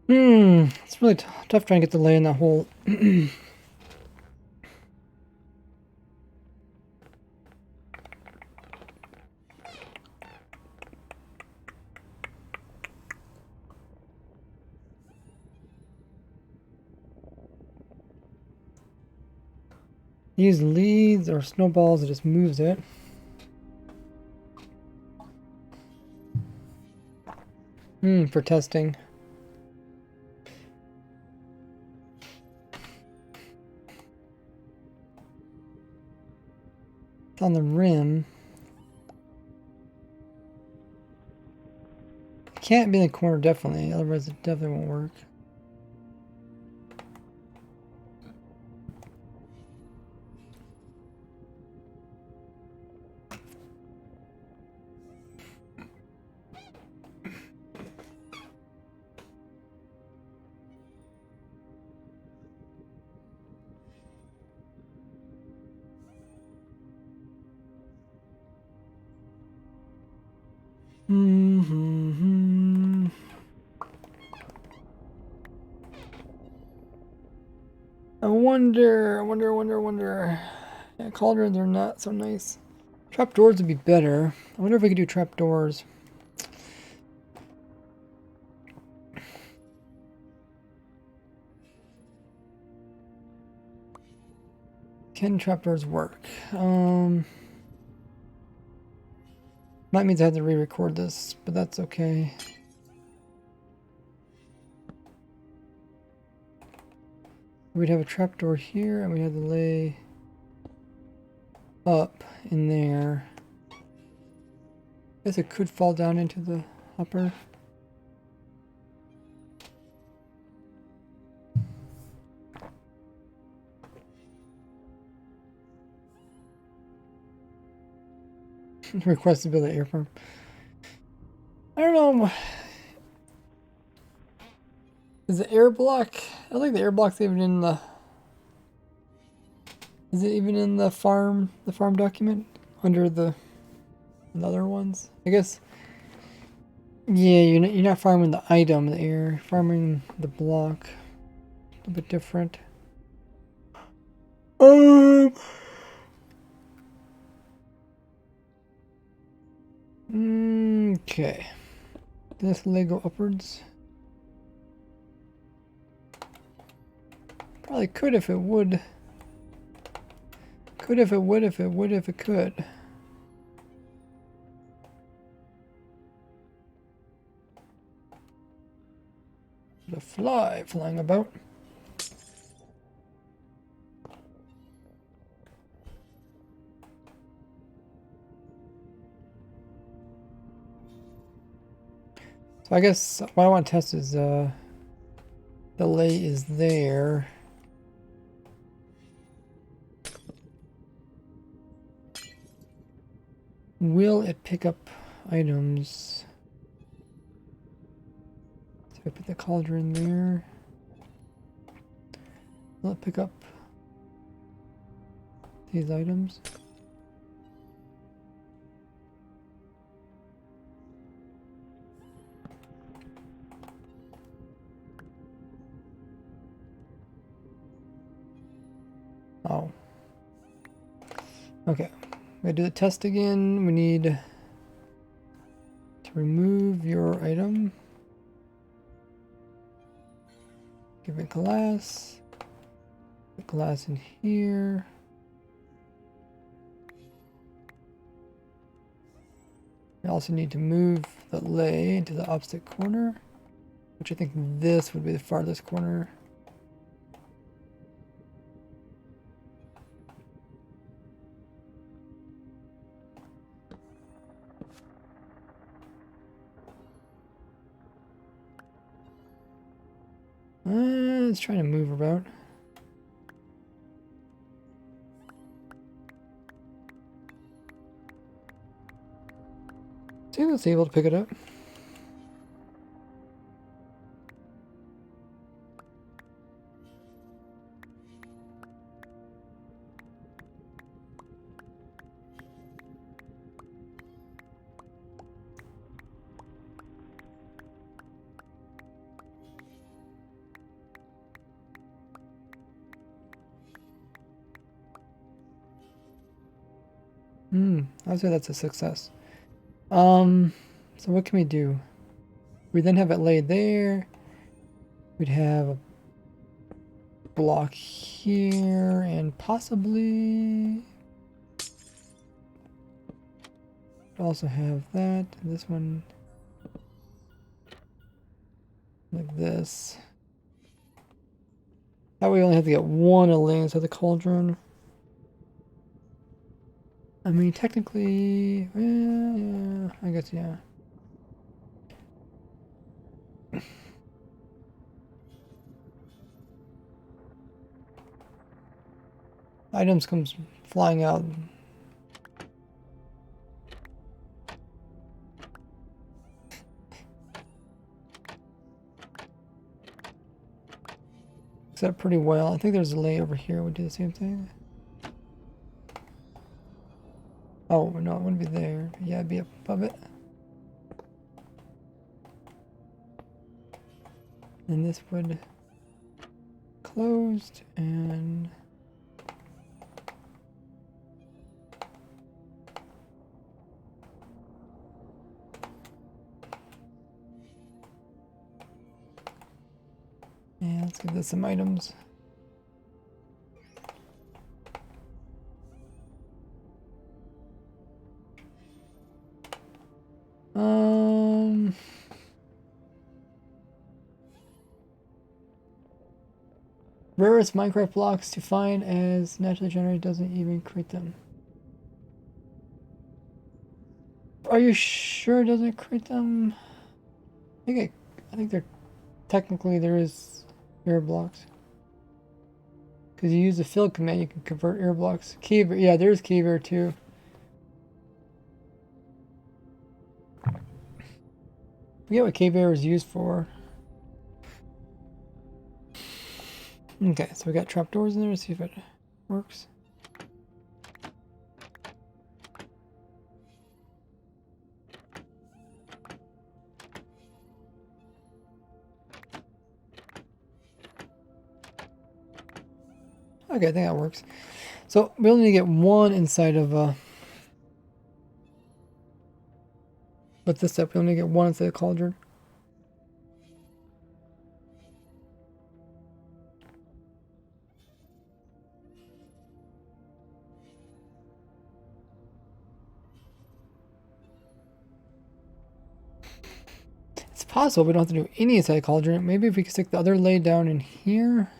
It's really tough trying to get the Allay in that hole. Use leads or snowballs, it just moves it. For testing. It's on the rim. It can't be in the corner, definitely, otherwise it definitely won't work. I wonder. Yeah, cauldrons are not so nice. Trapdoors would be better. I wonder if we could do trapdoors. Can trapdoors work? That means I have to re-record this, but that's okay. We'd have a trapdoor here, and we have to lay up in there. I guess it could fall down into the hopper. request to build an air farm. I don't know. Is the air block? I don't think the air block's even in the. Is it even in the farm document under the other ones? I guess. Yeah, you're not farming the item, the air, farming the block. A little bit different. Okay. This Lego upwards. Probably could if it would. Could if it would, if it could. The fly flying about. So I guess what I want to test is the lay is there. Will it pick up items? So I put the cauldron there. Will it pick up these items? Oh. Okay. We do the test again. We need to remove your item. Give it glass. Put glass in here. We also need to move the lay into the opposite corner, which I think this would be the farthest corner. It's trying to move about. See if it's able to pick it up. I'd say that's a success. So what can we do? We then have it laid there. We'd have a block here and possibly also have that. This one like this. That way we only have to get one Allays of the cauldron. I mean, technically, yeah, I guess, yeah. Items comes flying out. Set pretty well. I think there's a lay over here would do the same thing. Oh, no, it wouldn't be there. Yeah, it'd be up above it. And this would closed and let's give this some items. Rarest Minecraft blocks to find as naturally generated doesn't even create them. Are you sure it doesn't create them? I think they're technically there is error blocks. Because you use the fill command, you can convert error blocks. Keyver, yeah, there's Keyver too. Forget what cave air is used for. Okay, so we got trapdoors in there. Let's see if it works. Okay, I think that works. So we only need to get one inside of with this step, we only get one inside the cauldron. It's possible we don't have to do any inside the cauldron. Maybe if we could stick the other lay down in here.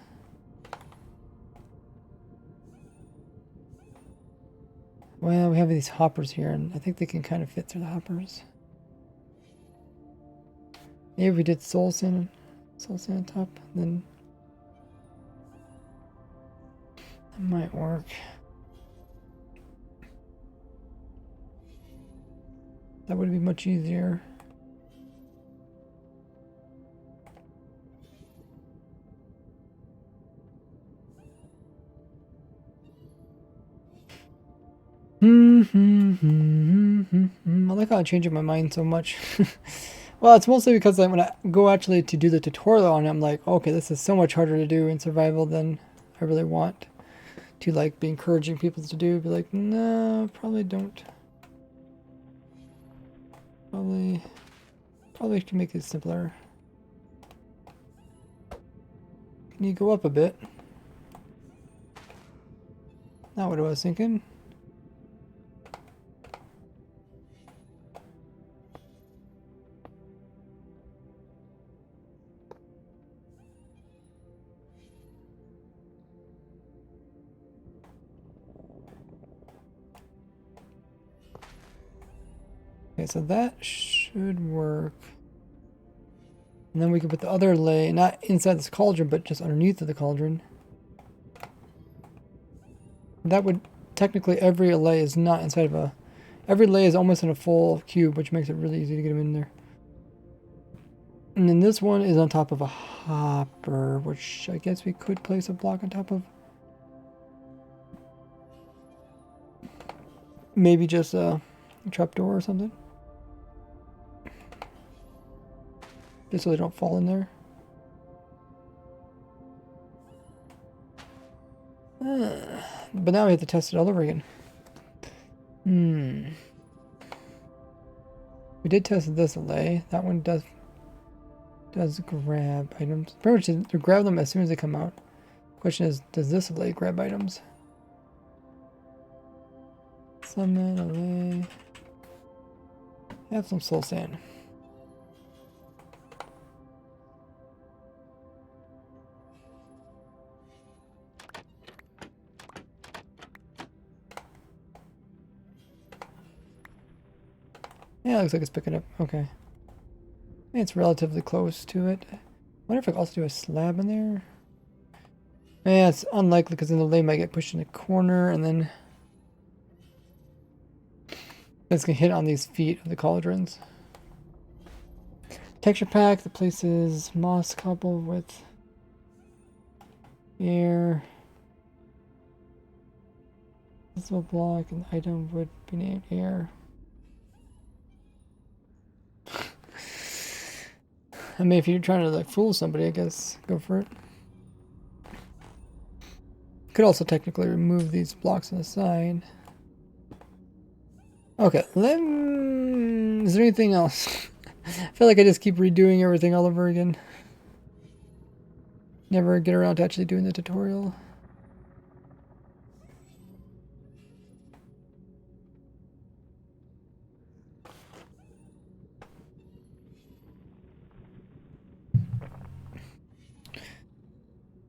Well, we have these hoppers here, and I think they can kind of fit through the hoppers. Maybe if we did soul sand on top, then that might work. That would be much easier. I like how I'm changing my mind so much. Well, it's mostly because when I go actually to do the tutorial on it, I'm like, okay, this is so much harder to do in survival than I really want to like be encouraging people to do. Be like, no, probably don't. Probably can make it simpler. Can you go up a bit? Not what I was thinking. Okay, so that should work. And then we can put the other lay, not inside this cauldron, but just underneath of the cauldron. That would, technically every lay is not inside of a, every lay is almost in a full cube, which makes it really easy to get them in there. And then this one is on top of a hopper, which I guess we could place a block on top of. Maybe just a trapdoor or something. Just so they don't fall in there. But now we have to test it all over again. We did test this lay. That one does grab items. Pretty much to grab them as soon as they come out. Question is, does this lay grab items? Summon, Allay. Have some soul sand. Yeah, it looks like it's picking up. Okay. It's relatively close to it. I wonder if I can also do a slab in there. Yeah, it's unlikely because then the lay might get pushed in the corner and then it's going to hit on these feet of the cauldrons. Texture pack, the place is moss cobble with air. This will block and the item would be named air. I mean, if you're trying to like fool somebody, I guess go for it. Could also technically remove these blocks on the side. Okay, is there anything else? I feel like I just keep redoing everything all over again. Never get around to actually doing the tutorial.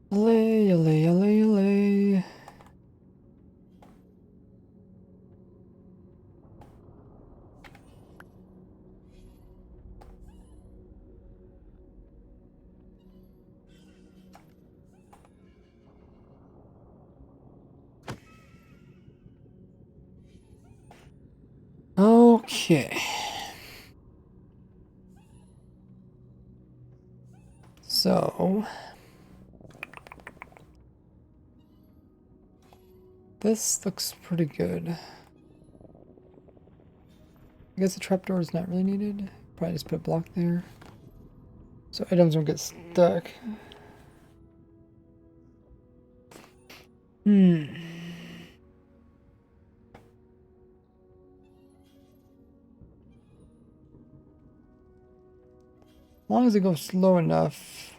Allay, allay, allay, allay. Okay. So this looks pretty good. I guess the trapdoor is not really needed. Probably just put a block there so items don't get stuck. As long as it goes slow enough,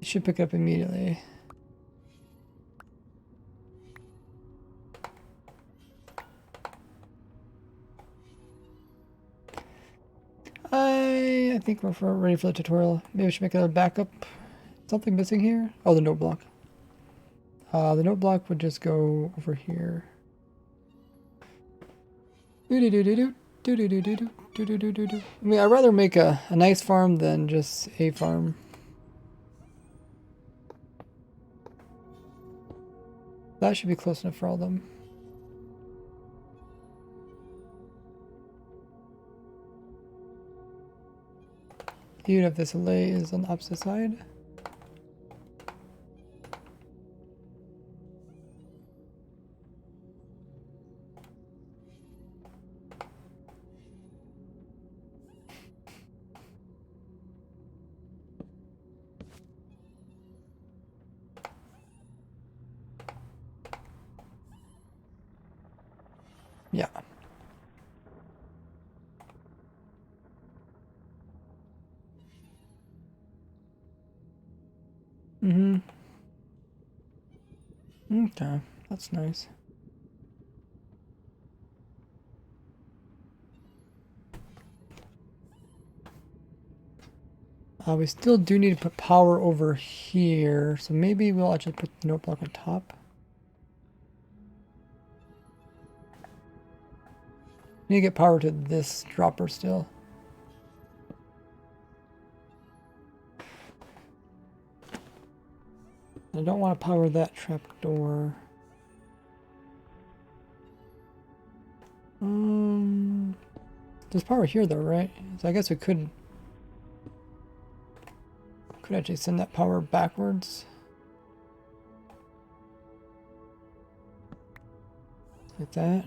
it should pick it up immediately. I think we're ready for the tutorial. Maybe we should make a backup. Something missing here? Oh, the note block. The note block would just go over here. I mean, I'd rather make a nice farm than just a farm. That should be close enough for all of them. Even if this allay is on the opposite side. Yeah. Okay, that's nice. We still do need to put power over here, so maybe we'll actually put the note block on top. Need to get power to this dropper still. I don't want to power that trapdoor. There's power here though, right? So I guess we could actually send that power backwards. Like that.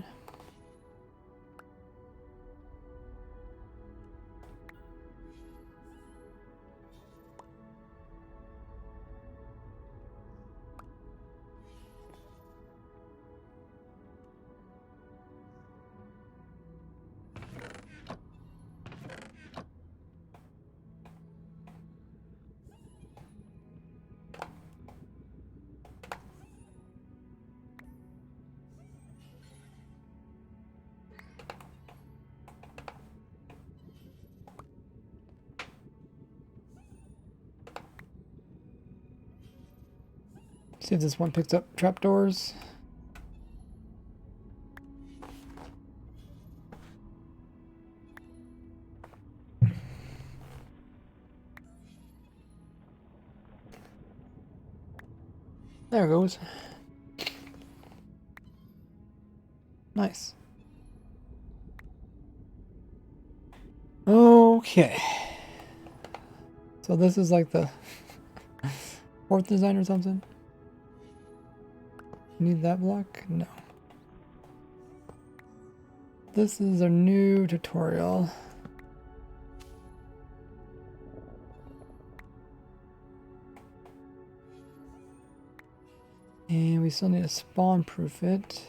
See if this one picks up trapdoors. There it goes. Nice. Okay. So this is like the fourth design or something? Need that block? No. This is our new tutorial. And we still need to spawn proof it.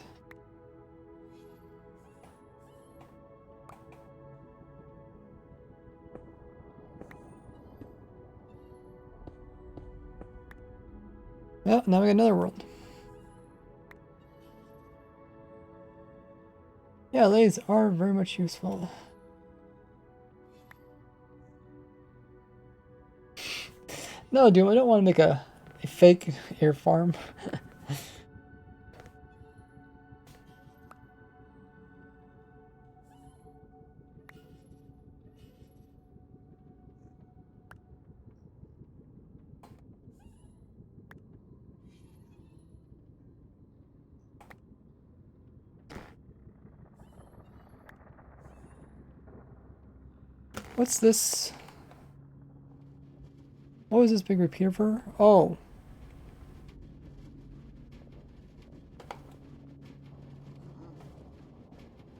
Well, now we got another world. Yeah, Allays are very much useful. No, dude, I don't want to make a fake air farm. What's this? What was this big repeater for? Oh.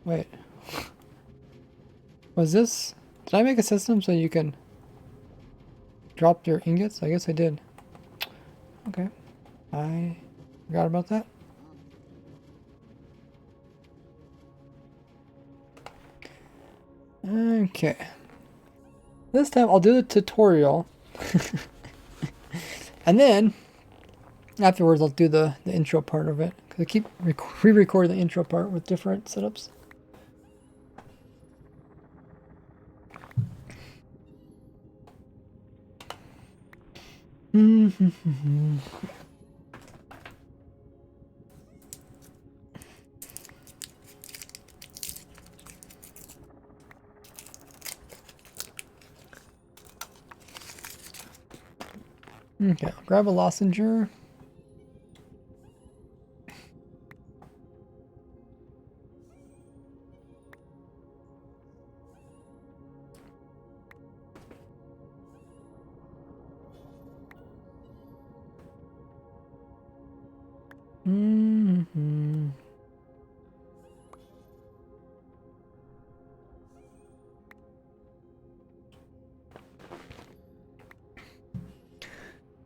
Wait. Was this? Did I make a system so you can drop your ingots? I guess I did. Okay. I forgot about that. Okay. This time I'll do the tutorial. And then afterwards I'll do the intro part of it. Because I keep re-recording the intro part with different setups. Okay, I'll grab a lozenge.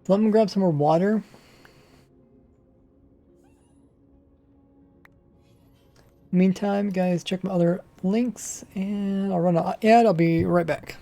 Let me grab some more water. Meantime, guys, check my other links, and I'll run an ad. I'll be right back.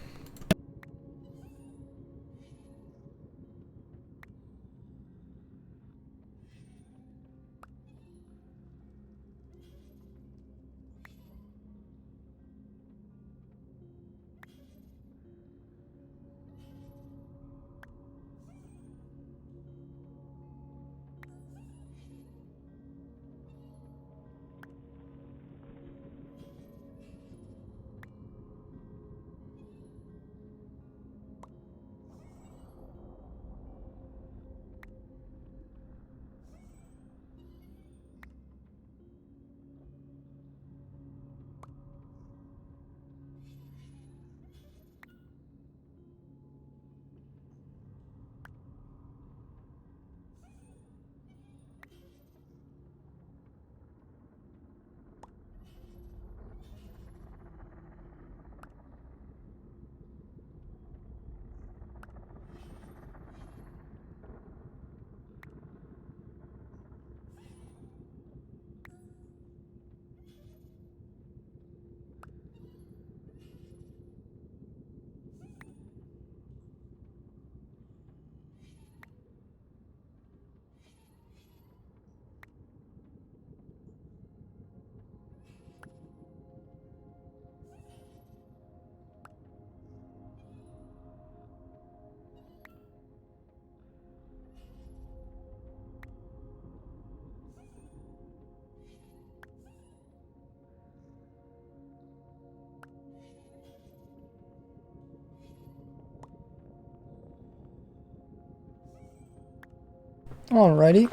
Alrighty,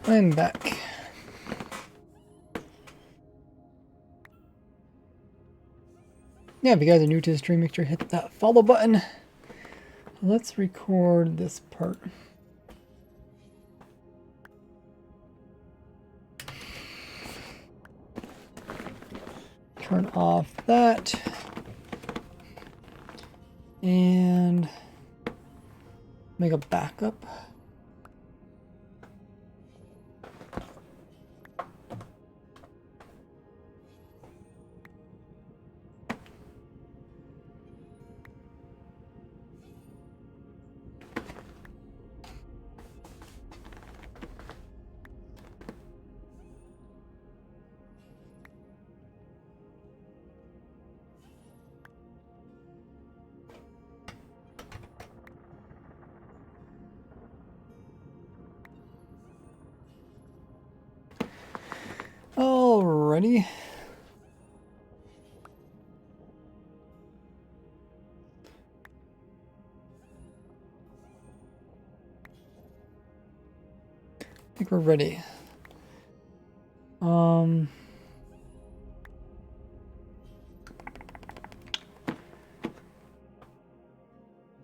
I'm back. Yeah, if you guys are new to the stream, make sure to hit that follow button. Let's record this part. Turn off that. And make a backup. Alrighty. I think we're ready.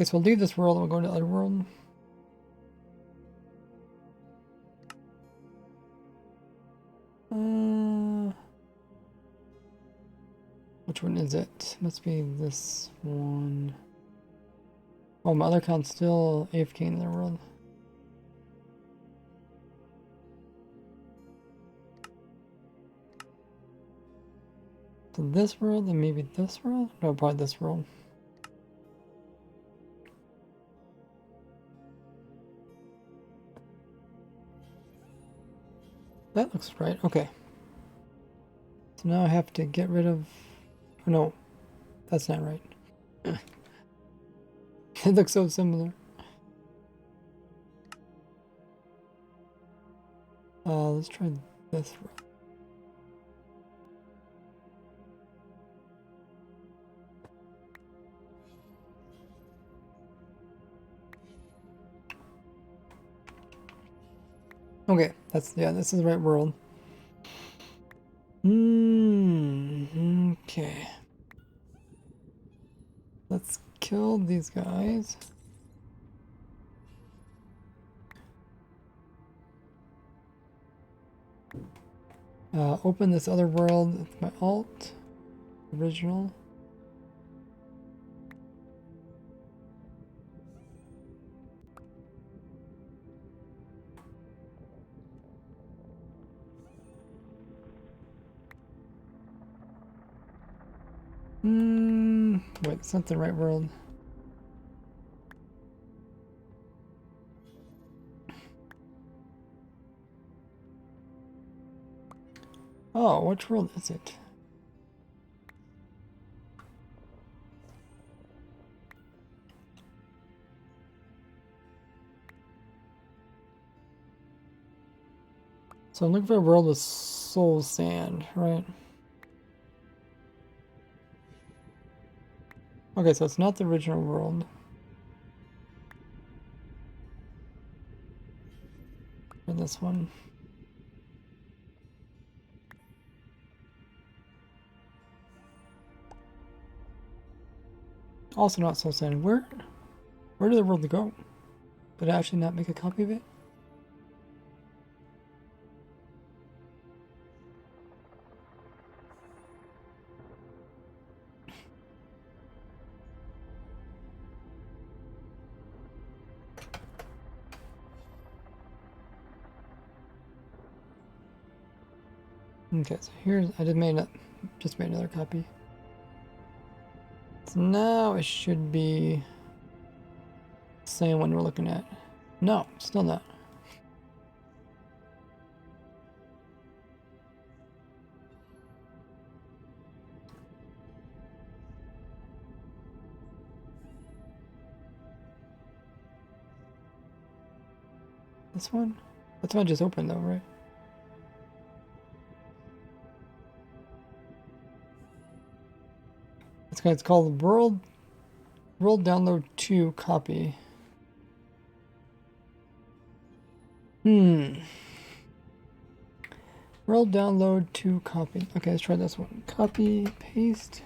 Okay, so we'll leave this world and we'll go to the other world. Which one is it? Must be this one. Oh, my other account's still AFK in the world. So this world and maybe this world? No, probably this world. That looks right. Okay. So now I have to get rid of... Oh, no. That's not right. It looks so similar. Let's try this world. Okay, that's, yeah, this is the right world. Okay. Let's kill these guys. Open this other world with my alt. Original. Wait, it's not the right world. Oh, which world is it? So I'm looking for a world with soul sand, right? Okay, so it's not the original world. Or this one. Also not soul sand. Where did the world go? Did I actually not make a copy of it? Okay, so here's, I just made another copy. So now it should be the same one we're looking at. No, still not. This one? That's one I just opened though, right? It's called World Download 2 copy. World Download 2 copy. Okay, let's try this one. Copy, paste.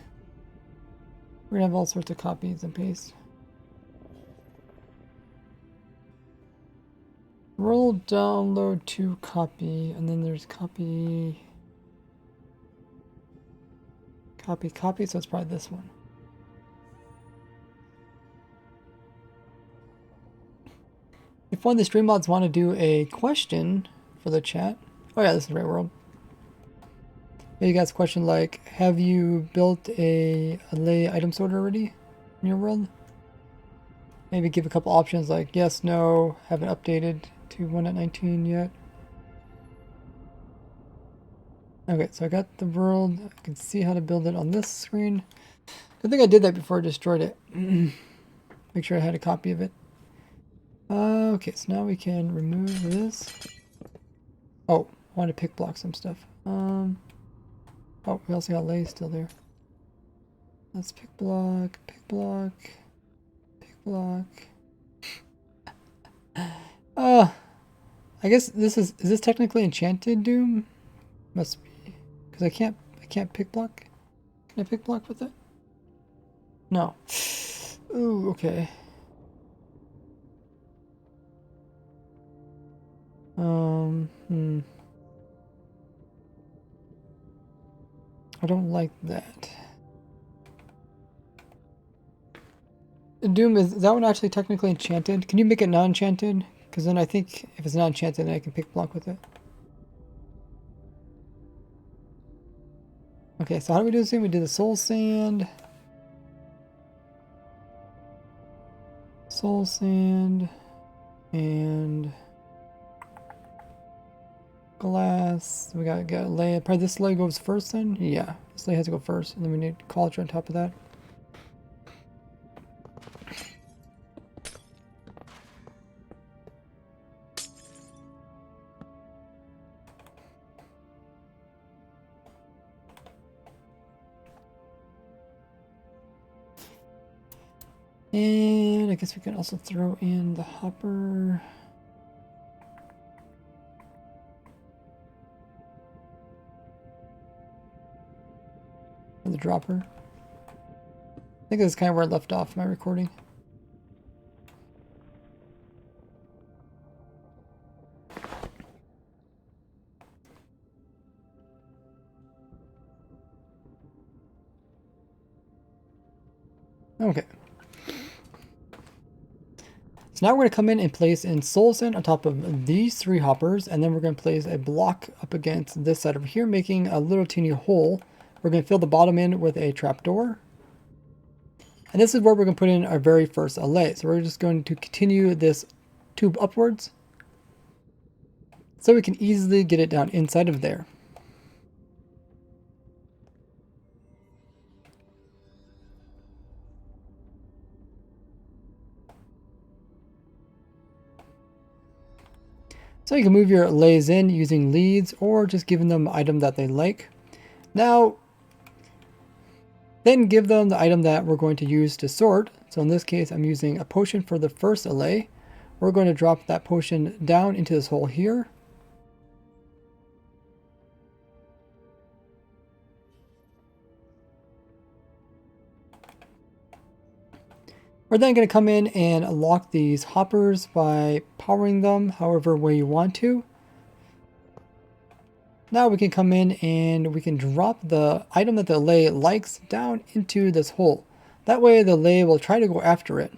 We're gonna have all sorts of copies and paste. World Download 2 copy, and then there's copy. Copy, so it's probably this one. If one of the stream mods want to do a question for the chat. Oh yeah, this is the right world. You guys question like, have you built a Allay item sorter already in your world? Maybe give a couple options like yes, no, haven't updated to 1.19 yet. Okay, so I got the world. I can see how to build it on this screen. I think I did that before I destroyed it. Make sure I had a copy of it. Okay, so now we can remove this. Oh, I want to pick block some stuff. Oh, we also got Allays still there. Let's pick block, pick block, pick block. I guess this is this technically enchanted doom? Must be. Because I can't pick block. Can I pick block with it? No. Ooh, okay. I don't like that. Doom, is that one actually technically enchanted? Can you make it non-enchanted? Because then I think if it's not enchanted, then I can pick block with it. Okay, so how do we do this thing? We do the soul sand. Soul sand. And glass. We got lay. Probably this lay goes first then? Yeah, this lay has to go first. And then we need culture on top of that. And I guess we can also throw in the hopper. Or the dropper. I think that's kind of where I left off my recording. Okay. So now we're going to come in and place in soul sand on top of these 3 hoppers, and then we're going to place a block up against this side over here, making a little teeny hole. We're going to fill the bottom in with a trapdoor. And this is where we're going to put in our very first allay. So we're just going to continue this tube upwards so we can easily get it down inside of there. So you can move your allays in using leads or just giving them an item that they like. Now, then give them the item that we're going to use to sort. So in this case, I'm using a potion for the first allay. We're going to drop that potion down into this hole here. We're then going to come in and lock these hoppers by powering them however way you want to. Now we can come in and we can drop the item that the allay likes down into this hole. That way the allay will try to go after it.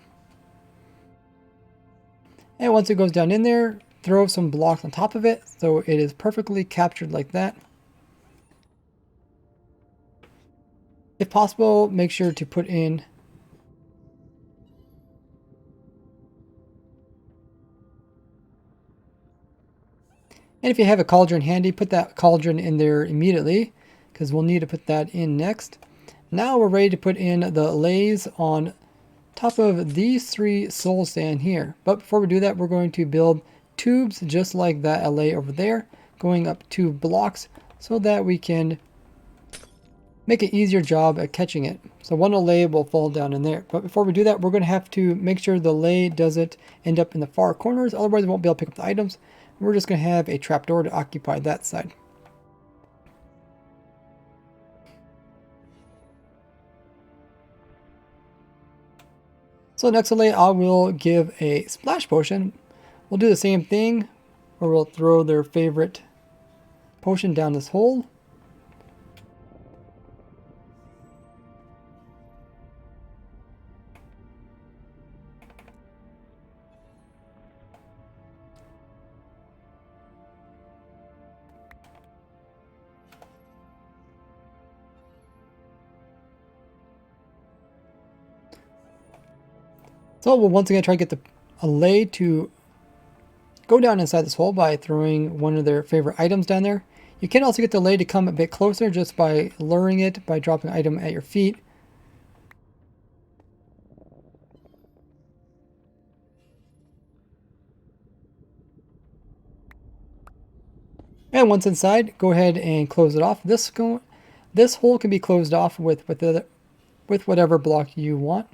And once it goes down in there, throw some blocks on top of it so it is perfectly captured like that. If possible, make sure to put in and if you have a cauldron handy, put that cauldron in there immediately because we'll need to put that in next. Now we're ready to put in the allays on top of these 3 soul sand here. But before we do that, we're going to build tubes just like that allay over there, going up 2 blocks so that we can make an easier job at catching it. So one allay will fall down in there. But before we do that, we're going to have to make sure the allay doesn't end up in the far corners, otherwise we won't be able to pick up the items. We're just going to have a trapdoor to occupy that side. So next allay, I will give a splash potion. We'll do the same thing, where we'll throw their favorite potion down this hole. So we'll once again try to get the allay to go down inside this hole by throwing one of their favorite items down there. You can also get the allay to come a bit closer just by luring it by dropping an item at your feet. And once inside, go ahead and close it off. This hole can be closed off with whatever block you want.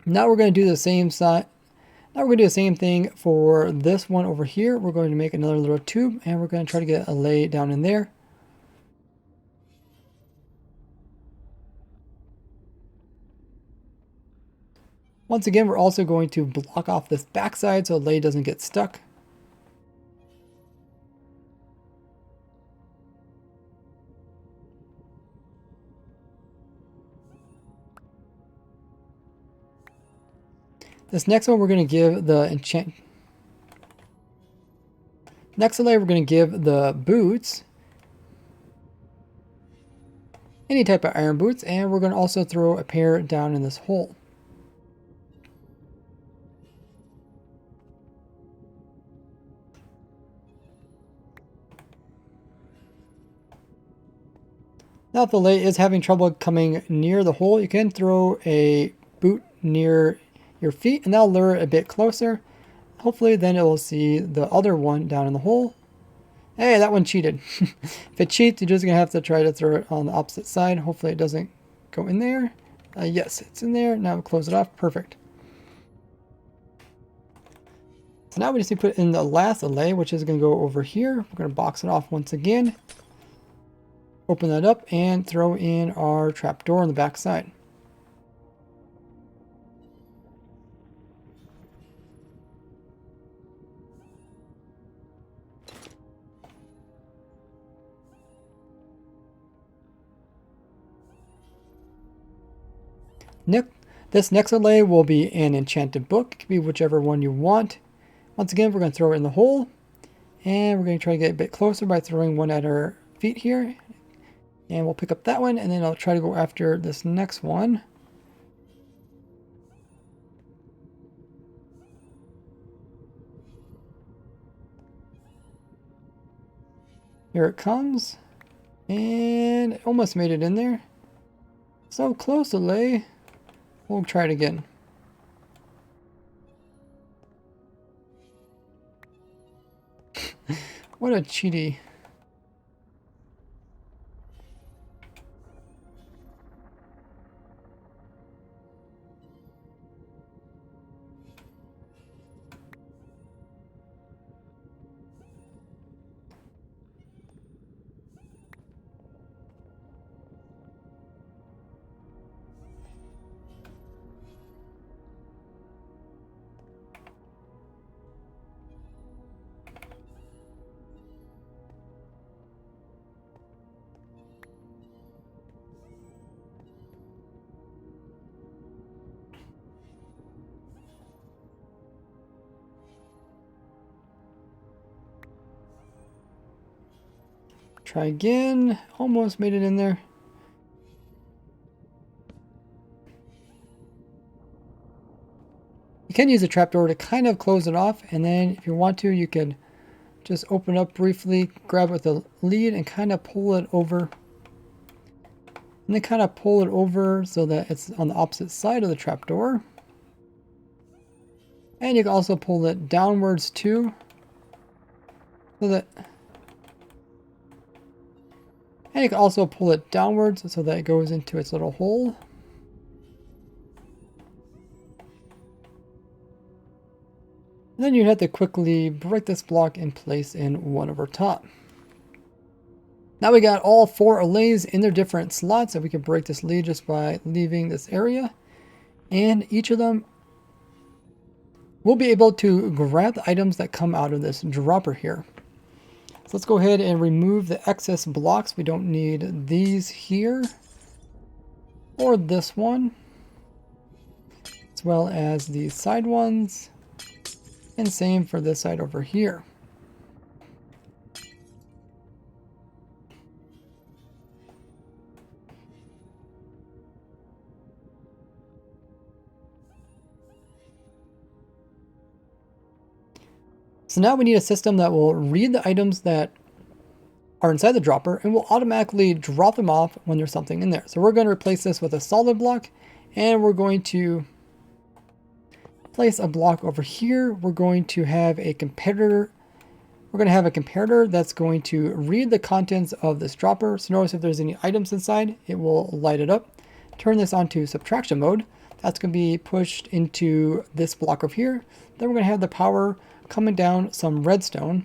Now we're going to do the same side. Now we're going to do the same thing for this one over here. We're going to make another little tube and we're going to try to get a allay down in there. Once again, we're also going to block off this backside so the lay doesn't get stuck. This next one we're going to give the next allay we're going to give the boots. Any type of iron boots, and we're going to also throw a pair down in this hole. Now if the lay is having trouble coming near the hole, you can throw a boot near your feet and that'll lure it a bit closer. Hopefully then it will see the other one down in the hole. Hey, that one cheated. If it cheats, you're just going to have to try to throw it on the opposite side. Hopefully it doesn't go in there. Yes, it's in there. Now close it off. Perfect. So now we just need to put in the last allay, which is going to go over here. We're going to box it off once again. Open that up and throw in our trapdoor on the back side. This next allay will be an enchanted book. It can be whichever one you want. Once again, we're going to throw it in the hole. And we're going to try to get a bit closer by throwing one at our feet here. And we'll pick up that one, and then I'll try to go after this next one. Here it comes. And almost made it in there. So close to lay. We'll try it again. What a cheaty. Try again. Almost made it in there. You can use a trapdoor to kind of close it off, and then if you want to, you can just open up briefly, grab it with the lead, and kind of pull it over. And then kind of pull it over so that it's on the opposite side of the trapdoor. And you can also pull it downwards too, so that. And you can also pull it downwards so that it goes into its little hole. And then you have to quickly break this block and place in one over top. Now we got all 4 allays in their different slots, and we can break this lead just by leaving this area. And each of them will be able to grab the items that come out of this dropper here. So let's go ahead and remove the excess blocks. We don't need these here or this one, as well as these side ones, and same for this side over here. So now we need a system that will read the items that are inside the dropper and will automatically drop them off when there's something in there. So we're going to replace this with a solid block, and we're going to place a block over here. We're going to have a comparator. We're going to have a comparator that's going to read the contents of this dropper. So notice if there's any items inside, it will light it up. Turn this on to subtraction mode. That's going to be pushed into this block over here. Then we're going to have the power coming down some redstone.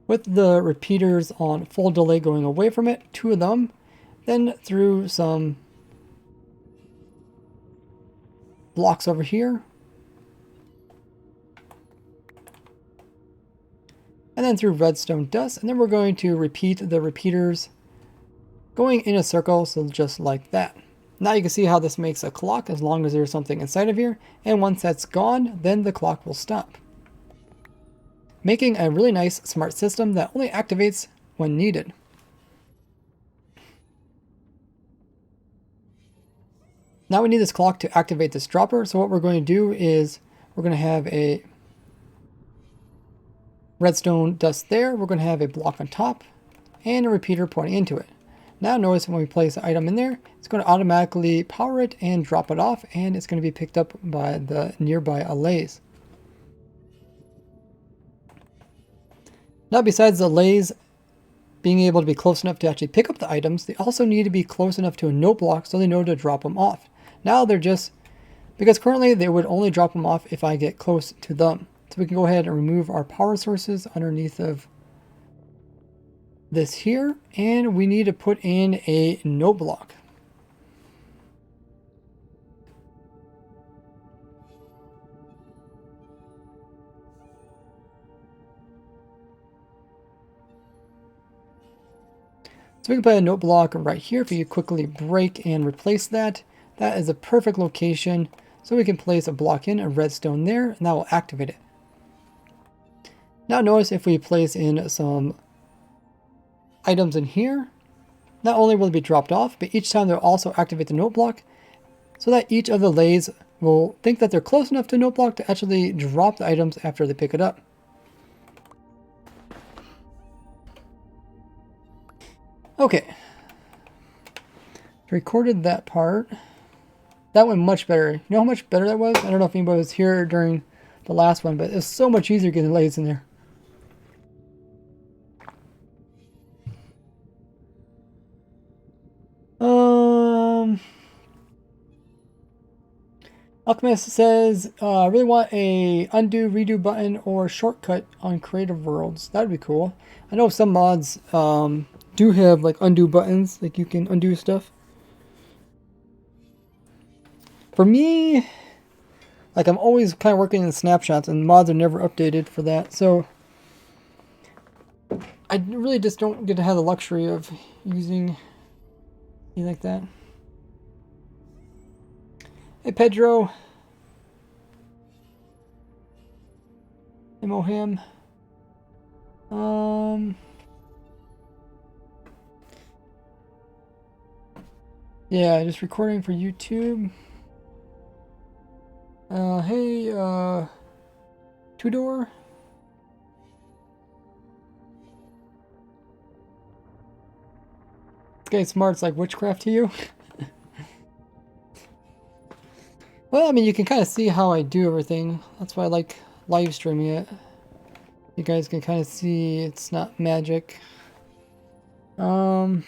With the repeaters on full delay going away from it, 2 of them, Then through some blocks over here. And then through redstone dust. And then we're going to repeat the repeaters going in a circle, so just like that. Now you can see how this makes a clock as long as there's something inside of here. And once that's gone, then the clock will stop. Making a really nice smart system that only activates when needed. Now we need this clock to activate this dropper. So what we're going to do is we're going to have a redstone dust there. We're going to have a block on top and a repeater pointing into it. Now notice when we place an item in there, it's going to automatically power it and drop it off, and it's going to be picked up by the nearby Allays. Now besides the Allays being able to be close enough to actually pick up the items, they also need to be close enough to a note block so they know to drop them off. Now they're just, because currently they would only drop them off if I get close to them. So we can go ahead and remove our power sources underneath of this here, and we need to put in a note block. So we can put a note block right here. If you quickly break and replace that, that is a perfect location. So we can place a block in, a redstone there, and that will activate it. Now notice if we place in some items in here, not only will it be dropped off, but each time they'll also activate the note block so that each of the Allays will think that they're close enough to a note block to actually drop the items after they pick it up. Okay. Recorded that part. That went much better. You know how much better that was? I don't know if anybody was here during the last one, but it's so much easier getting Allays in there. Alchemist says, I really want a undo, redo button or shortcut on creative worlds. That'd be cool. I know some mods do have like undo buttons, like you can undo stuff. For me, like I'm always kind of working in snapshots and mods are never updated for that. So I really just don't get to have the luxury of using anything like that. Hey Pedro. Hey Moham. Yeah, just recording for YouTube. Hey, Tudor. This guy smart's like witchcraft to you. Well, I mean, you can kind of see how I do everything. That's why I like live streaming it. You guys can kind of see it's not magic. Okay,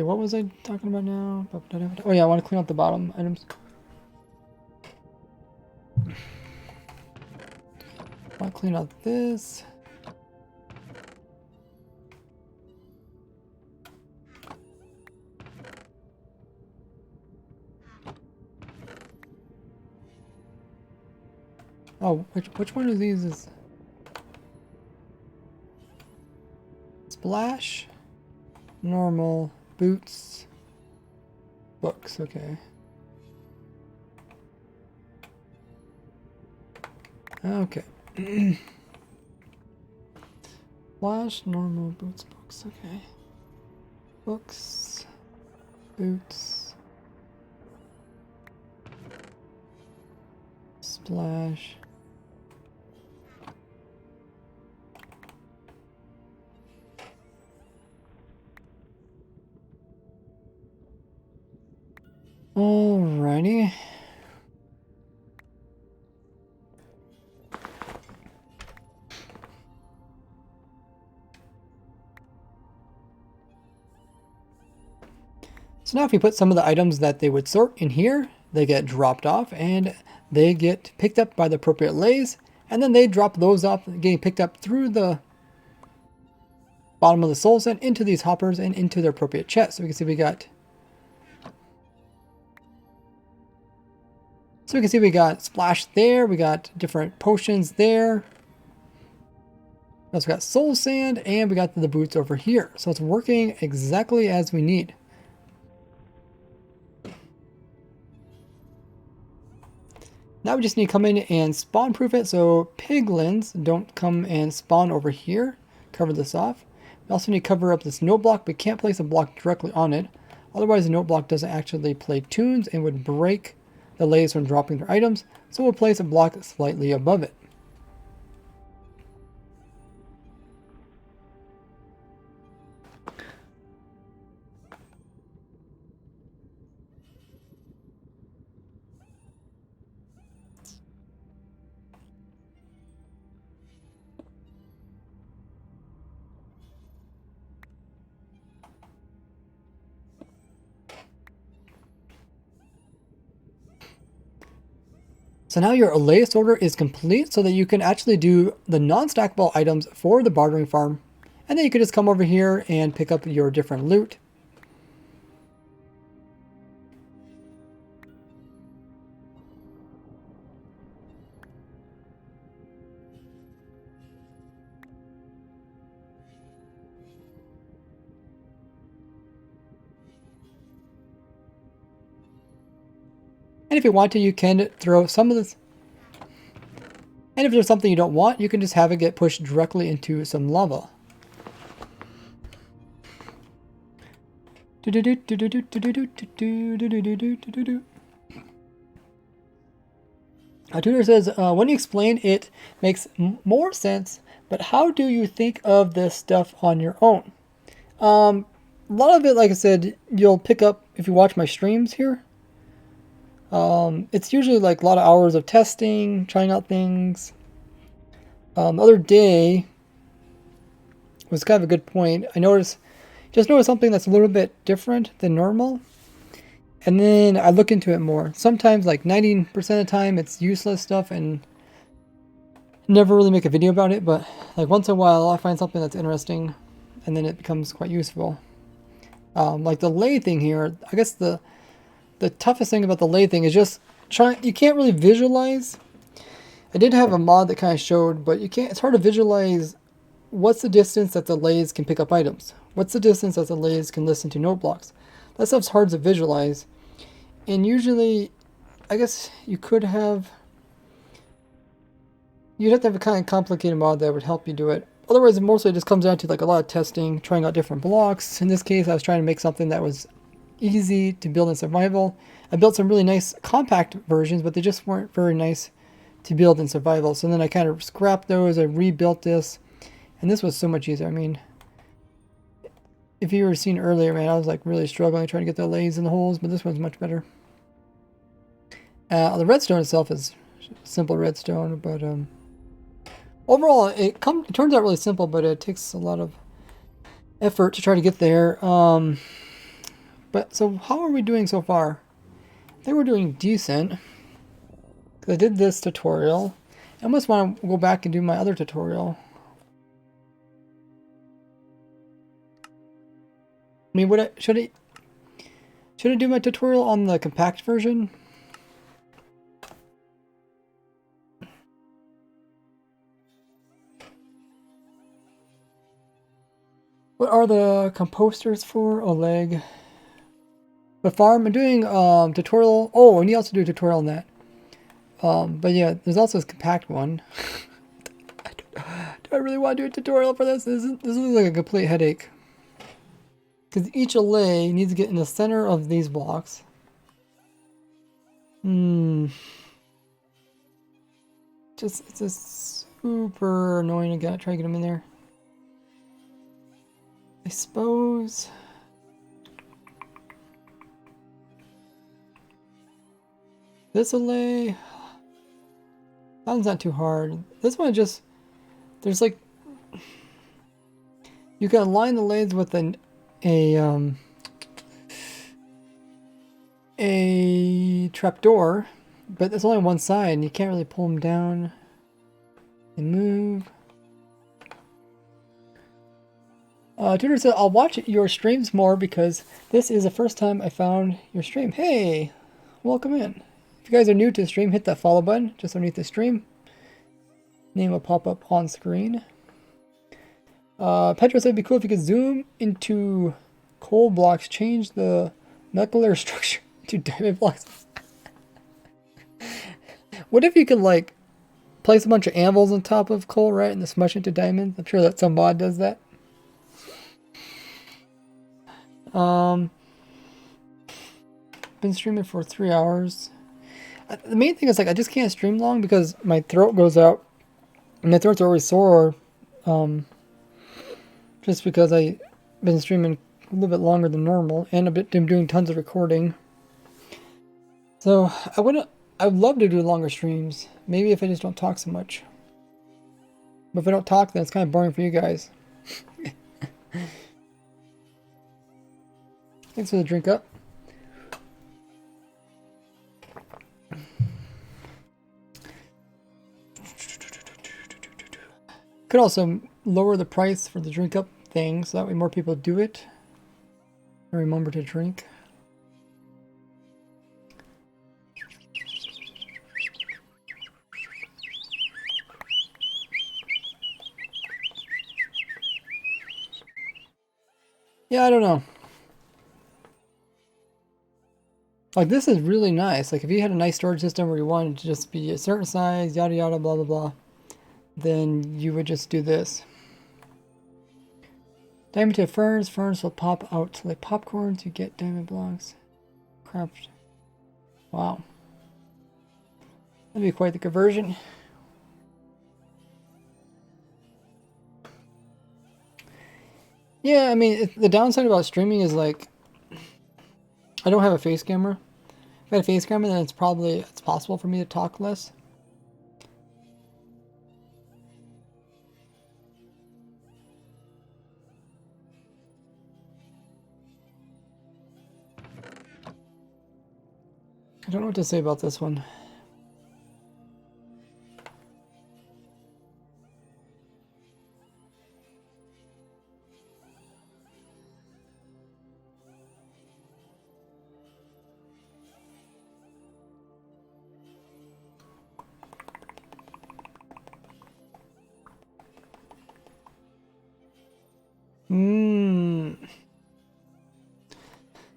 what was I talking about now? Oh yeah, I want to clean up the bottom items. I want to clean out this. Oh, which one of these is splash, normal, boots, books? Okay. Okay. Splash, normal, boots, books. Okay. Books, boots, splash. Alrighty. So now if you put some of the items that they would sort in here, they get dropped off and they get picked up by the appropriate Allays, and then they drop those off, getting picked up through the bottom of the soul sand into these hoppers and into their appropriate chests. So we can see we got splash there, we got different potions there. We also got soul sand, and we got the boots over here. So it's working exactly as we need. Now we just need to come in and spawn proof it so piglins don't come and spawn over here. Cover this off. We also need to cover up this note block. We can't place a block directly on it. Otherwise the note block doesn't actually play tunes and would break the Allays from dropping their items. So we'll place a block slightly above it. So now your Allay sorter is complete so that you can actually do the non-stackable items for the bartering farm. And then you can just come over here and pick up your different loot. And if you want to, you can throw some of this. And if there's something you don't want, you can just have it get pushed directly into some lava. Tutor says, when you explain it makes more sense, but how do you think of this stuff on your own? A lot of it, like I said, you'll pick up if you watch my streams here. It's usually like a lot of hours of testing, trying out things. The other day was kind of a good point. I noticed something that's a little bit different than normal. And then I look into it more. Sometimes like 90% of the time it's useless stuff and never really make a video about it. But like once in a while I find something that's interesting and then it becomes quite useful. Like the Allay thing here, I guess the toughest thing about the Allay thing is just you can't really visualize. I did have a mod that kind of showed, but it's hard to visualize what's the distance that the Allays can pick up items. What's the distance that the Allays can listen to note blocks. That stuff's hard to visualize. And usually, I guess you'd have to have a kind of complicated mod that would help you do it. Otherwise, mostly it just comes down to like a lot of testing, trying out different blocks. In this case, I was trying to make something that was easy to build in survival. I built some really nice compact versions, but they just weren't very nice to build in survival. So then I kind of scrapped those, I rebuilt this, and this was so much easier. I mean, if you were seen earlier, man, I was like really struggling trying to get the Allays in the holes, but this one's much better. The redstone itself is simple redstone, but overall it turns out really simple, but it takes a lot of effort to try to get there. But so how are we doing so far? I think we're doing decent. Because I did this tutorial. I almost want to go back and do my other tutorial. I mean, should I do my tutorial on the compact version? What are the composters for? Oleg. The farm. I'm doing tutorial. Oh, and you also do a tutorial on that. But yeah, there's also this compact one. Do I really want to do a tutorial for this? This is like a complete headache. Because each Allay needs to get in the center of these blocks. It's just super annoying to try to get them in there. I suppose. This Allay, that one's not too hard. This one just, there's like, you can align the Allays with a trapdoor, but there's only one side and you can't really pull them down and move. Tutor said, I'll watch your streams more because this is the first time I found your stream. Hey, welcome in. If you guys are new to the stream, hit that follow button just underneath the stream. Name will pop up on screen. Pedro said it'd be cool if you could zoom into coal blocks, change the molecular structure to diamond blocks. What if you could, like, place a bunch of anvils on top of coal, right, and then smush into diamonds? I'm sure that some mod does that. Been streaming for 3 hours. The main thing is, like, I just can't stream long because my throat goes out. And my throat's always sore. Just because I've been streaming a little bit longer than normal. And I've been doing tons of recording. So, I'd love to do longer streams. Maybe if I just don't talk so much. But if I don't talk, then it's kind of boring for you guys. Thanks for the drink up. Could also lower the price for the drink up thing so that way more people do it. And remember to drink. Yeah, I don't know. Like, this is really nice. Like, if you had a nice storage system where you wanted to just be a certain size, yada yada, blah blah blah, then you would just do this. Diamond to ferns. Ferns will pop out like popcorns. You get diamond blocks. Craft. Wow. That'd be quite the conversion. Yeah, I mean, the downside about streaming is, like, I don't have a face camera. If I had a face camera, then it's possible for me to talk less. I don't know what to say about this one.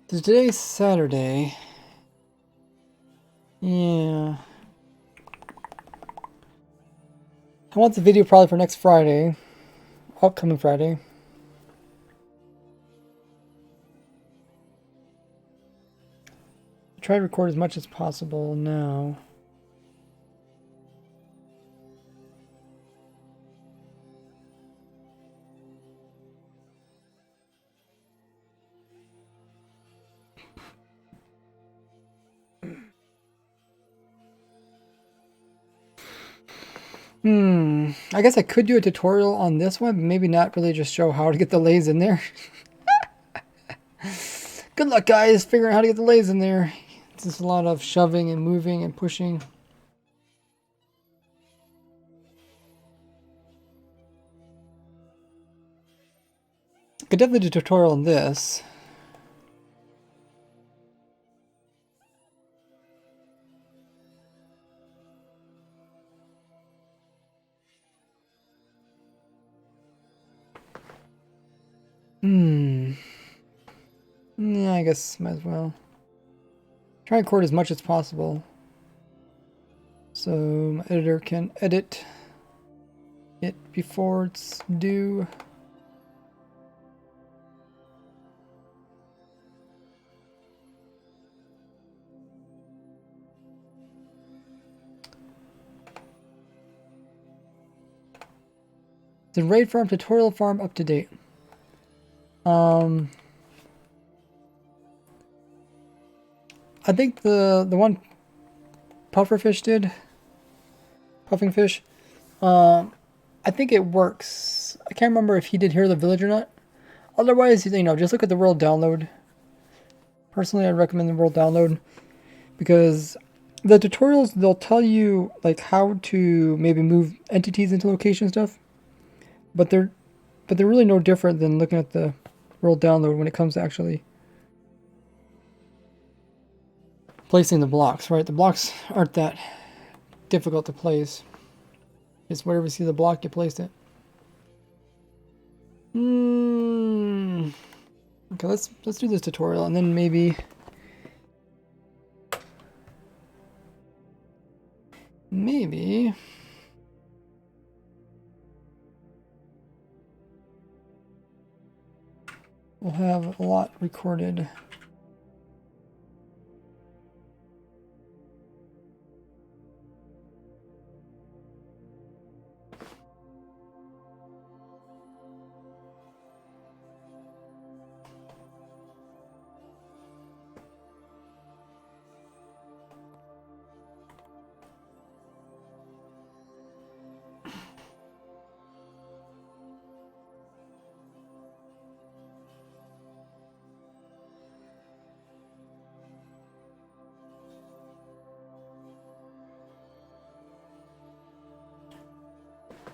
So today's Saturday. Yeah. I want the video probably for next Friday. Upcoming Friday. Try to record as much as possible now. I guess I could do a tutorial on this one, but maybe not really just show how to get the lays in there. Good luck, guys, figuring out how to get the lays in there. It's just a lot of shoving and moving and pushing. Could definitely do a tutorial on this. Yeah, I guess might as well. Try and record as much as possible. So my editor can edit it before it's due. The raid farm tutorial farm up to date. I think the one pufferfish did, puffing fish. I think it works. I can't remember if he did Hear the Village or not. Otherwise, you know, just look at the world download. Personally, I recommend the world download because the tutorials, they'll tell you like how to maybe move entities into location stuff, but they're but they're really no different than looking at the world download when it comes to actually placing the blocks, right? The blocks aren't that difficult to place. It's wherever you see the block, you place it. Okay, let's do this tutorial, and then maybe we'll have a lot recorded.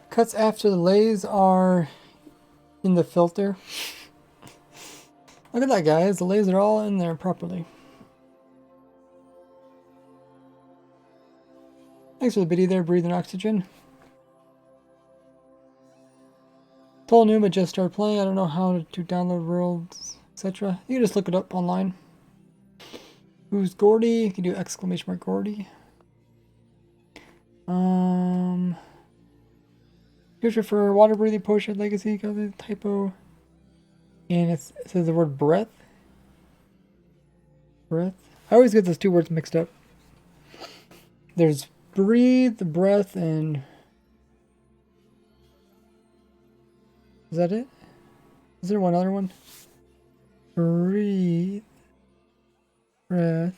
Cuts after the lays are in the filter. Look at that, guys. The lays are all in there properly. Thanks for the biddy there, breathing oxygen. Total new, but just started playing. I don't know how to download worlds, etc. You can just look it up online. Who's Gordy? You can do exclamation mark Gordy. Future for water breathing potion legacy, got the typo. And it says the word breath. Breath. I always get those two words mixed up. There's breathe, breath, and is that it? Is there one other one? Breathe, breath.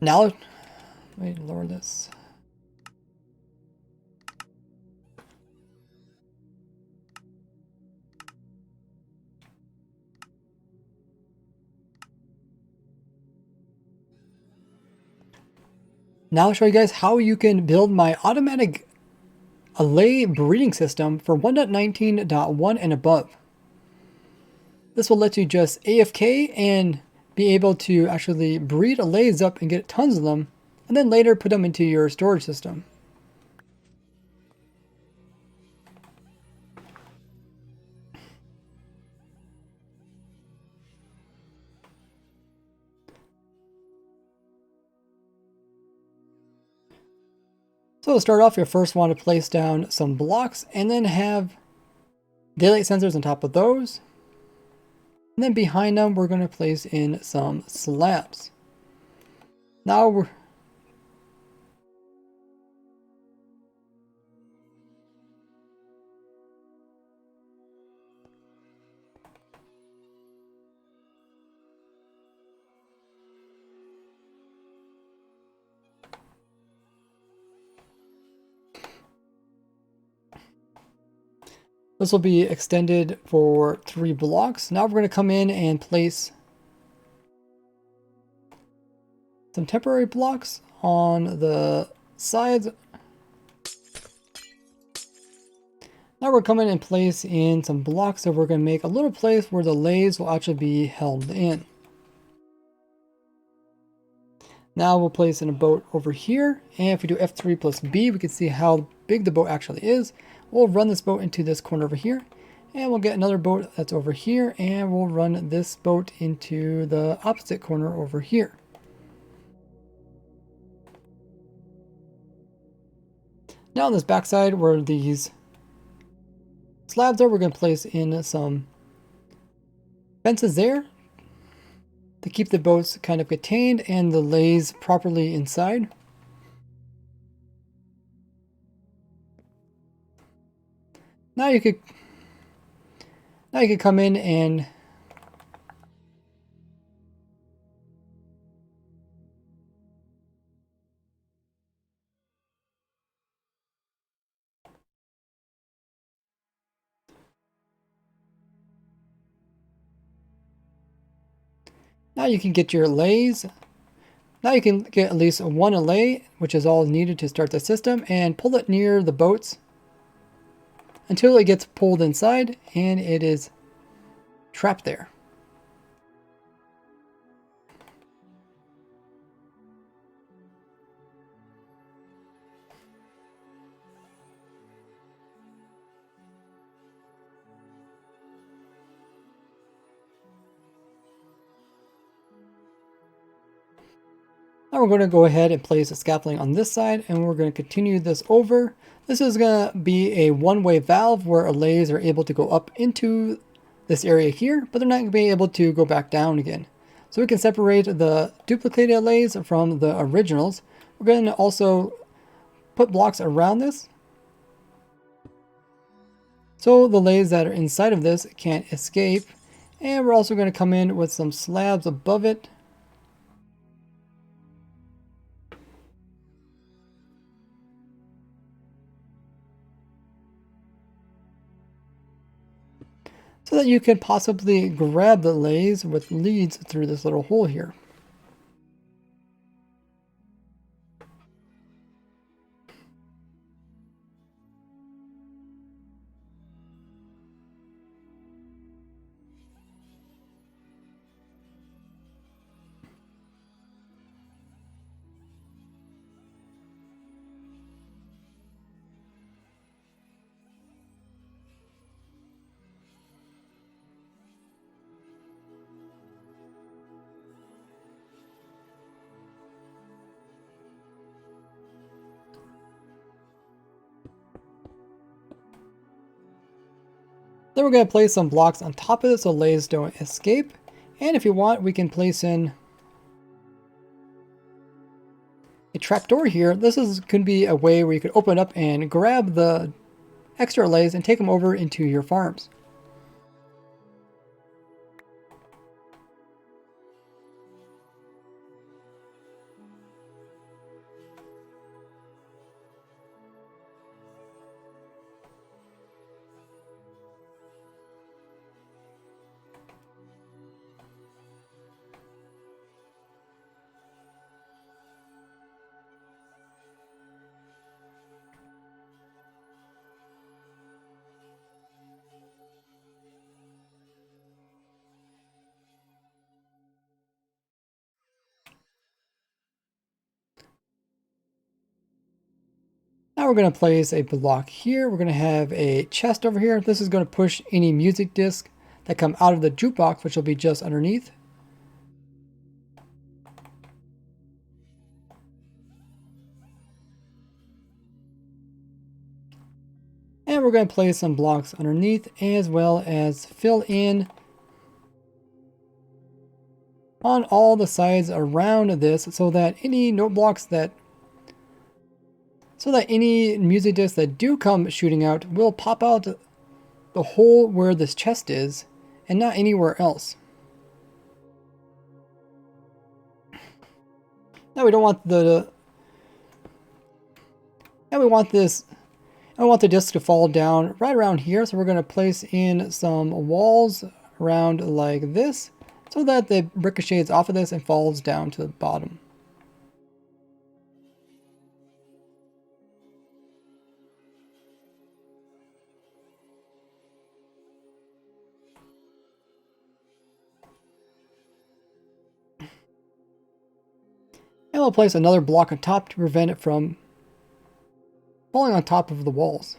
Now, let me lower this. Now I'll show you guys how you can build my automatic Allay breeding system for 1.19.1 and above. This will let you just AFK and be able to actually breed Allays up and get tons of them, and then later put them into your storage system. So to start off, you first want to place down some blocks and then have daylight sensors on top of those. And then behind them, we're going to place in some slabs. Now we're this will be extended for 3 blocks. Now we're going to come in and place some temporary blocks on the sides. Now we're coming and place in some blocks that we're going to make a little place where the lays will actually be held in. Now we'll place in a boat over here, and if we do F3 plus B, we can see how big the boat actually is. We'll run this boat into this corner over here, and we'll get another boat that's over here, and we'll run this boat into the opposite corner over here. Now on this backside where these slabs are, we're going to place in some fences there to keep the boats kind of contained and the lays properly inside. Now you could come in and Now you can get your Allays. Now you can get at least one Allay, which is all needed to start the system, and pull it near the boats until it gets pulled inside and it is trapped there. Now we're going to go ahead and place a scaffolding on this side, and we're going to continue this over. This is going to be a one-way valve where Allays are able to go up into this area here, but they're not going to be able to go back down again. So we can separate the duplicated Allays from the originals. We're going to also put blocks around this, so the Allays that are inside of this can't escape. And we're also going to come in with some slabs above it. So that you can possibly grab the Allays with leads through this little hole here. Then we're going to place some blocks on top of this so Allays don't escape. And if you want, we can place in a trapdoor here. Could be a way where you could open up and grab the extra Allays and take them over into your farms. Now we're going to place a block here. We're going to have a chest over here. This is going to push any music disc that come out of the jukebox, which will be just underneath. And we're going to place some blocks underneath, as well as fill in on all the sides around this so that any note blocks so that any music discs that do come shooting out will pop out the hole where this chest is and not anywhere else. Now we don't want we want the disc to fall down right around here, so we're going to place in some walls around like this so that it ricochets off of this and falls down to the bottom. And we'll place another block on top to prevent it from falling on top of the walls.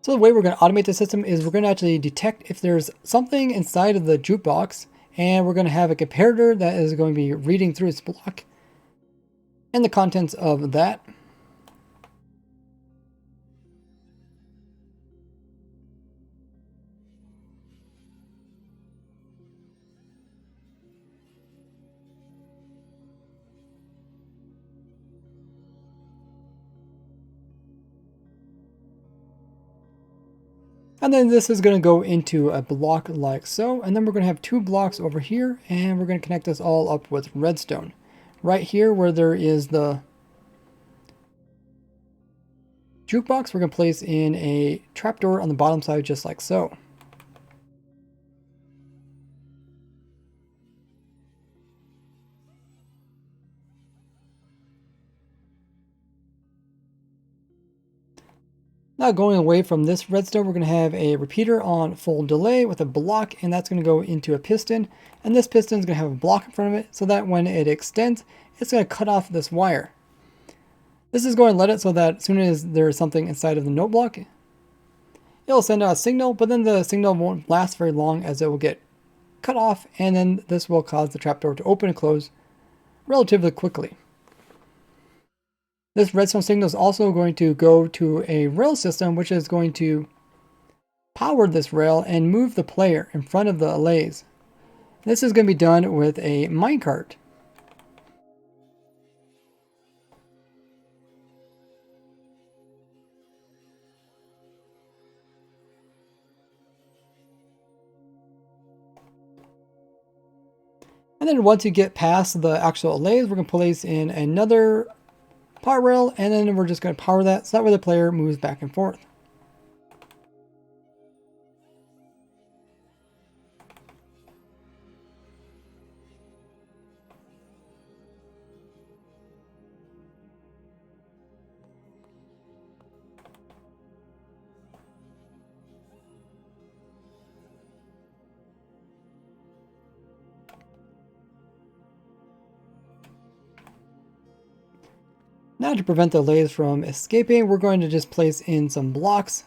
So the way we're going to automate the system is we're going to actually detect if there's something inside of the jukebox, and we're going to have a comparator that is going to be reading through its block and the contents of that. And then this is going to go into a block like so. And then we're going to have 2 blocks over here. And we're going to connect this all up with redstone. Right here where there is the jukebox, we're going to place in a trapdoor on the bottom side just like so. Now going away from this redstone, we're going to have a repeater on full delay with a block, and that's going to go into a piston. And this piston is going to have a block in front of it so that when it extends, it's going to cut off this wire. This is going to let it so that as soon as there's something inside of the note block, it'll send out a signal, but then the signal won't last very long as it will get cut off, and then this will cause the trapdoor to open and close relatively quickly. This redstone signal is also going to go to a rail system, which is going to power this rail and move the player in front of the Allays. This is going to be done with a minecart. And then once you get past the actual Allays, we're going to place in another power rail, and then we're just going to power that so that way the player moves back and forth. Now to prevent the Allays from escaping, we're going to just place in some blocks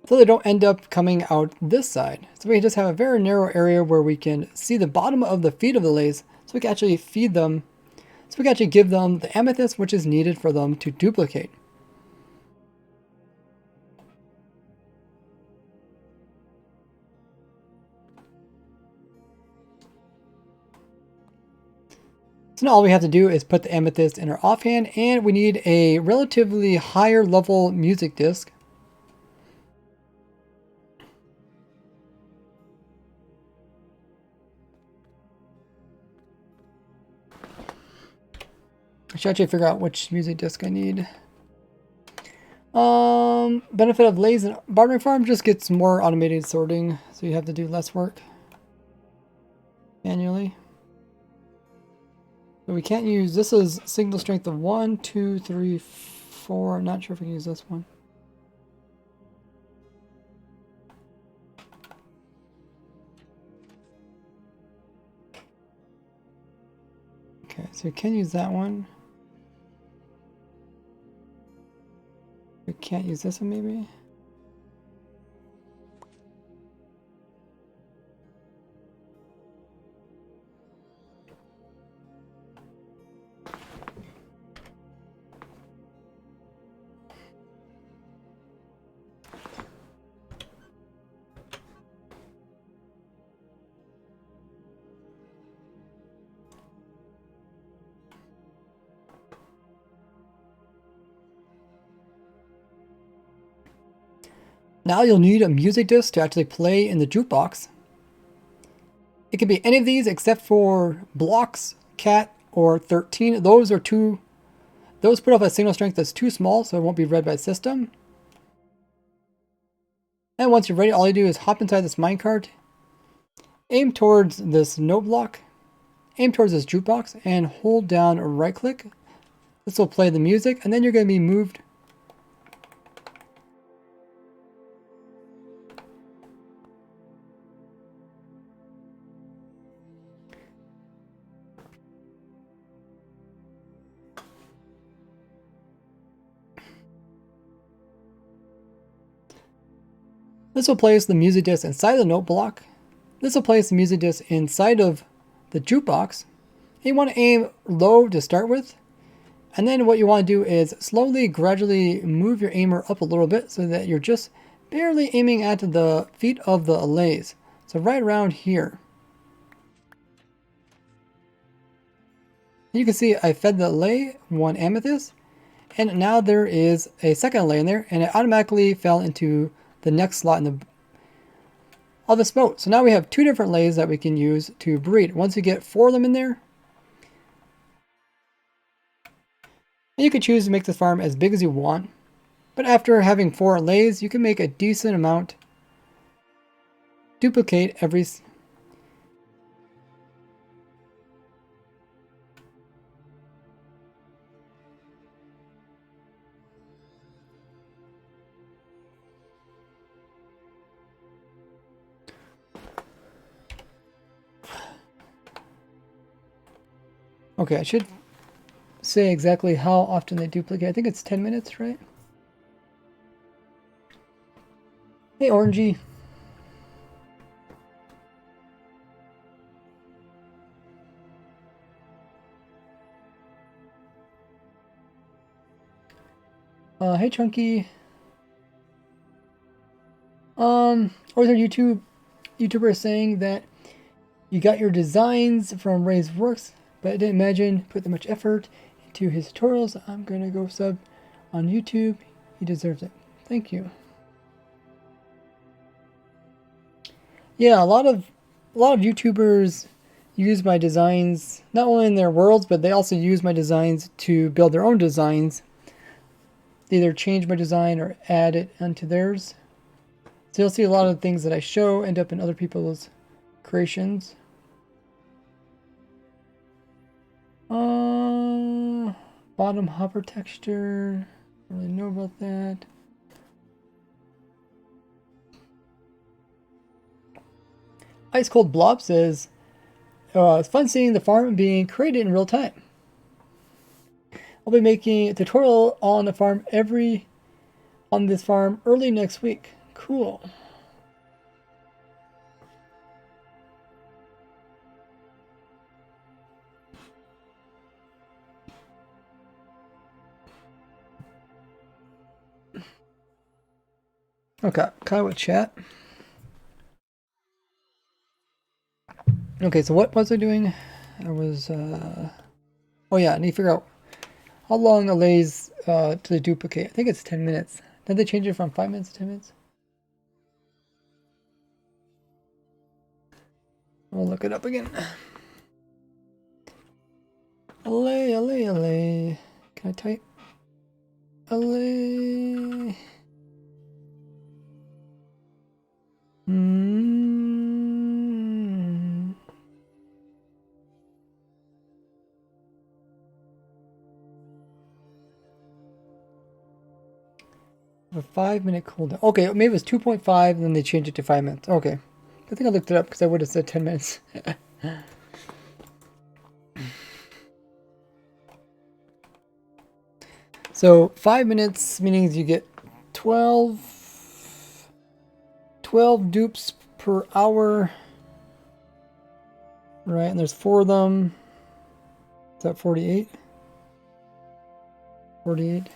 so they don't end up coming out this side. So we just have a very narrow area where we can see the bottom of the feet of the Allays, so we can actually feed them, so we can actually give them the amethyst which is needed for them to duplicate. So now all we have to do is put the amethyst in our offhand, and we need a relatively higher level music disc. I should actually figure out which music disc I need. Benefit of Allays and Bartering Farm just gets more automated sorting, so you have to do less work manually. So we can't use, this is signal strength of 1, 2, 3, 4. I'm not sure if we can use this one. Okay, so we can use that one. We can't use this one maybe. Now you'll need a music disc to actually play in the jukebox. It can be any of these except for blocks, cat, or 13. Those put off a signal strength that's too small, so it won't be read by the system. And once you're ready, all you do is hop inside this minecart, aim towards this note block, aim towards this jukebox, and hold down right click. This will play the music, and then you're going to be moved This will place the music disc inside the note block. This will place the music disc inside of the jukebox. You want to aim low to start with. And then what you want to do is slowly, gradually move your aimer up a little bit so that you're just barely aiming at the feet of the Allays. So right around here. You can see I fed the Allay 1 amethyst. And now there is a second allay in there, and it automatically fell into the next slot in the of this boat. So now we have 2 different lays that we can use to breed. Once you get 4 of them in there, and you can choose to make this farm as big as you want. But after having 4 lays, you can make a decent amount. Duplicate every... Okay, I should say exactly how often they duplicate. I think it's 10 minutes, right? Hey, Orangey. Hey, Chunky. Or there YouTuber saying that you got your designs from Ray's Works, but I didn't imagine put that much effort into his tutorials. I'm gonna go sub on YouTube. He deserves it. Thank you. Yeah, a lot of YouTubers use my designs not only in their worlds, but they also use my designs to build their own designs. They either change my design or add it onto theirs. So you'll see a lot of things that I show end up in other people's creations. Bottom hopper texture. I don't really know about that. Ice Cold Blob says, it's fun seeing the farm being created in real time. I'll be making a tutorial on the farm on this farm early next week. Cool. Okay, kind of with chat. Okay, so what was I doing? I was, oh yeah, I need to figure out how long Allays to the duplicate. I think it's 10 minutes. Did they change it from 5 minutes to 10 minutes? We'll look it up again. Allay. Can I type? Allay. A 5-minute cooldown. Okay, maybe it was 2.5 and then they changed it to 5 minutes. Okay. I think I looked it up because I would have said 10 minutes. So 5 minutes meaning you get 12 dupes per hour. Right, and there's 4 of them. Is that 48? 48.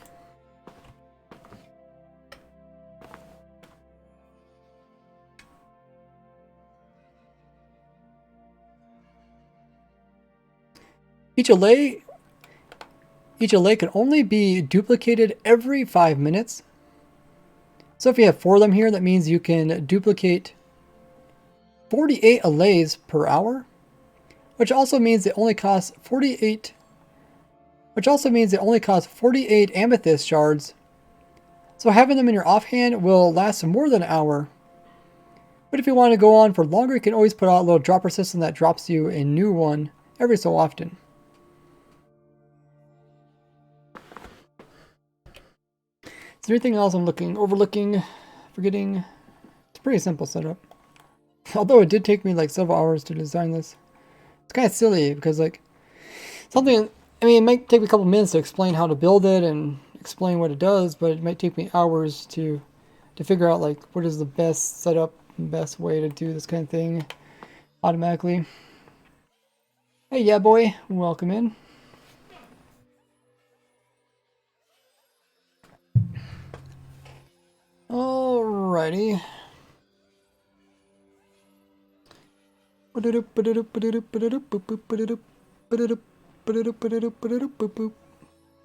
Each allay can only be duplicated every 5 minutes. So if you have 4 of them here, that means you can duplicate 48 allays per hour, which also means it only costs 48 amethyst shards. So having them in your offhand will last more than an hour. But if you want to go on for longer, you can always put out a little dropper system that drops you a new one every so often. Is there anything else I'm overlooking, forgetting? It's a pretty simple setup. Although it did take me like several hours to design this. It's kind of silly because like something, I mean, it might take me a couple minutes to explain how to build it and explain what it does, but it might take me hours to figure out like what is the best setup and best way to do this kind of thing automatically. Hey, yeah, boy, welcome in. Alrighty.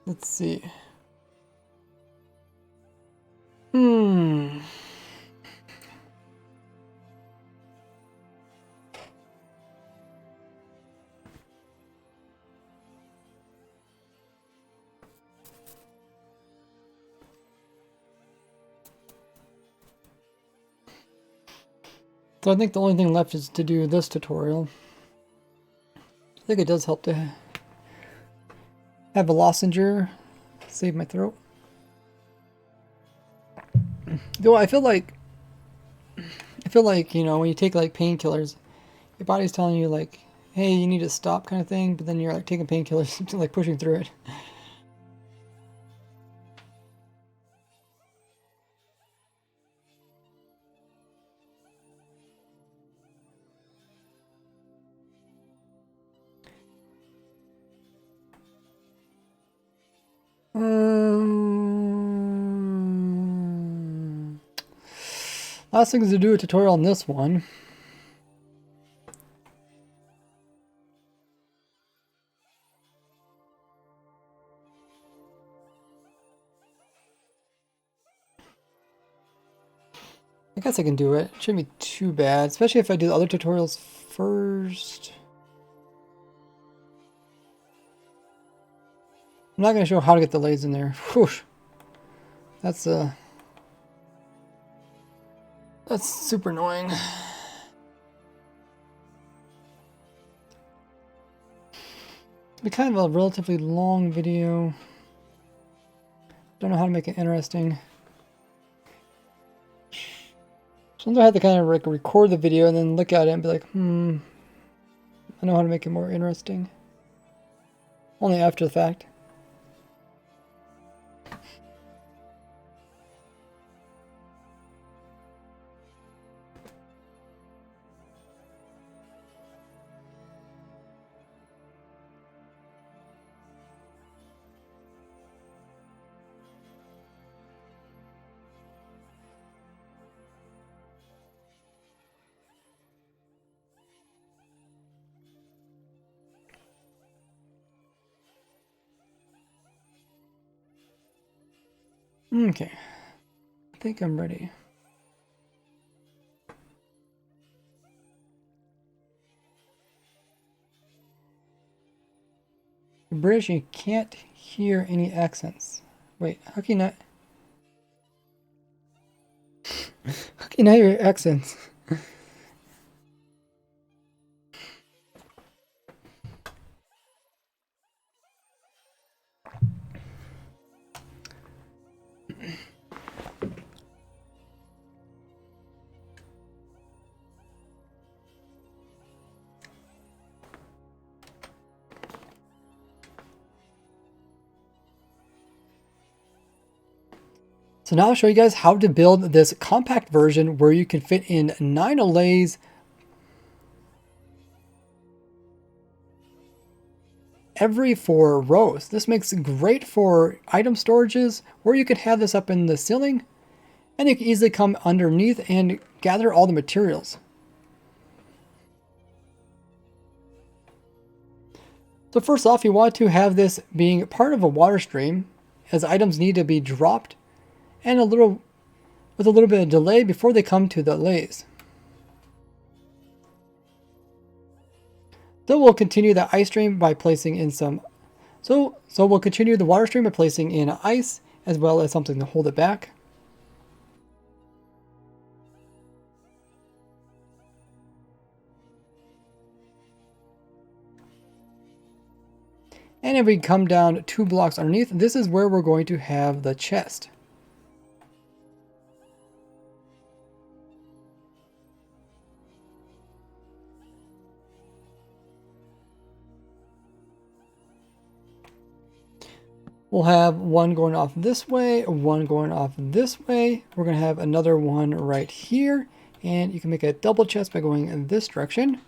Let's see. Hmm. So I think the only thing left is to do this tutorial. I think it does help to have a lozenge save my throat. Though I feel like, you know, when you take like painkillers, your body's telling you like, hey, you need to stop kind of thing, but then you're like taking painkillers, like pushing through it. Last thing is to do a tutorial on this one. I guess I can do it. It shouldn't be too bad, especially if I do the other tutorials first. I'm not going to show how to get the lays in there. Whoosh. That's super annoying. It'll be kind of a relatively long video. Don't know how to make it interesting. Sometimes I have to kind of like record the video and then look at it and be like, I know how to make it more interesting. Only after the fact. Okay, I think I'm ready. In British, you can't hear any accents. Wait, how can you not? How can you not hear accents? So now I'll show you guys how to build this compact version where you can fit in 9 allays every 4 rows. This makes it great for item storages where you could have this up in the ceiling and you can easily come underneath and gather all the materials. So first off, you want to have this being part of a water stream as items need to be dropped and with a little bit of delay before they come to the allays. So we'll continue the ice stream by placing in some. So we'll continue the water stream by placing in ice as well as something to hold it back. And if we come down 2 blocks underneath, this is where we're going to have the chest. We'll have one going off this way, one going off this way. We're going to have another one right here. And you can make a double chest by going in this direction.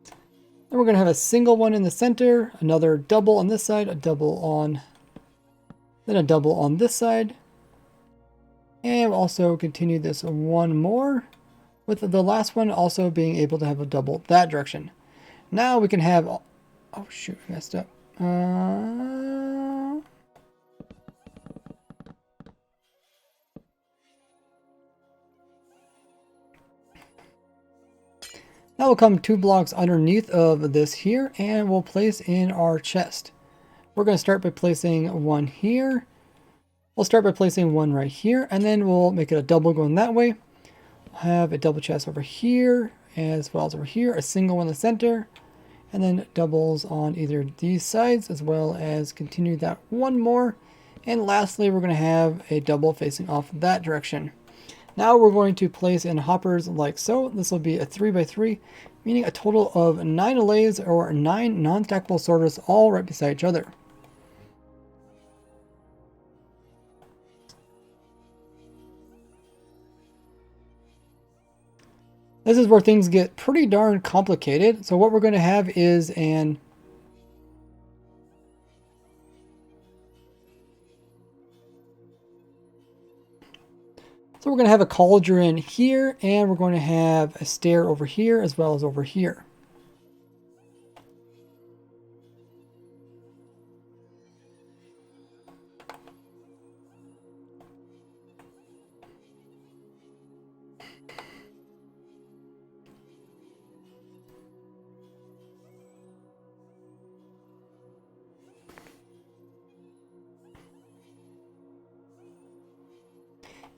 Then we're going to have a single one in the center, another double on this side, a double on, then a double on this side. And we'll also continue this one more, with the last one also being able to have a double that direction. Now we can have... Oh shoot, I messed up. Now we'll come 2 blocks underneath of this here and we'll place in our chest. We're going to start by placing one here. We'll start by placing one right here, and then we'll make it a double going that way. We'll have a double chest over here, as well as over here, a single one in the center, and then doubles on either these sides, as well as continue that one more. And lastly, we're going to have a double facing off that direction. Now we're going to place in hoppers like so. This will be a 3x3, meaning a total of 9 allays or 9 non-stackable sorters all right beside each other. This is where things get pretty darn complicated. So what we're going to have is So we're going to have a cauldron here, and we're going to have a stair over here as well as over here.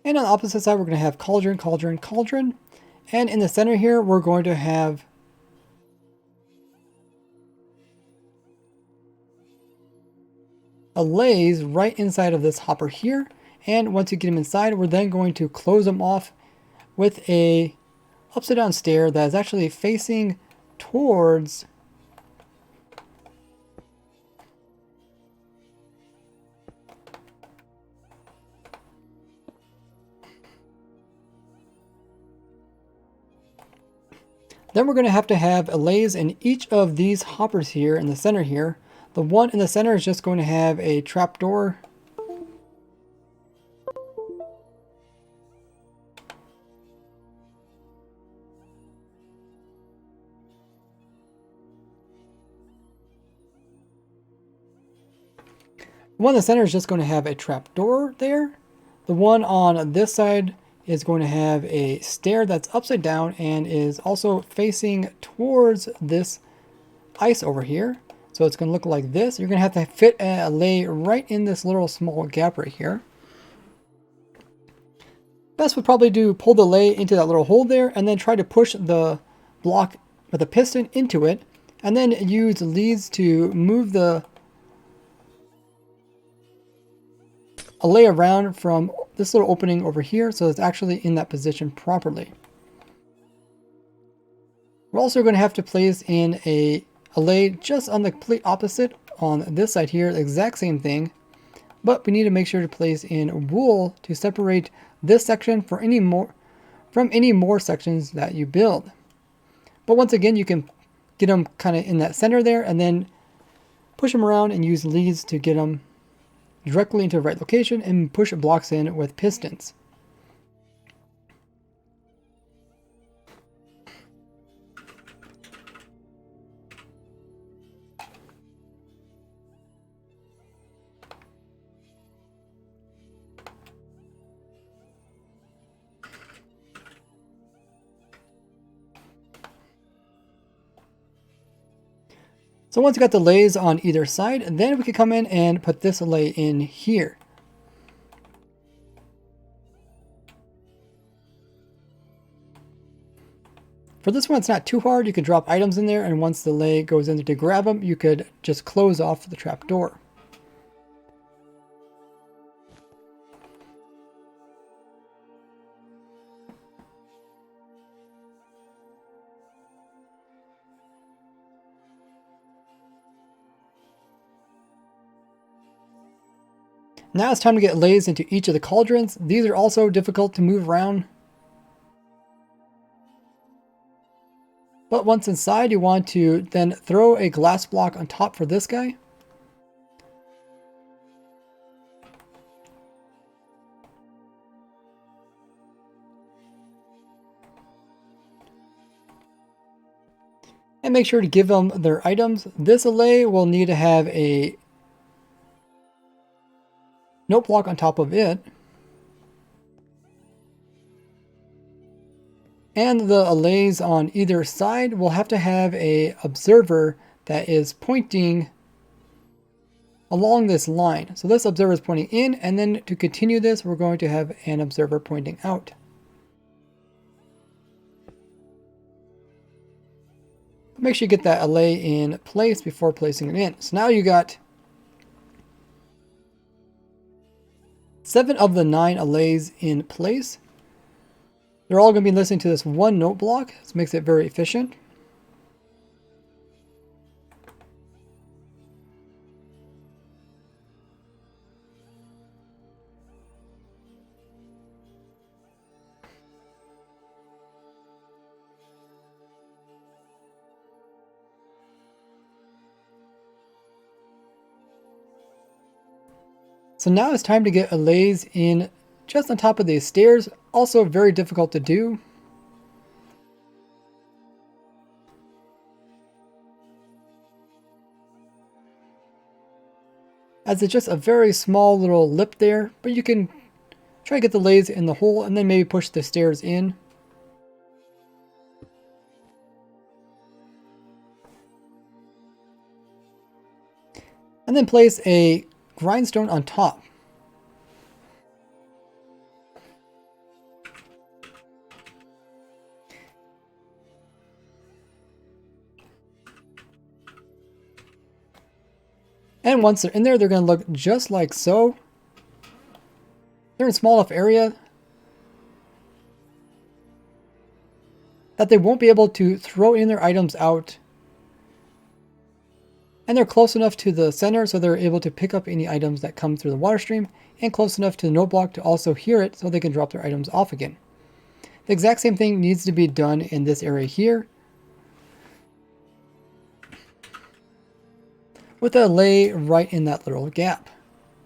And on the opposite side, we're going to have cauldron, cauldron, cauldron. And in the center here, we're going to have allays right inside of this hopper here. And once you get them inside, we're then going to close them off with a upside down stair that is actually facing towards Then we're going to have allays in each of these hoppers here in the center here. The one in the center is just going to have a trapdoor. The one in the center is just going to have a trapdoor there. The one on this side is going to have a stair that's upside down and is also facing towards this ice over here. So it's going to look like this. You're going to have to fit a allay right in this little small gap right here. Best would probably do pull the allay into that little hole there and then try to push the block with a piston into it, and then use leads to move the allay around from this little opening over here so it's actually in that position properly. We're also going to have to place in a allay just on the complete opposite on this side here, the exact same thing, but we need to make sure to place in wool to separate this section from any more sections that you build. But once again, you can get them kind of in that center there and then push them around and use leads to get them directly into the right location and push blocks in with pistons. So once you got the allays on either side, then we can come in and put this allay in here. For this one, it's not too hard. You could drop items in there, and once the allay goes in there to grab them, you could just close off the trap door. Now it's time to get allays into each of the cauldrons. These are also difficult to move around. But once inside, you want to then throw a glass block on top for this guy. And make sure to give them their items. This allay will need to have a note block on top of it. And the allays on either side will have to have a observer that is pointing along this line. So this observer is pointing in, and then to continue this, we're going to have an observer pointing out. Make sure you get that allay in place before placing it in. So now you got 7 of the 9 allays in place. They're all going to be listening to this one note block. This makes it very efficient. So now it's time to get allays in just on top of these stairs. Also very difficult to do. As it's just a very small little lip there, but you can try to get the allays in the hole and then maybe push the stairs in. And then place a grindstone on top. And once they're in there, they're going to look just like so. They're in a small enough area that they won't be able to throw in their items out. And they're close enough to the center so they're able to pick up any items that come through the water stream, and close enough to the note block to also hear it so they can drop their items off again. The exact same thing needs to be done in this area here, with a allay right in that little gap.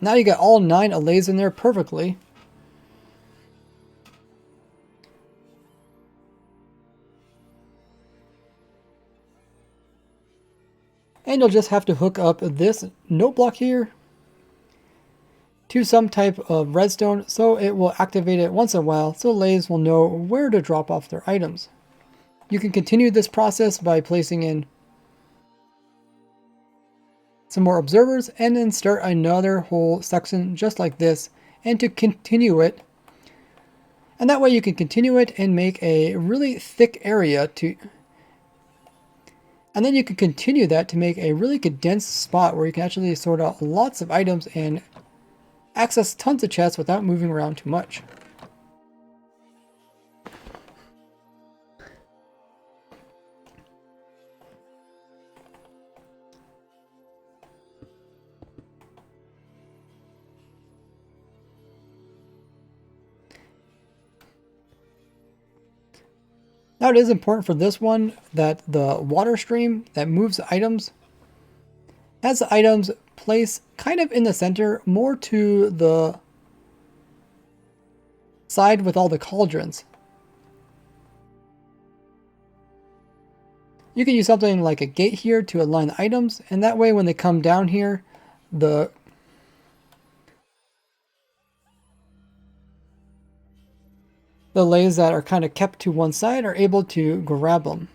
Now you got all 9 allays in there perfectly. And you'll just have to hook up this note block here to some type of redstone so it will activate it once in a while so allays will know where to drop off their items. You can continue this process by placing in some more observers and then start another whole section just like this, and to continue it. And that way you can continue it and make a really thick area to, and then you can continue that to make a really condensed spot where you can actually sort out lots of items and access tons of chests without moving around too much. Now it is important for this one that the water stream that moves items has the items placed kind of in the center, more to the side with all the cauldrons. You can use something like a gate here to align the items, and that way when they come down here, the allays that are kind of kept to one side are able to grab them.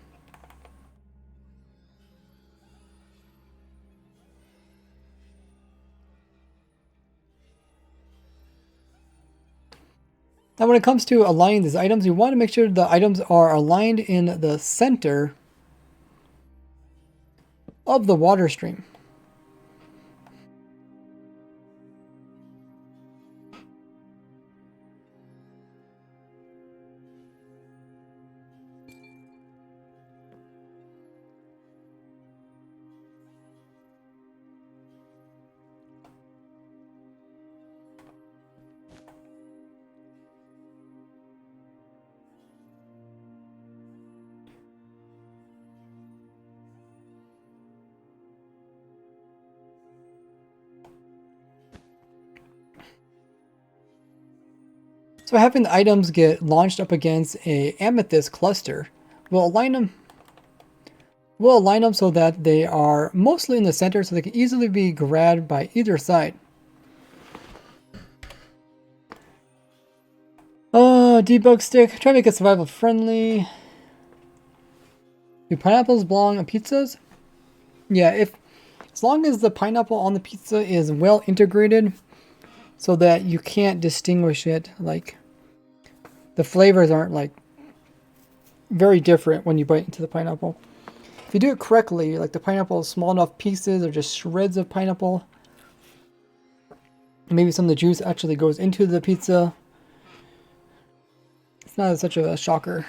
Now when it comes to aligning these items, you want to make sure the items are aligned in the center of the water stream. So having the items get launched up against a amethyst cluster will align them. We'll align them so that they are mostly in the center so they can easily be grabbed by either side. Debug stick. Try to make it survival friendly. Do pineapples belong on pizzas? Yeah, as long as the pineapple on the pizza is well integrated so that you can't distinguish it, like the flavors aren't like very different when you bite into the pineapple. If you do it correctly, like the pineapple is small enough pieces or just shreds of pineapple, maybe some of the juice actually goes into the pizza, it's not such a shocker.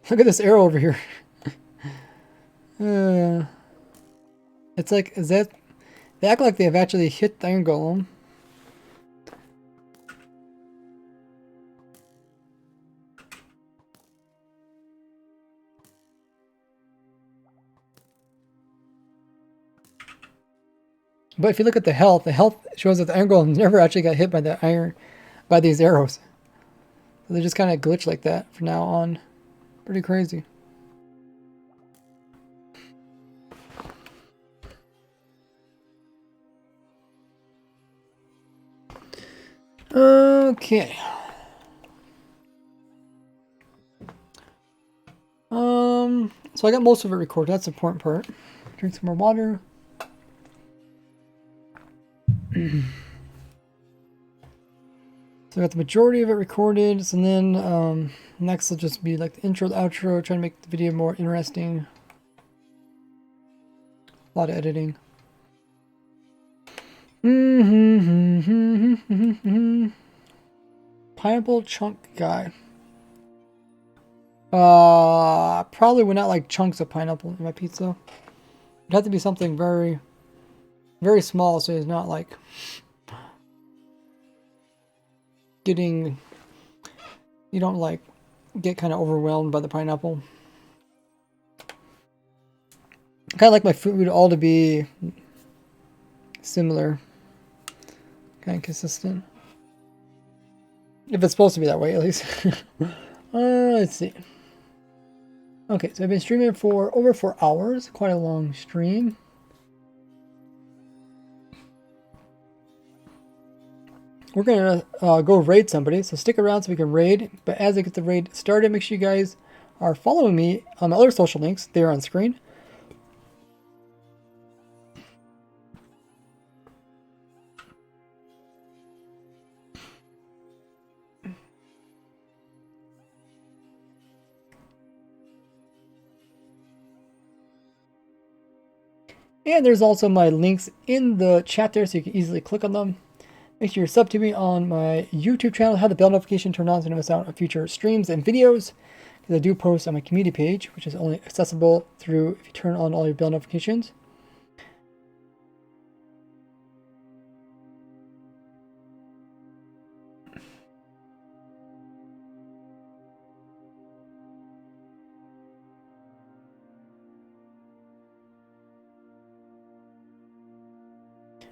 Look at this arrow over here. It's like, is that... They act like they've actually hit the iron golem. But if you look at the health shows that the iron golem never actually got hit by by these arrows. So they just kind of glitch like that from now on. Pretty crazy. Okay. So I got most of it recorded. That's the important part. Drink some more water. So I got the majority of it recorded. So then next will just be like the intro, the outro, trying to make the video more interesting. A lot of editing. Pineapple chunk guy. Probably would not like chunks of pineapple in my pizza. It'd have to be something very, very small so it's not like getting, you don't like get kind of overwhelmed by the pineapple. Kind of like my food all to be similar, kind of consistent. If it's supposed to be that way, at least. Let's see. Okay, so I've been streaming for over 4 hours. Quite a long stream. We're gonna go raid somebody, so stick around so we can raid. But as I get the raid started, make sure you guys are following me on my other social links. They're on screen. And there's also my links in the chat there so you can easily click on them. Make sure you're sub to me on my YouTube channel. Have the bell notification turned on so you don't miss out on future streams and videos. Because I do post on my community page, which is only accessible through if you turn on all your bell notifications.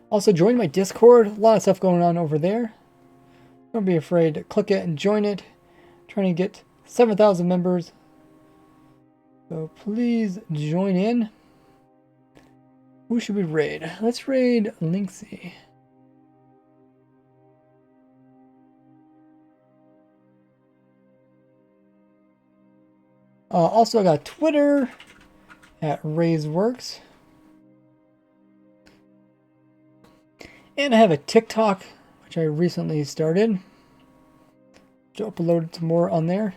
Also, join my Discord. A lot of stuff going on over there. Don't be afraid to click it and join it. I'm trying to get 7,000 members. So please join in. Who should we raid? Let's raid Linksy. Also, I got Twitter at RayzWorks. And I have a TikTok, which I recently started. To upload some more on there.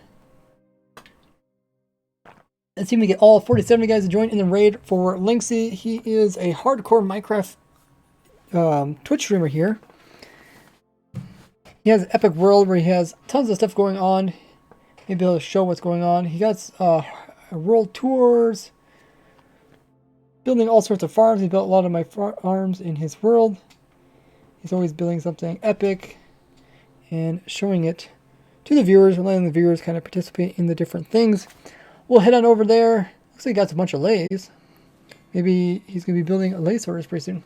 Let's see if we get all 47 of you guys to join in the raid for Linksy. He is a hardcore Minecraft Twitch streamer here. He has an epic world where he has tons of stuff going on. Maybe he'll show what's going on. He got world tours, building all sorts of farms. He built a lot of my farms in his world. He's always building something epic and showing it to the viewers, and letting the viewers kind of participate in the different things. We'll head on over there. Looks like he got a bunch of lays. Maybe he's going to be building a lay sorters pretty soon.